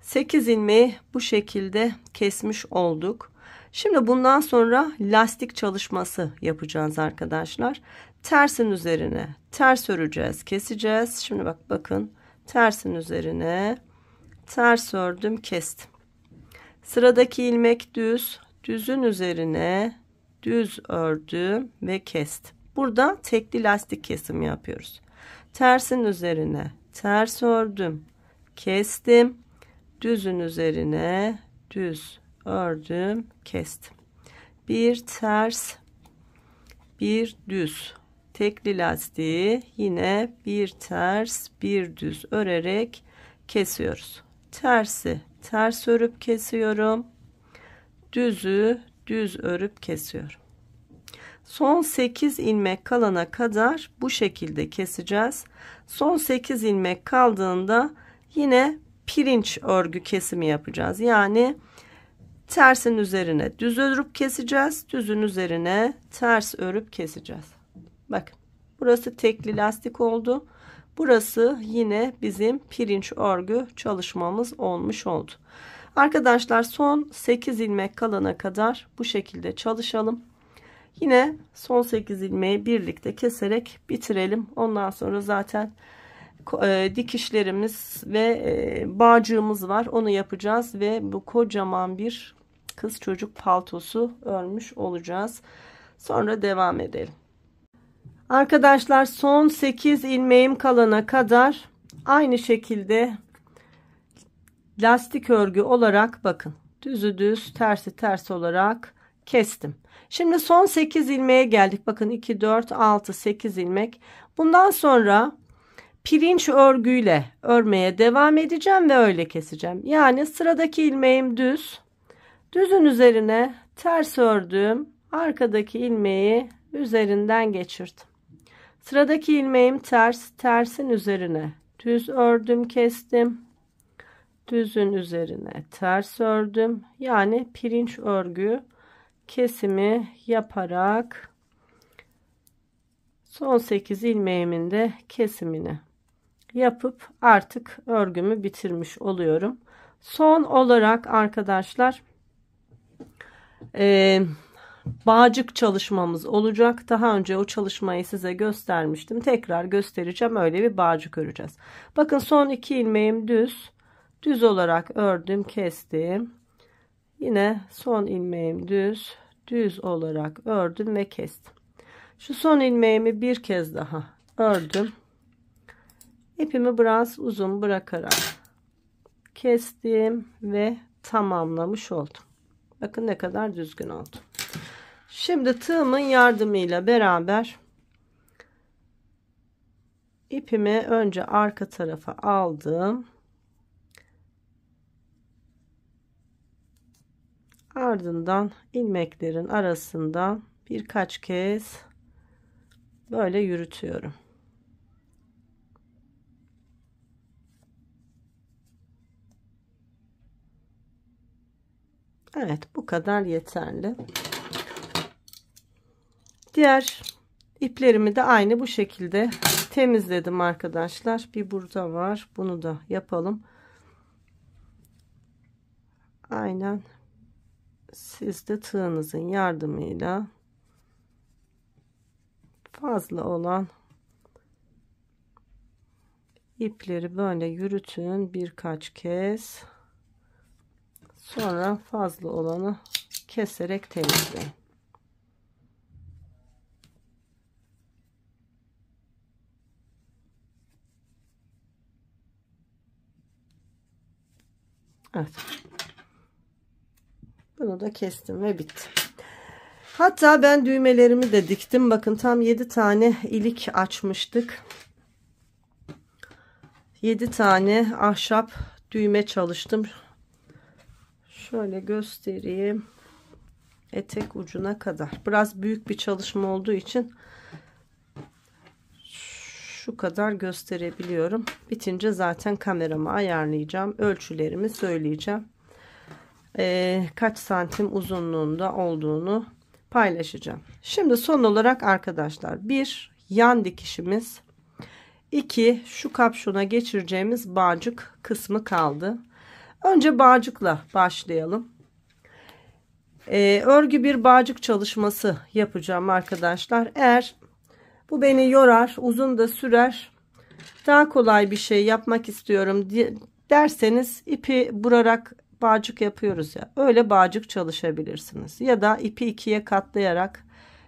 8 ilmeği bu şekilde kesmiş olduk. Şimdi bundan sonra lastik çalışması yapacağız arkadaşlar. Tersin üzerine ters öreceğiz, keseceğiz. Şimdi bakın tersin üzerine ters ördüm, kestim. Sıradaki ilmek düz, düzün üzerine düz ördüm ve kestim. Burada tekli lastik kesimi yapıyoruz. Tersin üzerine ters ördüm, kestim. Düzün üzerine düz ördüm, kestim. Bir ters, bir düz. Tekli lastiği yine bir ters, bir düz örerek kesiyoruz. Tersi ters örüp kesiyorum. Düzü düz örüp kesiyorum. Son 8 ilmek kalana kadar bu şekilde keseceğiz. Son 8 ilmek kaldığında yine pirinç örgü kesimi yapacağız. Yani tersin üzerine düz örüp keseceğiz. Düzün üzerine ters örüp keseceğiz. Bakın burası tekli lastik oldu. Burası yine bizim pirinç örgü çalışmamız olmuş oldu. Arkadaşlar son 8 ilmek kalana kadar bu şekilde çalışalım. Yine son 8 ilmeği birlikte keserek bitirelim. Ondan sonra zaten dikişlerimiz ve bağcığımız var. Onu yapacağız ve bu kocaman bir kız çocuk paltosu örmüş olacağız. Sonra devam edelim. Arkadaşlar son 8 ilmeğim kalana kadar aynı şekilde lastik örgü olarak bakın düzü düz tersi ters olarak kestim. Şimdi son 8 ilmeğe geldik. Bakın 2 4 6 8 ilmek. Bundan sonra pirinç örgüyle örmeye devam edeceğim ve öyle keseceğim. Yani sıradaki ilmeğim düz. Düzün üzerine ters ördüm. Arkadaki ilmeği üzerinden geçirdim. Sıradaki ilmeğim ters. Tersin üzerine düz ördüm, kestim. Düzün üzerine ters ördüm. Yani pirinç örgü kesimi yaparak son 8 ilmeğimin de kesimini yapıp artık örgümü bitirmiş oluyorum. Son olarak arkadaşlar bağcık çalışmamız olacak. Daha önce o çalışmayı size göstermiştim. Tekrar göstereceğim. Öyle bir bağcık öreceğiz. Bakın son 2 ilmeğim düz. Düz olarak ördüm, kestim. Yine son ilmeğim düz. Düz olarak ördüm ve kestim. Şu son ilmeğimi bir kez daha ördüm. İpimi biraz uzun bırakarak kestim ve tamamlamış oldum. Bakın ne kadar düzgün oldu. Şimdi tığımın yardımıyla beraber ipimi önce arka tarafa aldım. Ardından ilmeklerin arasından birkaç kez böyle yürütüyorum. Evet, bu kadar yeterli. Diğer iplerimi de aynı bu şekilde temizledim arkadaşlar. Bir burada var. Bunu da yapalım. Aynen. Siz de tığınızın yardımıyla fazla olan ipleri böyle yürütün birkaç kez. Sonra fazla olanı keserek temizleyin. Evet. Bunu da kestim ve bitti. Hatta ben düğmelerimi de diktim. Bakın tam 7 tane ilik açmıştık. 7 tane ahşap düğme çalıştım. Şöyle göstereyim. Etek ucuna kadar. Biraz büyük bir çalışma olduğu için şu kadar gösterebiliyorum. Bitince zaten kameramı ayarlayacağım. Ölçülerimi söyleyeceğim. Kaç santim uzunluğunda olduğunu paylaşacağım. Şimdi son olarak arkadaşlar, bir yan dikişimiz, 2 şu kapşona geçireceğimiz bağcık kısmı kaldı. Önce bağcıkla başlayalım. Örgü bir bağcık çalışması yapacağım arkadaşlar. Eğer bu beni yorar, uzun da sürer, daha kolay bir şey yapmak istiyorum derseniz, ipi burarak bağcık yapıyoruz ya, öyle bağcık çalışabilirsiniz. Ya da ipi ikiye katlayarak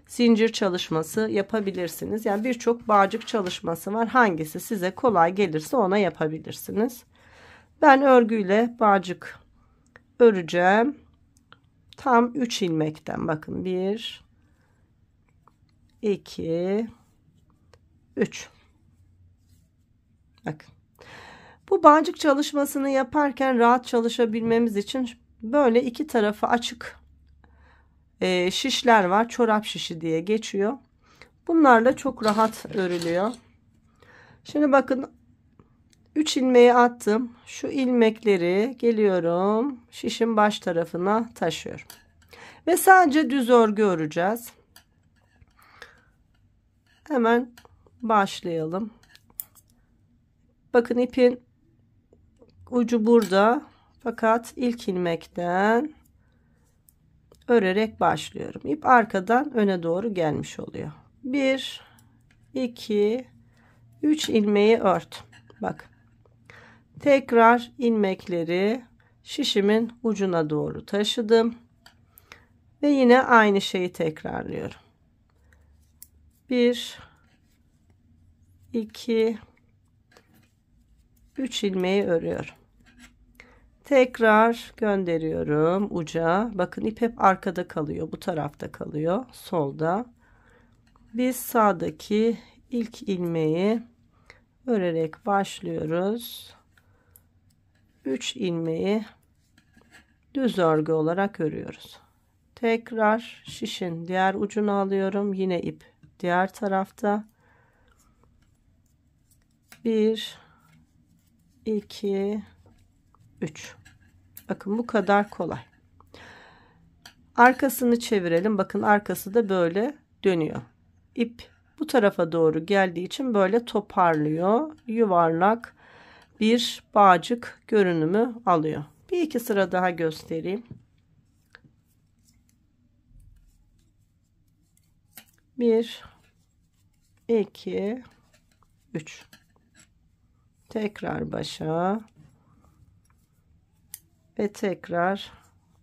zincir çalışması yapabilirsiniz. Yani birçok bağcık çalışması var. Hangisi size kolay gelirse ona yapabilirsiniz. Ben örgüyle bağcık öreceğim. Tam 3 ilmekten, bakın 1 2 3. Bakın. Bu bağcık çalışmasını yaparken rahat çalışabilmemiz için böyle iki tarafı açık şişler var. Çorap şişi diye geçiyor. Bunlarla çok rahat örülüyor. Şimdi bakın, 3 ilmeği attım. Şu ilmekleri geliyorum, şişin baş tarafına taşıyorum. Ve sadece düz örgü öreceğiz. Hemen başlayalım. Bakın, ipin ucu burada. Fakat ilk ilmekten örerek başlıyorum. İp arkadan öne doğru gelmiş oluyor. 1 2 3 ilmeği ört. Bak. Tekrar ilmekleri şişimin ucuna doğru taşıdım. Ve yine aynı şeyi tekrarlıyorum. 1 2 3 ilmeği örüyorum. Tekrar gönderiyorum uca. Bakın, ip hep arkada kalıyor. Bu tarafta kalıyor. Solda. Biz sağdaki ilk ilmeği örerek başlıyoruz. 3 ilmeği düz örgü olarak örüyoruz. Tekrar şişin diğer ucunu alıyorum. Yine ip diğer tarafta. 1 2 3. Bakın, bu kadar kolay. Arkasını çevirelim. Bakın, arkası da böyle dönüyor. İp bu tarafa doğru geldiği için böyle toparlıyor. Yuvarlak bir bağcık görünümü alıyor. Bir iki sıra daha göstereyim. 1 2 3. Tekrar başa ve tekrar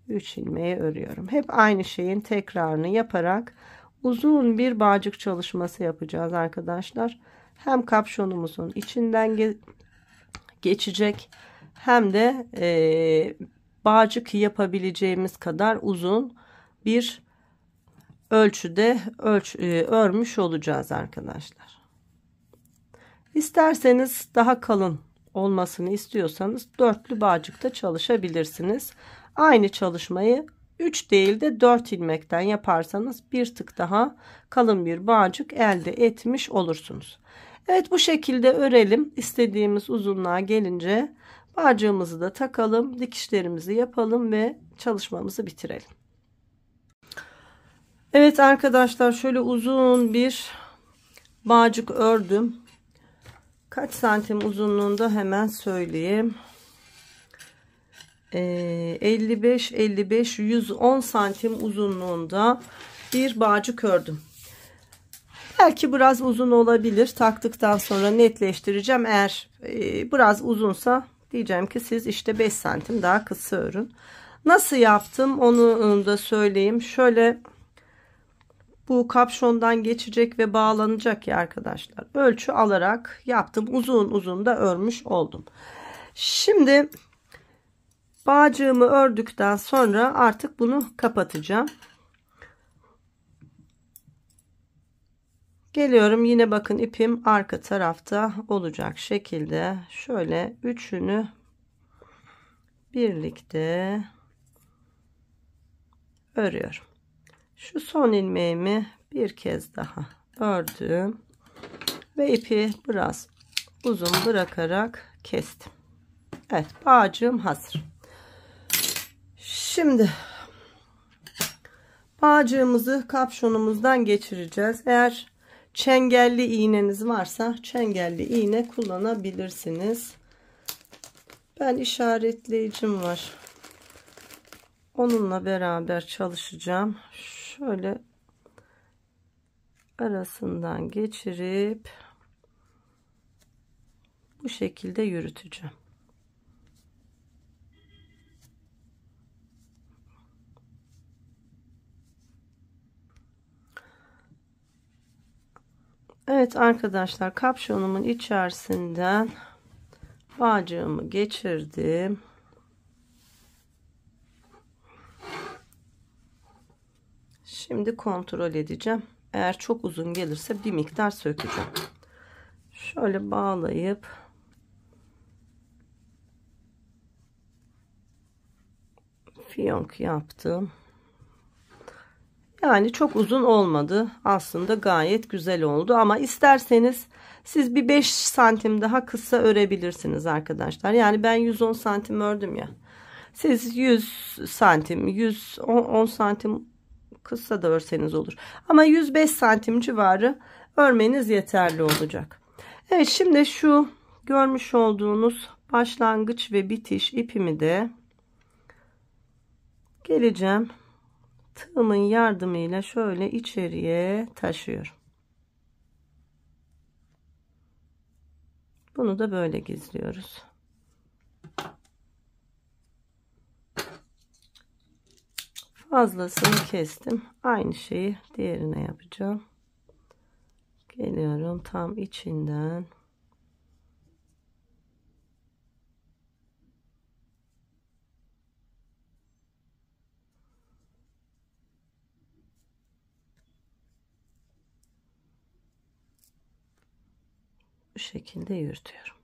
3 ilmeği örüyorum. Hep aynı şeyin tekrarını yaparak uzun bir bağcık çalışması yapacağız arkadaşlar. Hem kapşonumuzun içinden geçecek, hem de bağcık yapabileceğimiz kadar uzun bir ölçüde örmüş olacağız arkadaşlar. İsterseniz daha kalın olmasını istiyorsanız dörtlü bağcıkta çalışabilirsiniz. Aynı çalışmayı 3 değil de 4 ilmekten yaparsanız bir tık daha kalın bir bağcık elde etmiş olursunuz. Evet, bu şekilde örelim. İstediğimiz uzunluğa gelince bağcığımızı da takalım, dikişlerimizi yapalım ve çalışmamızı bitirelim. Evet arkadaşlar, şöyle uzun bir bağcık ördüm. Kaç santim uzunluğunda hemen söyleyeyim. 55 110 santim uzunluğunda bir bağcık ördüm. Belki biraz uzun olabilir. Taktıktan sonra netleştireceğim. Eğer biraz uzunsa diyeceğim ki siz işte 5 santim daha kısa örün. Nasıl yaptım onu da söyleyeyim. Şöyle, bu kapşondan geçecek ve bağlanacak ya arkadaşlar. Ölçü alarak yaptım. Uzun uzun da örmüş oldum. Şimdi bağcığımı ördükten sonra artık bunu kapatacağım. Geliyorum, yine bakın ipim arka tarafta olacak şekilde şöyle üçünü birlikte örüyorum. Şu son ilmeğimi bir kez daha ördüm ve ipi biraz uzun bırakarak kestim. Evet, bağcığım hazır. Şimdi Bağcığımızı kapşonumuzdan geçireceğiz. Eğer çengelli iğneniz varsa çengelli iğne kullanabilirsiniz. Ben işaretleyicim var. Onunla beraber çalışacağım. Şöyle arasından geçirip bu şekilde yürüteceğim. Evet arkadaşlar, kapşonumun içerisinden bağcığımı geçirdim. Şimdi kontrol edeceğim. Eğer çok uzun gelirse bir miktar sökeceğim. Şöyle bağlayıp fiyonk yaptım. Yani çok uzun olmadı. Aslında gayet güzel oldu. Ama isterseniz siz bir 5 santim daha kısa örebilirsiniz arkadaşlar. Yani ben 110 santim ördüm ya. Siz 100 santim, 110 santim kısa da örseniz olur. Ama 105 santim civarı örmeniz yeterli olacak. Evet, şimdi şu görmüş olduğunuz başlangıç ve bitiş ipimi de geleceğim. Tığımın yardımıyla şöyle içeriye taşıyorum. Bunu da böyle gizliyoruz. Fazlasını kestim. Aynı şeyi diğerine yapacağım. Geliyorum tam içinden. Bu şekilde yürütüyorum.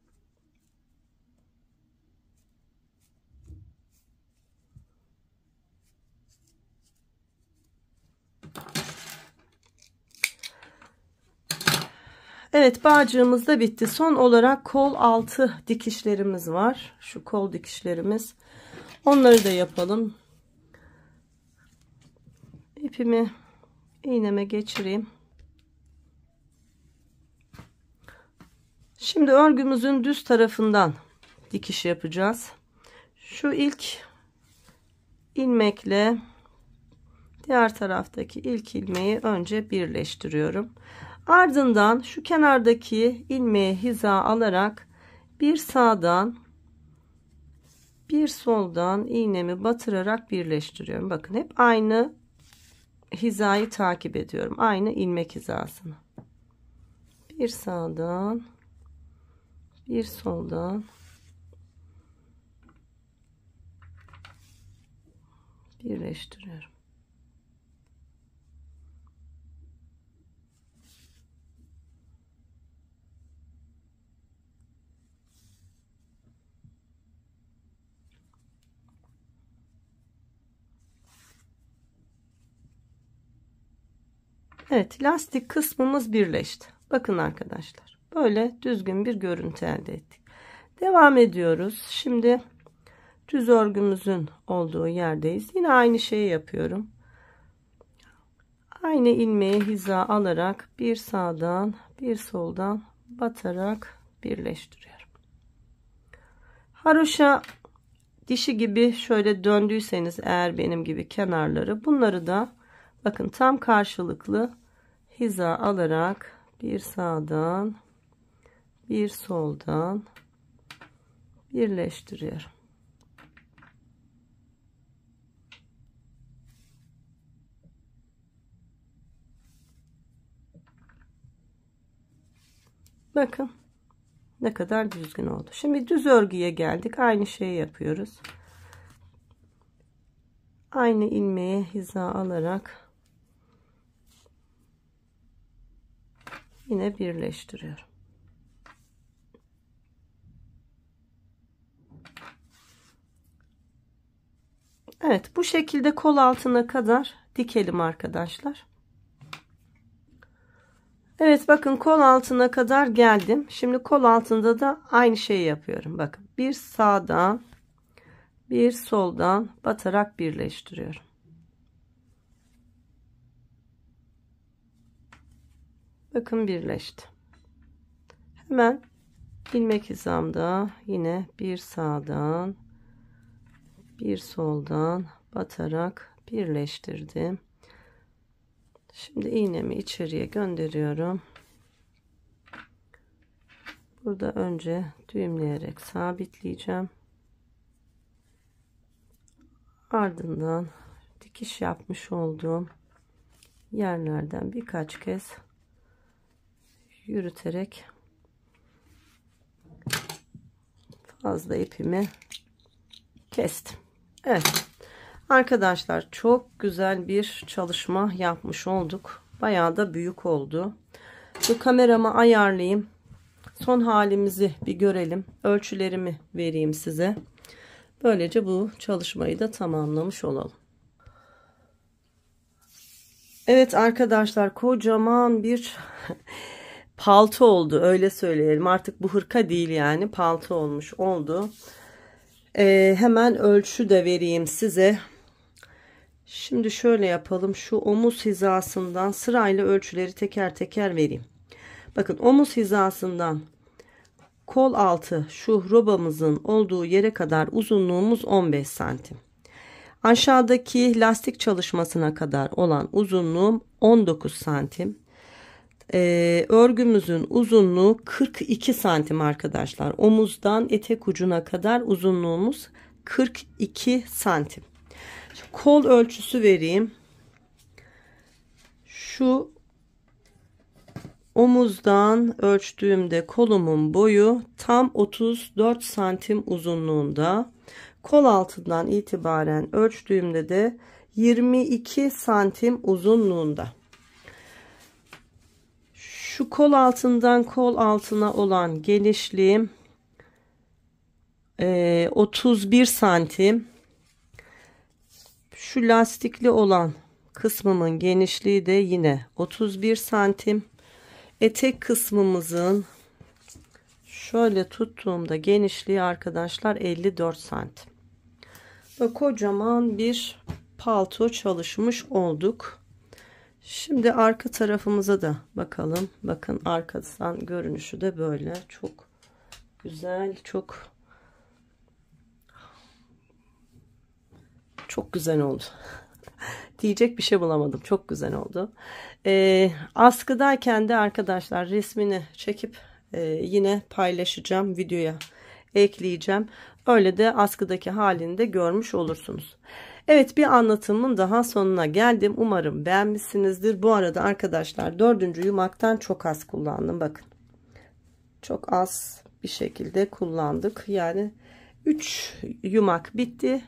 Evet, bağcığımız da bitti. Son olarak kol altı dikişlerimiz var. Şu kol dikişlerimiz. Onları da yapalım. İpimi iğneme geçireyim. Şimdi örgümüzün düz tarafından dikiş yapacağız. Şu ilk ilmekle diğer taraftaki ilk ilmeği önce birleştiriyorum. Ardından şu kenardaki ilmeğe hiza alarak bir sağdan bir soldan iğnemi batırarak birleştiriyorum. Bakın, hep aynı hizayı takip ediyorum. Aynı ilmek hizasını. Bir sağdan bir soldan birleştiriyorum. Evet, lastik kısmımız birleşti. Bakın arkadaşlar, böyle düzgün bir görüntü elde ettik. Devam ediyoruz. Şimdi düz örgümüzün olduğu yerdeyiz. Yine aynı şeyi yapıyorum. Aynı ilmeği hiza alarak bir sağdan bir soldan batarak birleştiriyorum. Haroşa dişi gibi şöyle döndüyseniz eğer benim gibi kenarları, bunları da bakın tam karşılıklı hiza alarak bir sağdan bir soldan birleştiriyorum. Bakın ne kadar düzgün oldu. Şimdi düz örgüye geldik. Aynı şeyi yapıyoruz. Aynı ilmeği hiza alarak yine birleştiriyorum. Evet, bu şekilde kol altına kadar dikelim arkadaşlar. Evet, bakın kol altına kadar geldim. Şimdi kol altında da aynı şeyi yapıyorum. Bakın, bir sağdan bir soldan batarak birleştiriyorum. Bakın birleşti. Hemen ilmek hizamda yine bir sağdan bir soldan batarak birleştirdim. Şimdi iğnemi içeriye gönderiyorum. Burada önce düğümleyerek sabitleyeceğim. Ardından dikiş yapmış olduğum yerlerden birkaç kez yürüterek fazla ipimi kestim. Evet arkadaşlar, çok güzel bir çalışma yapmış olduk. Bayağı da büyük oldu. Bu kameramı ayarlayayım. Son halimizi bir görelim. Ölçülerimi vereyim size. Böylece bu çalışmayı da tamamlamış olalım. Evet arkadaşlar, kocaman bir palto oldu, öyle söyleyelim. Artık bu hırka değil, yani palto olmuş oldu. Hemen ölçü de vereyim size. Şimdi şöyle yapalım. Şu omuz hizasından sırayla ölçüleri teker teker vereyim. Bakın, omuz hizasından kol altı şu robamızın olduğu yere kadar uzunluğumuz 15 santim. Aşağıdaki lastik çalışmasına kadar olan uzunluğum 19 santim. Örgümüzün uzunluğu 42 santim arkadaşlar. Omuzdan etek ucuna kadar uzunluğumuz 42 santim. Kol ölçüsü vereyim. Şu omuzdan ölçtüğümde kolumun boyu tam 34 santim uzunluğunda. Kol altından itibaren ölçtüğümde de 22 santim uzunluğunda. Şu kol altından kol altına olan genişliğim 31 santim. Şu lastikli olan kısmımın genişliği de yine 31 santim. Etek kısmımızın şöyle tuttuğumda genişliği arkadaşlar 54 santim. Ve kocaman bir palto çalışmış olduk. Şimdi arka tarafımıza da bakalım. Bakın, arkadan görünüşü de böyle. Çok güzel, çok güzel oldu. Diyecek bir şey bulamadım. Çok güzel oldu. Askıdayken de arkadaşlar resmini çekip yine paylaşacağım. Videoya ekleyeceğim. Öyle de askıdaki halini de görmüş olursunuz. Evet, bir anlatımın daha sonuna geldim. Umarım beğenmişsinizdir. Bu arada arkadaşlar 4. yumaktan çok az kullandım. Bakın. Çok az bir şekilde kullandık. Yani 3 yumak bitti.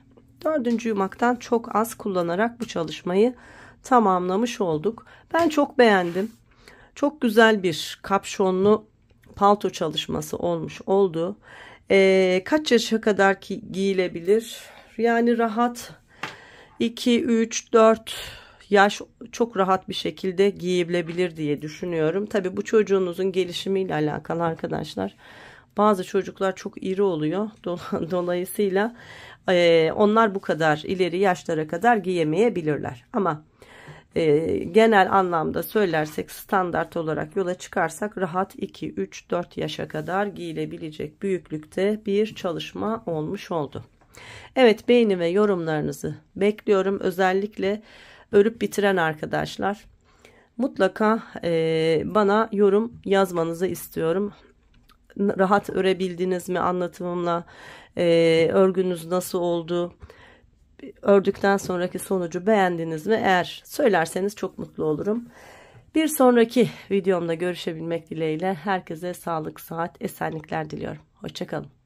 4. yumaktan çok az kullanarak bu çalışmayı tamamlamış olduk. Ben çok beğendim. Çok güzel bir kapşonlu palto çalışması olmuş oldu. Kaç yaşa kadar giyilebilir? Yani rahat 2, 3, 4 yaş çok rahat bir şekilde giyilebilir diye düşünüyorum. Tabii bu çocuğunuzun gelişimiyle alakalı arkadaşlar. Bazı çocuklar çok iri oluyor. Dolayısıyla onlar bu kadar ileri yaşlara kadar giyemeyebilirler. Ama genel anlamda söylersek, standart olarak yola çıkarsak rahat 2, 3, 4 yaşa kadar giyilebilecek büyüklükte bir çalışma olmuş oldu. Evet, beğeni ve yorumlarınızı bekliyorum. Özellikle örüp bitiren arkadaşlar mutlaka bana yorum yazmanızı istiyorum. Rahat örebildiniz mi anlatımımla? Örgünüz nasıl oldu? Ördükten sonraki sonucu beğendiniz mi? Eğer söylerseniz çok mutlu olurum. Bir sonraki videomda görüşebilmek dileğiyle herkese sağlık, sıhhat, esenlikler diliyorum. Hoşça kalın.